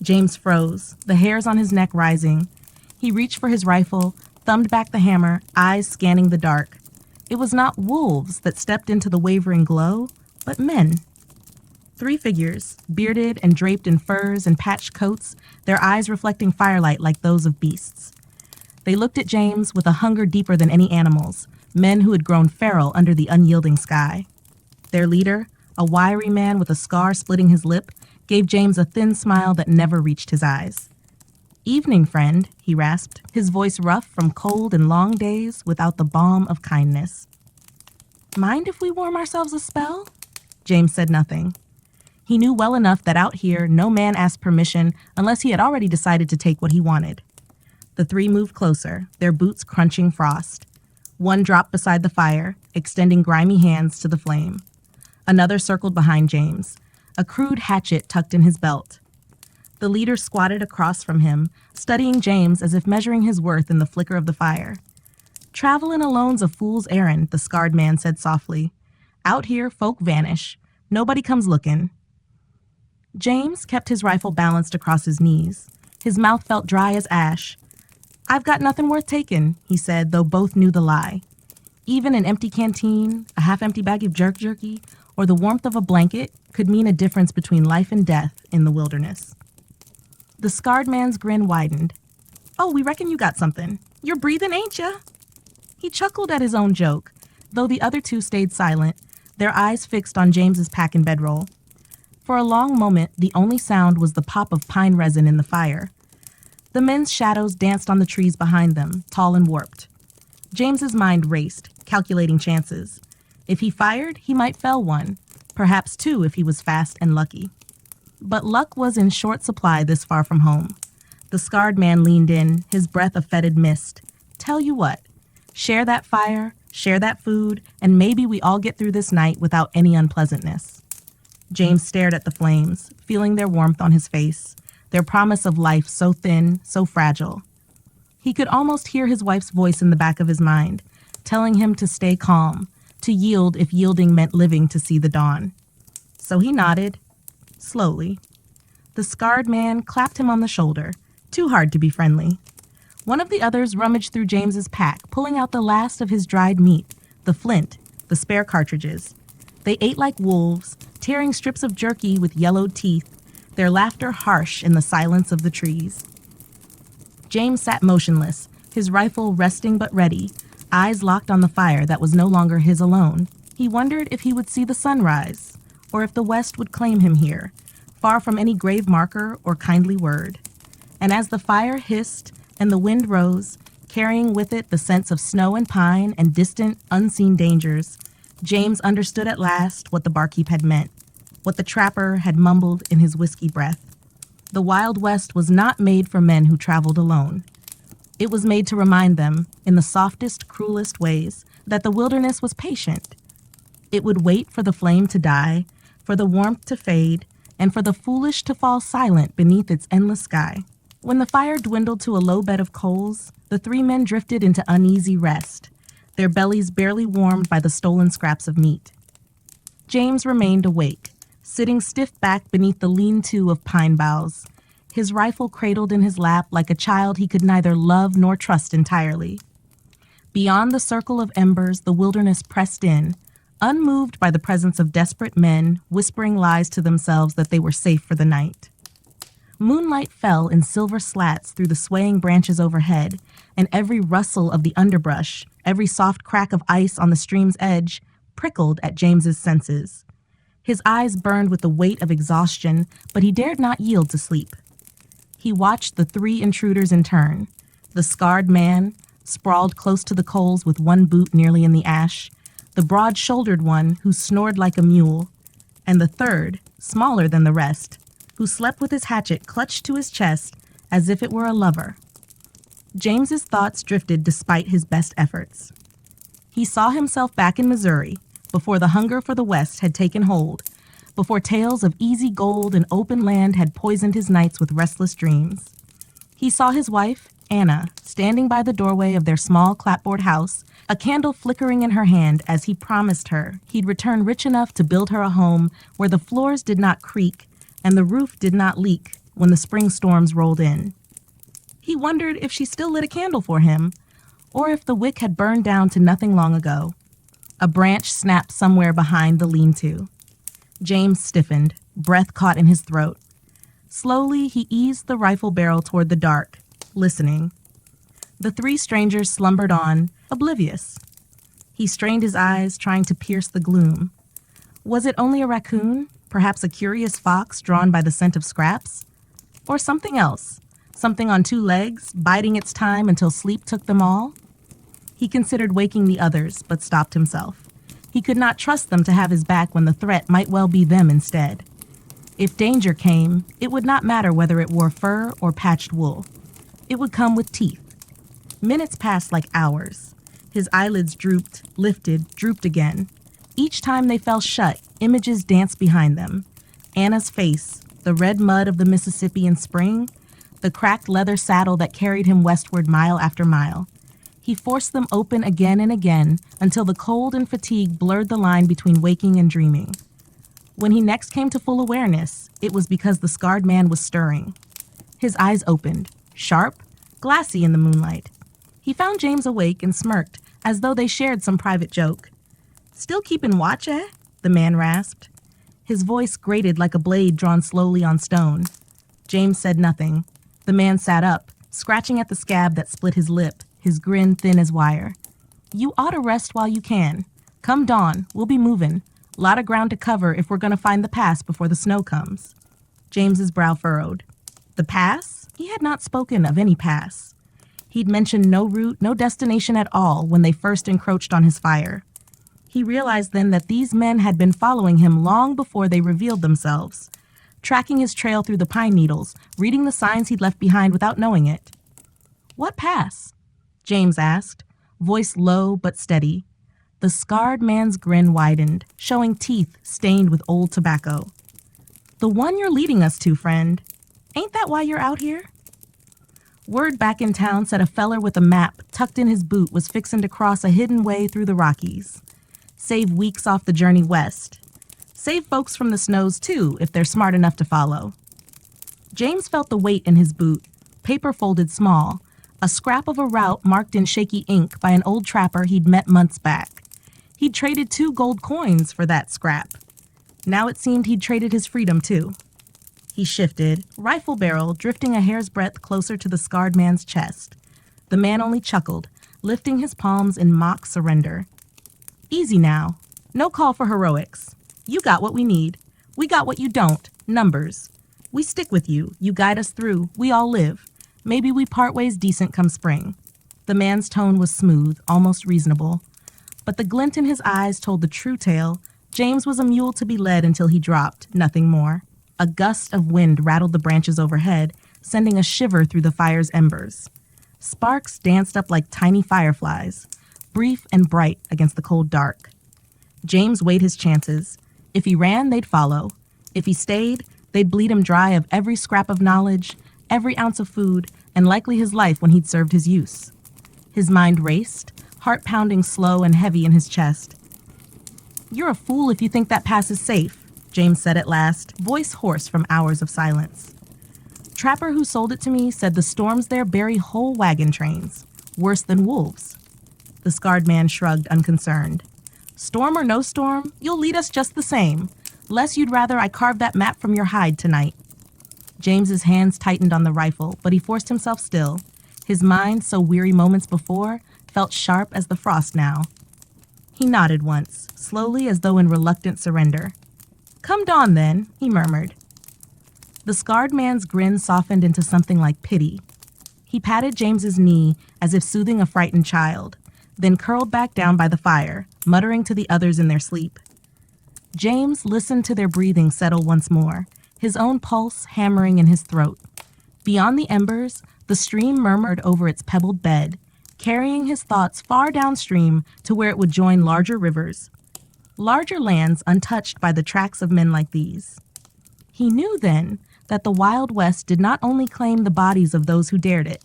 James froze, the hairs on his neck rising. He reached for his rifle, thumbed back the hammer, eyes scanning the dark. It was not wolves that stepped into the wavering glow, but men. 3 figures, bearded and draped in furs and patched coats, their eyes reflecting firelight like those of beasts. They looked at James with a hunger deeper than any animal's, men who had grown feral under the unyielding sky. Their leader, a wiry man with a scar splitting his lip, gave James a thin smile that never reached his eyes. "Evening, friend," he rasped, his voice rough from cold and long days without the balm of kindness. Mind if we warm ourselves a spell? James said nothing. He knew well enough that out here, no man asked permission unless he had already decided to take what he wanted. The three moved closer, their boots crunching frost. One dropped beside the fire, extending grimy hands to the flame. Another circled behind James, a crude hatchet tucked in his belt. The leader squatted across from him, studying James as if measuring his worth in the flicker of the fire. "Travelin' alone's a fool's errand," the scarred man said softly. "Out here, folk vanish. Nobody comes lookin'." James kept his rifle balanced across his knees. His mouth felt dry as ash. "I've got nothing worth taking," he said, though both knew the lie. Even an empty canteen, a half-empty bag of jerky, or the warmth of a blanket could mean a difference between life and death in the wilderness. The scarred man's grin widened. "Oh, we reckon you got something. You're breathing, ain't ya?" He chuckled at his own joke, though the other two stayed silent, their eyes fixed on James's pack and bedroll. For a long moment, the only sound was the pop of pine resin in the fire. The men's shadows danced on the trees behind them, tall and warped. James's mind raced, calculating chances. If he fired, he might fell one, perhaps two if he was fast and lucky. But luck was in short supply this far from home. The scarred man leaned in, his breath a fetid mist. "Tell you what, share that fire, share that food, and maybe we all get through this night without any unpleasantness." James stared at the flames, feeling their warmth on his face, their promise of life so thin, so fragile. He could almost hear his wife's voice in the back of his mind, telling him to stay calm, to yield if yielding meant living to see the dawn. So he nodded, slowly. The scarred man clapped him on the shoulder, too hard to be friendly. One of the others rummaged through James's pack, pulling out the last of his dried meat, the flint, the spare cartridges. They ate like wolves, tearing strips of jerky with yellowed teeth, their laughter harsh in the silence of the trees. James sat motionless, his rifle resting but ready, eyes locked on the fire that was no longer his alone. He wondered if he would see the sunrise, or if the West would claim him here, far from any grave marker or kindly word. And as the fire hissed and the wind rose, carrying with it the sense of snow and pine and distant, unseen dangers, James understood at last what the barkeep had meant, what the trapper had mumbled in his whiskey breath. The Wild West was not made for men who traveled alone. It was made to remind them, in the softest, cruelest ways, that the wilderness was patient. It would wait for the flame to die, for the warmth to fade, and for the foolish to fall silent beneath its endless sky. When the fire dwindled to a low bed of coals, the three men drifted into uneasy rest, their bellies barely warmed by the stolen scraps of meat. James remained awake, sitting stiff back beneath the lean-to of pine boughs, his rifle cradled in his lap like a child he could neither love nor trust entirely. Beyond the circle of embers, the wilderness pressed in, unmoved by the presence of desperate men whispering lies to themselves that they were safe for the night. Moonlight fell in silver slats through the swaying branches overhead, and every rustle of the underbrush, every soft crack of ice on the stream's edge, prickled at James's senses. His eyes burned with the weight of exhaustion, but he dared not yield to sleep. He watched the three intruders in turn, the scarred man, sprawled close to the coals with one boot nearly in the ash, the broad-shouldered one who snored like a mule, and the third, smaller than the rest, who slept with his hatchet clutched to his chest as if it were a lover. James's thoughts drifted despite his best efforts. He saw himself back in Missouri, before the hunger for the West had taken hold, before tales of easy gold and open land had poisoned his nights with restless dreams. He saw his wife, Anna, standing by the doorway of their small clapboard house, a candle flickering in her hand as he promised her he'd return rich enough to build her a home where the floors did not creak and the roof did not leak when the spring storms rolled in. He wondered if she still lit a candle for him, or if the wick had burned down to nothing long ago. A branch snapped somewhere behind the lean-to. James stiffened, breath caught in his throat. Slowly, he eased the rifle barrel toward the dark, listening. The three strangers slumbered on, oblivious. He strained his eyes, trying to pierce the gloom. Was it only a raccoon, perhaps a curious fox drawn by the scent of scraps? Or something else, something on two legs, biding its time until sleep took them all? He considered waking the others, but stopped himself. He could not trust them to have his back when the threat might well be them instead. If danger came, it would not matter whether it wore fur or patched wool. It would come with teeth. Minutes passed like hours. His eyelids drooped, lifted, drooped again. Each time they fell shut, images danced behind them. Anna's face, the red mud of the Mississippi in spring, the cracked leather saddle that carried him westward mile after mile. He forced them open again and again until the cold and fatigue blurred the line between waking and dreaming. When he next came to full awareness, it was because the scarred man was stirring. His eyes opened, sharp, glassy in the moonlight. He found James awake and smirked, as though they shared some private joke. "Still keeping watch, eh?" the man rasped. His voice grated like a blade drawn slowly on stone. James said nothing. The man sat up, scratching at the scab that split his lip, his grin thin as wire. "You ought to rest while you can. Come dawn, we'll be moving. Lot of ground to cover if we're going to find the pass before the snow comes." James's brow furrowed. The pass? He had not spoken of any pass. He'd mentioned no route, no destination at all when they first encroached on his fire. He realized then that these men had been following him long before they revealed themselves, tracking his trail through the pine needles, reading the signs he'd left behind without knowing it. "What pass?" James asked, voice low but steady. The scarred man's grin widened, showing teeth stained with old tobacco. "The one you're leading us to, friend. Ain't that why you're out here?" Word back in town said a feller with a map tucked in his boot was fixin' to cross a hidden way through the Rockies. Save weeks off the journey west. Save folks from the snows, too, if they're smart enough to follow. James felt the weight in his boot, paper folded small, a scrap of a route marked in shaky ink by an old trapper he'd met months back. He'd traded 2 gold coins for that scrap. Now it seemed he'd traded his freedom, too. He shifted, rifle barrel drifting a hair's breadth closer to the scarred man's chest. The man only chuckled, lifting his palms in mock surrender. "Easy now. No call for heroics. You got what we need. We got what you don't. Numbers. We stick with you. You guide us through. We all live. Maybe we part ways decent come spring." The man's tone was smooth, almost reasonable. But the glint in his eyes told the true tale. James was a mule to be led until he dropped, nothing more. A gust of wind rattled the branches overhead, sending a shiver through the fire's embers. Sparks danced up like tiny fireflies, brief and bright against the cold dark. James weighed his chances. If he ran, they'd follow. If he stayed, they'd bleed him dry of every scrap of knowledge, every ounce of food, and likely his life when he'd served his use. His mind raced, heart pounding slow and heavy in his chest. "You're a fool if you think that pass is safe," James said at last, voice hoarse from hours of silence. "Trapper who sold it to me said the storms there bury whole wagon trains, worse than wolves." The scarred man shrugged, unconcerned. "Storm or no storm, you'll lead us just the same, less you'd rather I carve that map from your hide tonight." James's hands tightened on the rifle, but he forced himself still. His mind, so weary moments before, felt sharp as the frost now. He nodded once, slowly as though in reluctant surrender. "Come dawn, then," he murmured. The scarred man's grin softened into something like pity. He patted James's knee as if soothing a frightened child, then curled back down by the fire, muttering to the others in their sleep. James listened to their breathing settle once more, his own pulse hammering in his throat. Beyond the embers, the stream murmured over its pebbled bed, carrying his thoughts far downstream to where it would join larger rivers. Larger lands untouched by the tracks of men like these. He knew then that the Wild West did not only claim the bodies of those who dared it.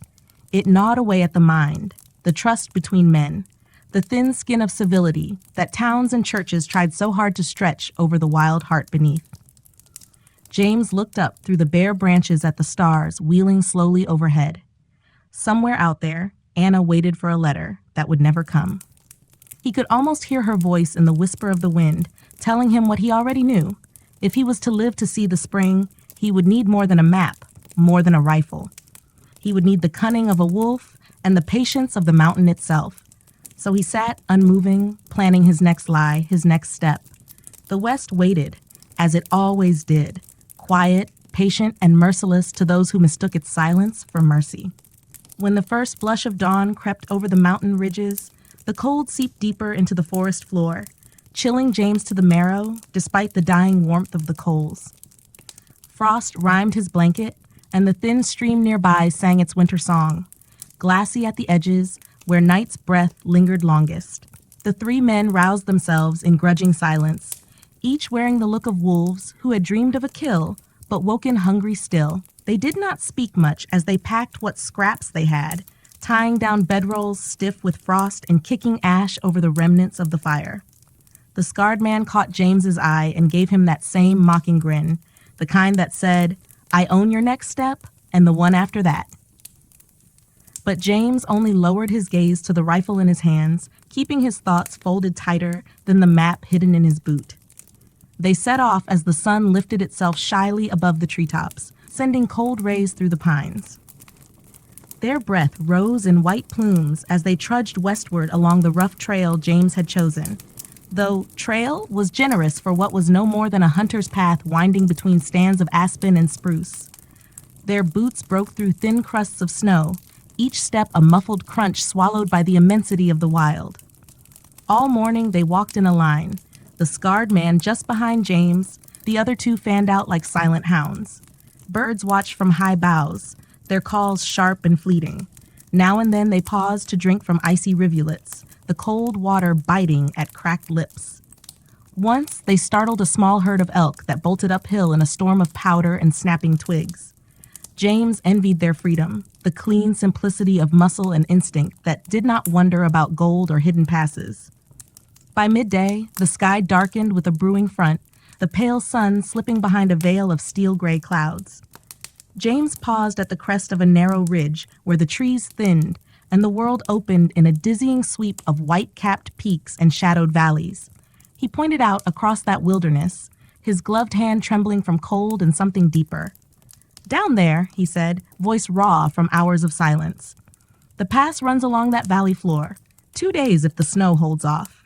It gnawed away at the mind, the trust between men, the thin skin of civility that towns and churches tried so hard to stretch over the wild heart beneath. James looked up through the bare branches at the stars wheeling slowly overhead. Somewhere out there, Anna waited for a letter that would never come. He could almost hear her voice in the whisper of the wind, telling him what he already knew. If he was to live to see the spring, he would need more than a map, more than a rifle. He would need the cunning of a wolf and the patience of the mountain itself. So he sat unmoving, planning his next lie, his next step. The West waited, as it always did, quiet, patient, and merciless to those who mistook its silence for mercy. When the first flush of dawn crept over the mountain ridges, the cold seeped deeper into the forest floor. chilling James to the marrow despite the dying warmth of the coals. Frost rhymed his blanket, and the thin stream nearby sang its winter song, glassy at the edges where night's breath lingered longest. The three men roused themselves in grudging silence, each wearing the look of wolves who had dreamed of a kill, but woken hungry still. They did not speak much as they packed what scraps they had, tying down bedrolls stiff with frost and kicking ash over the remnants of the fire. The scarred man caught James's eye and gave him that same mocking grin, the kind that said, "I own your next step, and the one after that." But James only lowered his gaze to the rifle in his hands, keeping his thoughts folded tighter than the map hidden in his boot. They set off as the sun lifted itself shyly above the treetops, sending cold rays through the pines. Their breath rose in white plumes as they trudged westward along the rough trail James had chosen, though trail was generous for what was no more than a hunter's path winding between stands of aspen and spruce. Their boots broke through thin crusts of snow, each step a muffled crunch swallowed by the immensity of the wild. All morning they walked in a line, the scarred man just behind James, the other two fanned out like silent hounds. Birds watched from high boughs, their calls sharp and fleeting. Now and then they paused to drink from icy rivulets, the cold water biting at cracked lips. Once they startled a small herd of elk that bolted uphill in a storm of powder and snapping twigs. James envied their freedom, the clean simplicity of muscle and instinct that did not wonder about gold or hidden passes. By midday, the sky darkened with a brewing front, the pale sun slipping behind a veil of steel-gray clouds. James paused at the crest of a narrow ridge where the trees thinned and the world opened in a dizzying sweep of white-capped peaks and shadowed valleys. He pointed out across that wilderness, his gloved hand trembling from cold and something deeper. "Down there," he said, voice raw from hours of silence. "The pass runs along that valley floor. 2 days if the snow holds off."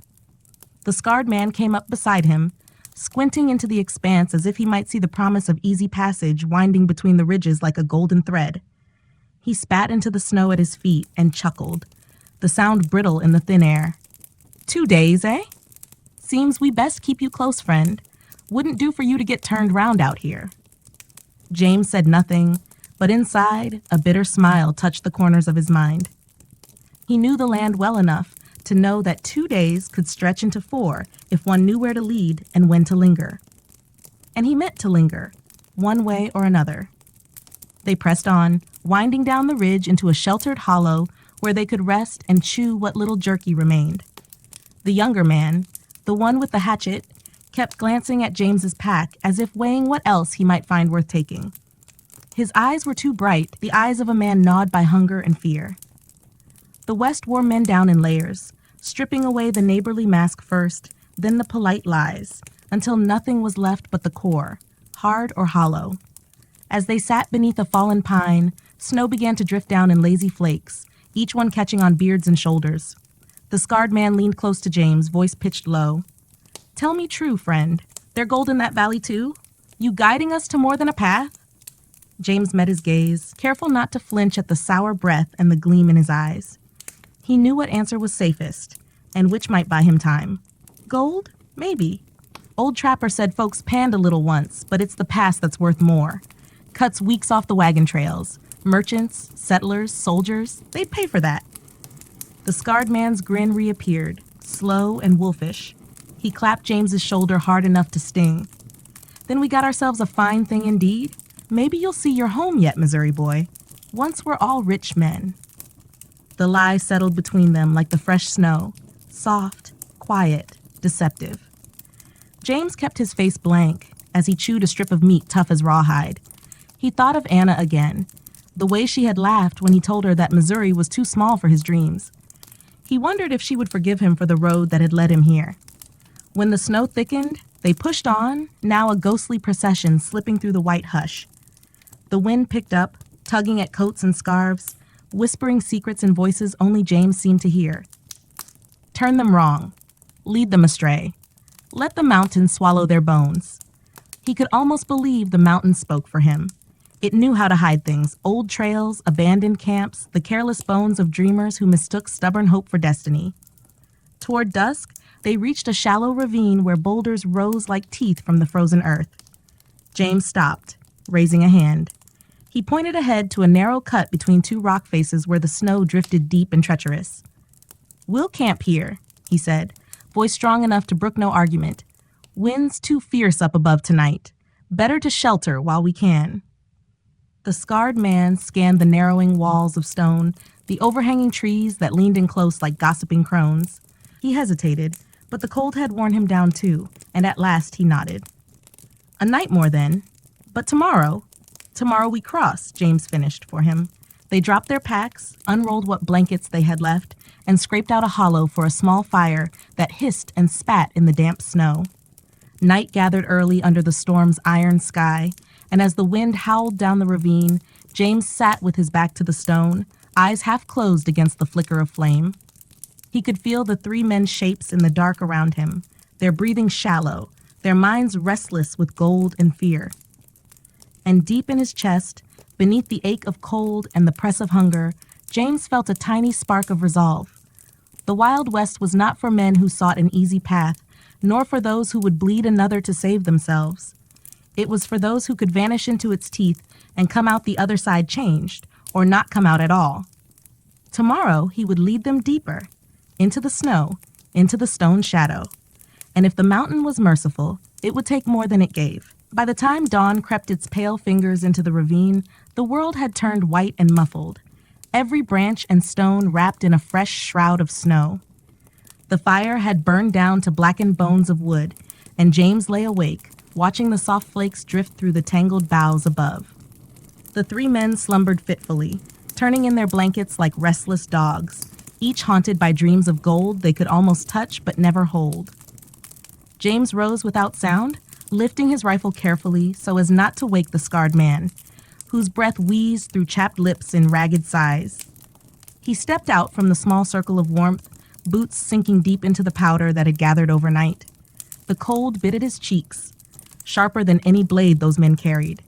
The scarred man came up beside him, squinting into the expanse as if he might see the promise of easy passage winding between the ridges like a golden thread. He spat into the snow at his feet and chuckled, the sound brittle in the thin air. 2 days, eh? Seems we best keep you close, friend. Wouldn't do for you to get turned round out here." James said nothing, but inside, a bitter smile touched the corners of his mind. He knew the land well enough to know that 2 days could stretch into 4 if one knew where to lead and when to linger. And he meant to linger, one way or another. They pressed on, winding down the ridge into a sheltered hollow where they could rest and chew what little jerky remained. The younger man, the one with the hatchet, kept glancing at James's pack as if weighing what else he might find worth taking. His eyes were too bright, the eyes of a man gnawed by hunger and fear. The West wore men down in layers, stripping away the neighborly mask first, then the polite lies, until nothing was left but the core, hard or hollow. As they sat beneath a fallen pine, snow began to drift down in lazy flakes, each one catching on beards and shoulders. The scarred man leaned close to James, voice pitched low. "Tell me true, friend. There gold in that valley too? You guiding us to more than a path?" James met his gaze, careful not to flinch at the sour breath and the gleam in his eyes. He knew what answer was safest, and which might buy him time. Gold? Maybe. Old Trapper said folks panned a little once, but it's the past that's worth more. Cuts weeks off the wagon trails. Merchants, settlers, soldiers, they'd pay for that. The scarred man's grin reappeared, slow and wolfish. He clapped James's shoulder hard enough to sting. "Then we got ourselves a fine thing indeed. Maybe you'll see your home yet, Missouri boy. Once we're all rich men." The lie settled between them like the fresh snow, soft, quiet, deceptive. James kept his face blank as he chewed a strip of meat tough as rawhide. He thought of Anna again, the way she had laughed when he told her that Missouri was too small for his dreams. He wondered if she would forgive him for the road that had led him here. When the snow thickened, they pushed on, now a ghostly procession slipping through the white hush. The wind picked up, tugging at coats and scarves, whispering secrets in voices only James seemed to hear. Turn them wrong. Lead them astray. Let the mountains swallow their bones. He could almost believe the mountain spoke for him. It knew how to hide things, old trails, abandoned camps, the careless bones of dreamers who mistook stubborn hope for destiny. Toward dusk, They reached a shallow ravine where boulders rose like teeth from the frozen earth. James stopped, raising a hand. He pointed ahead to a narrow cut between two rock faces where the snow drifted deep and treacherous. "We'll camp here," he said, voice strong enough to brook no argument. "Wind's too fierce up above tonight. Better to shelter while we can." The scarred man scanned the narrowing walls of stone, the overhanging trees that leaned in close like gossiping crones. He hesitated, but the cold had worn him down too, and at last he nodded. "A night more then. But tomorrow we cross," James finished for him. They dropped their packs, unrolled what blankets they had left, and scraped out a hollow for a small fire that hissed and spat in the damp snow. Night gathered early under the storm's iron sky, and as the wind howled down the ravine, James sat with his back to the stone, eyes half closed against the flicker of flame. He could feel the three men's shapes in the dark around him, their breathing shallow, their minds restless with gold and fear. And deep in his chest, beneath the ache of cold and the press of hunger, James felt a tiny spark of resolve. The Wild West was not for men who sought an easy path, nor for those who would bleed another to save themselves. It was for those who could vanish into its teeth and come out the other side changed, or not come out at all. Tomorrow he would lead them deeper, into the snow, into the stone shadow. And if the mountain was merciful, it would take more than it gave. By the time dawn crept its pale fingers into the ravine, the world had turned white and muffled, every branch and stone wrapped in a fresh shroud of snow. The fire had burned down to blackened bones of wood, and James lay awake, watching the soft flakes drift through the tangled boughs above. The three men slumbered fitfully, turning in their blankets like restless dogs, each haunted by dreams of gold they could almost touch but never hold. James rose without sound, lifting his rifle carefully so as not to wake the scarred man, whose breath wheezed through chapped lips in ragged sighs. He stepped out from the small circle of warmth, boots sinking deep into the powder that had gathered overnight. The cold bit at his cheeks, sharper than any blade those men carried.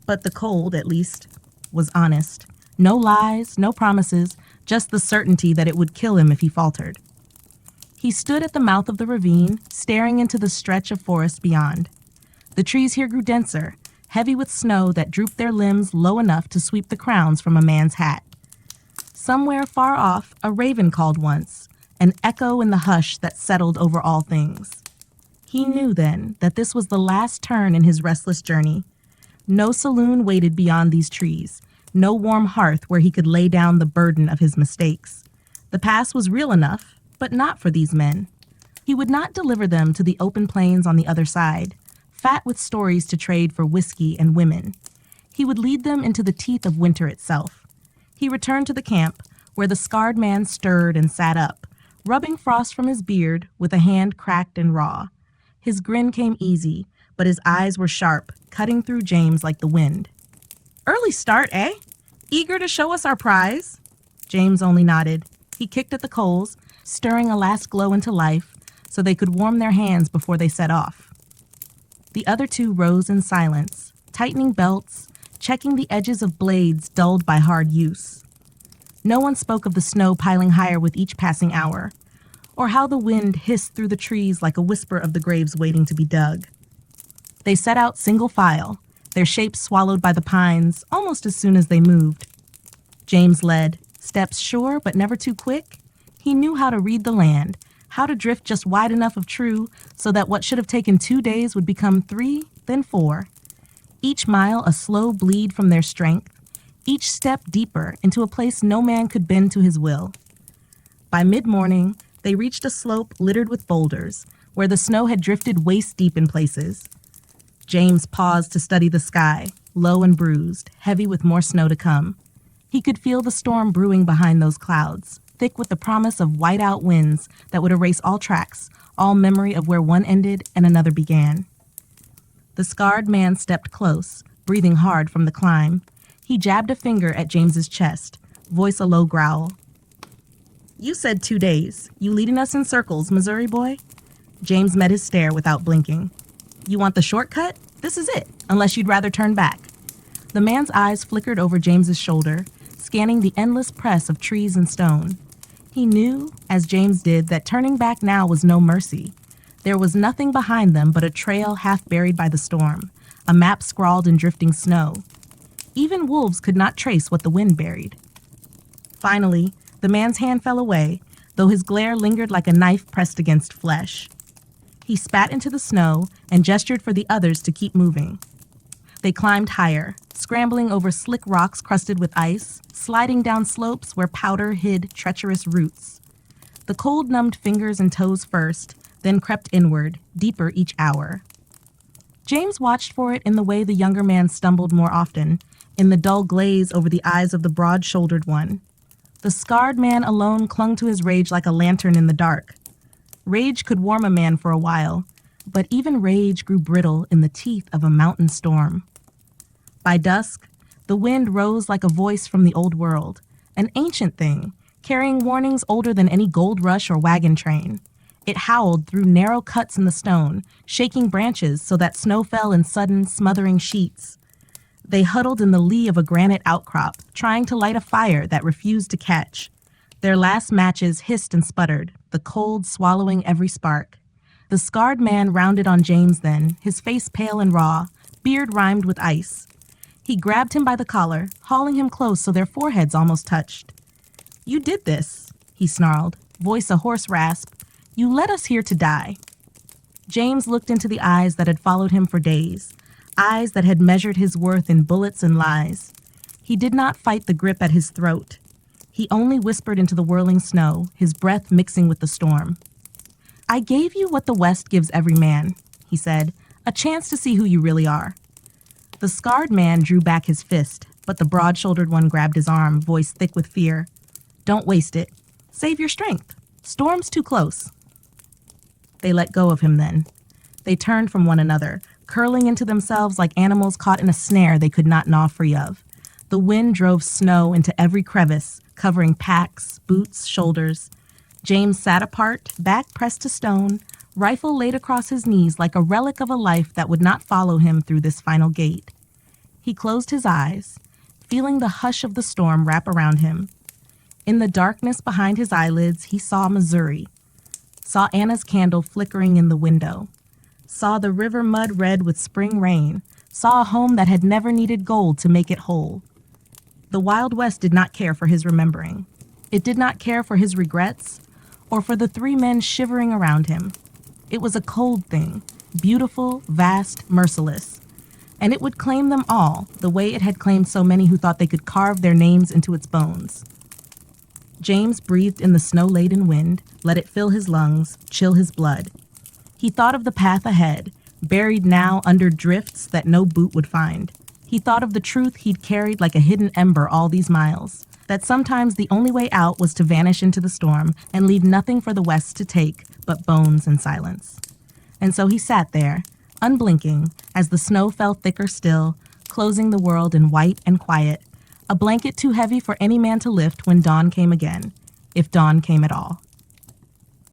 But the cold, at least, was honest. No lies, no promises, just the certainty that it would kill him if he faltered. He stood at the mouth of the ravine, staring into the stretch of forest beyond. The trees here grew denser, heavy with snow that drooped their limbs low enough to sweep the crowns from a man's hat. Somewhere far off, a raven called once, an echo in the hush that settled over all things. He knew then that this was the last turn in his restless journey. No saloon waited beyond these trees, no warm hearth where he could lay down the burden of his mistakes. The past was real enough, but not for these men. He would not deliver them to the open plains on the other side, fat with stories to trade for whiskey and women. He would lead them into the teeth of winter itself. He returned to the camp, where the scarred man stirred and sat up, rubbing frost from his beard with a hand cracked and raw. His grin came easy, but his eyes were sharp, cutting through James like the wind. "Early start, eh? Eager to show us our prize?" James only nodded. He kicked at the coals, stirring a last glow into life so they could warm their hands before they set off. The other two rose in silence, tightening belts, checking the edges of blades dulled by hard use. No one spoke of the snow piling higher with each passing hour, or how the wind hissed through the trees like a whisper of the graves waiting to be dug. They set out single file, their shapes swallowed by the pines almost as soon as they moved. James led, steps sure but never too quick. He knew how to read the land, how to drift just wide enough of true so that what should have taken 2 days would become 3, then 4. Each mile a slow bleed from their strength, each step deeper into a place no man could bend to his will. By mid-morning, they reached a slope littered with boulders, where the snow had drifted waist-deep in places. James paused to study the sky, low and bruised, heavy with more snow to come. He could feel the storm brewing behind those clouds, thick with the promise of white-out winds that would erase all tracks, all memory of where one ended and another began. The scarred man stepped close, breathing hard from the climb. He jabbed a finger at James's chest, voice a low growl. "You said 2 days. You leading us in circles, Missouri boy?" James met his stare without blinking. "You want the shortcut? This is it, unless you'd rather turn back." The man's eyes flickered over James's shoulder, scanning the endless press of trees and stone. He knew, as James did, that turning back now was no mercy. There was nothing behind them but a trail half buried by the storm, a map scrawled in drifting snow. Even wolves could not trace what the wind buried. Finally, the man's hand fell away, though his glare lingered like a knife pressed against flesh. He spat into the snow and gestured for the others to keep moving. They climbed higher, scrambling over slick rocks crusted with ice, sliding down slopes where powder hid treacherous roots. The cold numbed fingers and toes first, then crept inward, deeper each hour. James watched for it in the way the younger man stumbled more often, in the dull glaze over the eyes of the broad-shouldered one. The scarred man alone clung to his rage like a lantern in the dark. Rage could warm a man for a while, but even rage grew brittle in the teeth of a mountain storm. By dusk, the wind rose like a voice from the old world, an ancient thing, carrying warnings older than any gold rush or wagon train. It howled through narrow cuts in the stone, shaking branches so that snow fell in sudden, smothering sheets. They huddled in the lee of a granite outcrop, trying to light a fire that refused to catch. Their last matches hissed and sputtered, the cold swallowing every spark. The scarred man rounded on James then, his face pale and raw, beard rimed with ice. He grabbed him by the collar, hauling him close so their foreheads almost touched. "You did this," he snarled, voice a hoarse rasp. "You led us here to die." James looked into the eyes that had followed him for days, eyes that had measured his worth in bullets and lies. He did not fight the grip at his throat. He only whispered into the whirling snow, his breath mixing with the storm. "I gave you what the West gives every man," he said, "a chance to see who you really are." The scarred man drew back his fist, but the broad-shouldered one grabbed his arm, voice thick with fear. "Don't waste it. Save your strength. Storm's too close." They let go of him then. They turned from one another, curling into themselves like animals caught in a snare they could not gnaw free of. The wind drove snow into every crevice, covering packs, boots, shoulders. James sat apart, back pressed to stone, rifle laid across his knees like a relic of a life that would not follow him through this final gate. He closed his eyes, feeling the hush of the storm wrap around him. In the darkness behind his eyelids, he saw Missouri, saw Anna's candle flickering in the window, saw the river mud red with spring rain, saw a home that had never needed gold to make it whole. The Wild West did not care for his remembering. It did not care for his regrets or for the three men shivering around him. It was a cold thing, beautiful, vast, merciless. And it would claim them all, the way it had claimed so many who thought they could carve their names into its bones. James breathed in the snow-laden wind, let it fill his lungs, chill his blood. He thought of the path ahead, buried now under drifts that no boot would find. He thought of the truth he'd carried like a hidden ember all these miles, that sometimes the only way out was to vanish into the storm and leave nothing for the West to take but bones and silence. And so he sat there, unblinking, as the snow fell thicker still, closing the world in white and quiet, a blanket too heavy for any man to lift when dawn came again, if dawn came at all.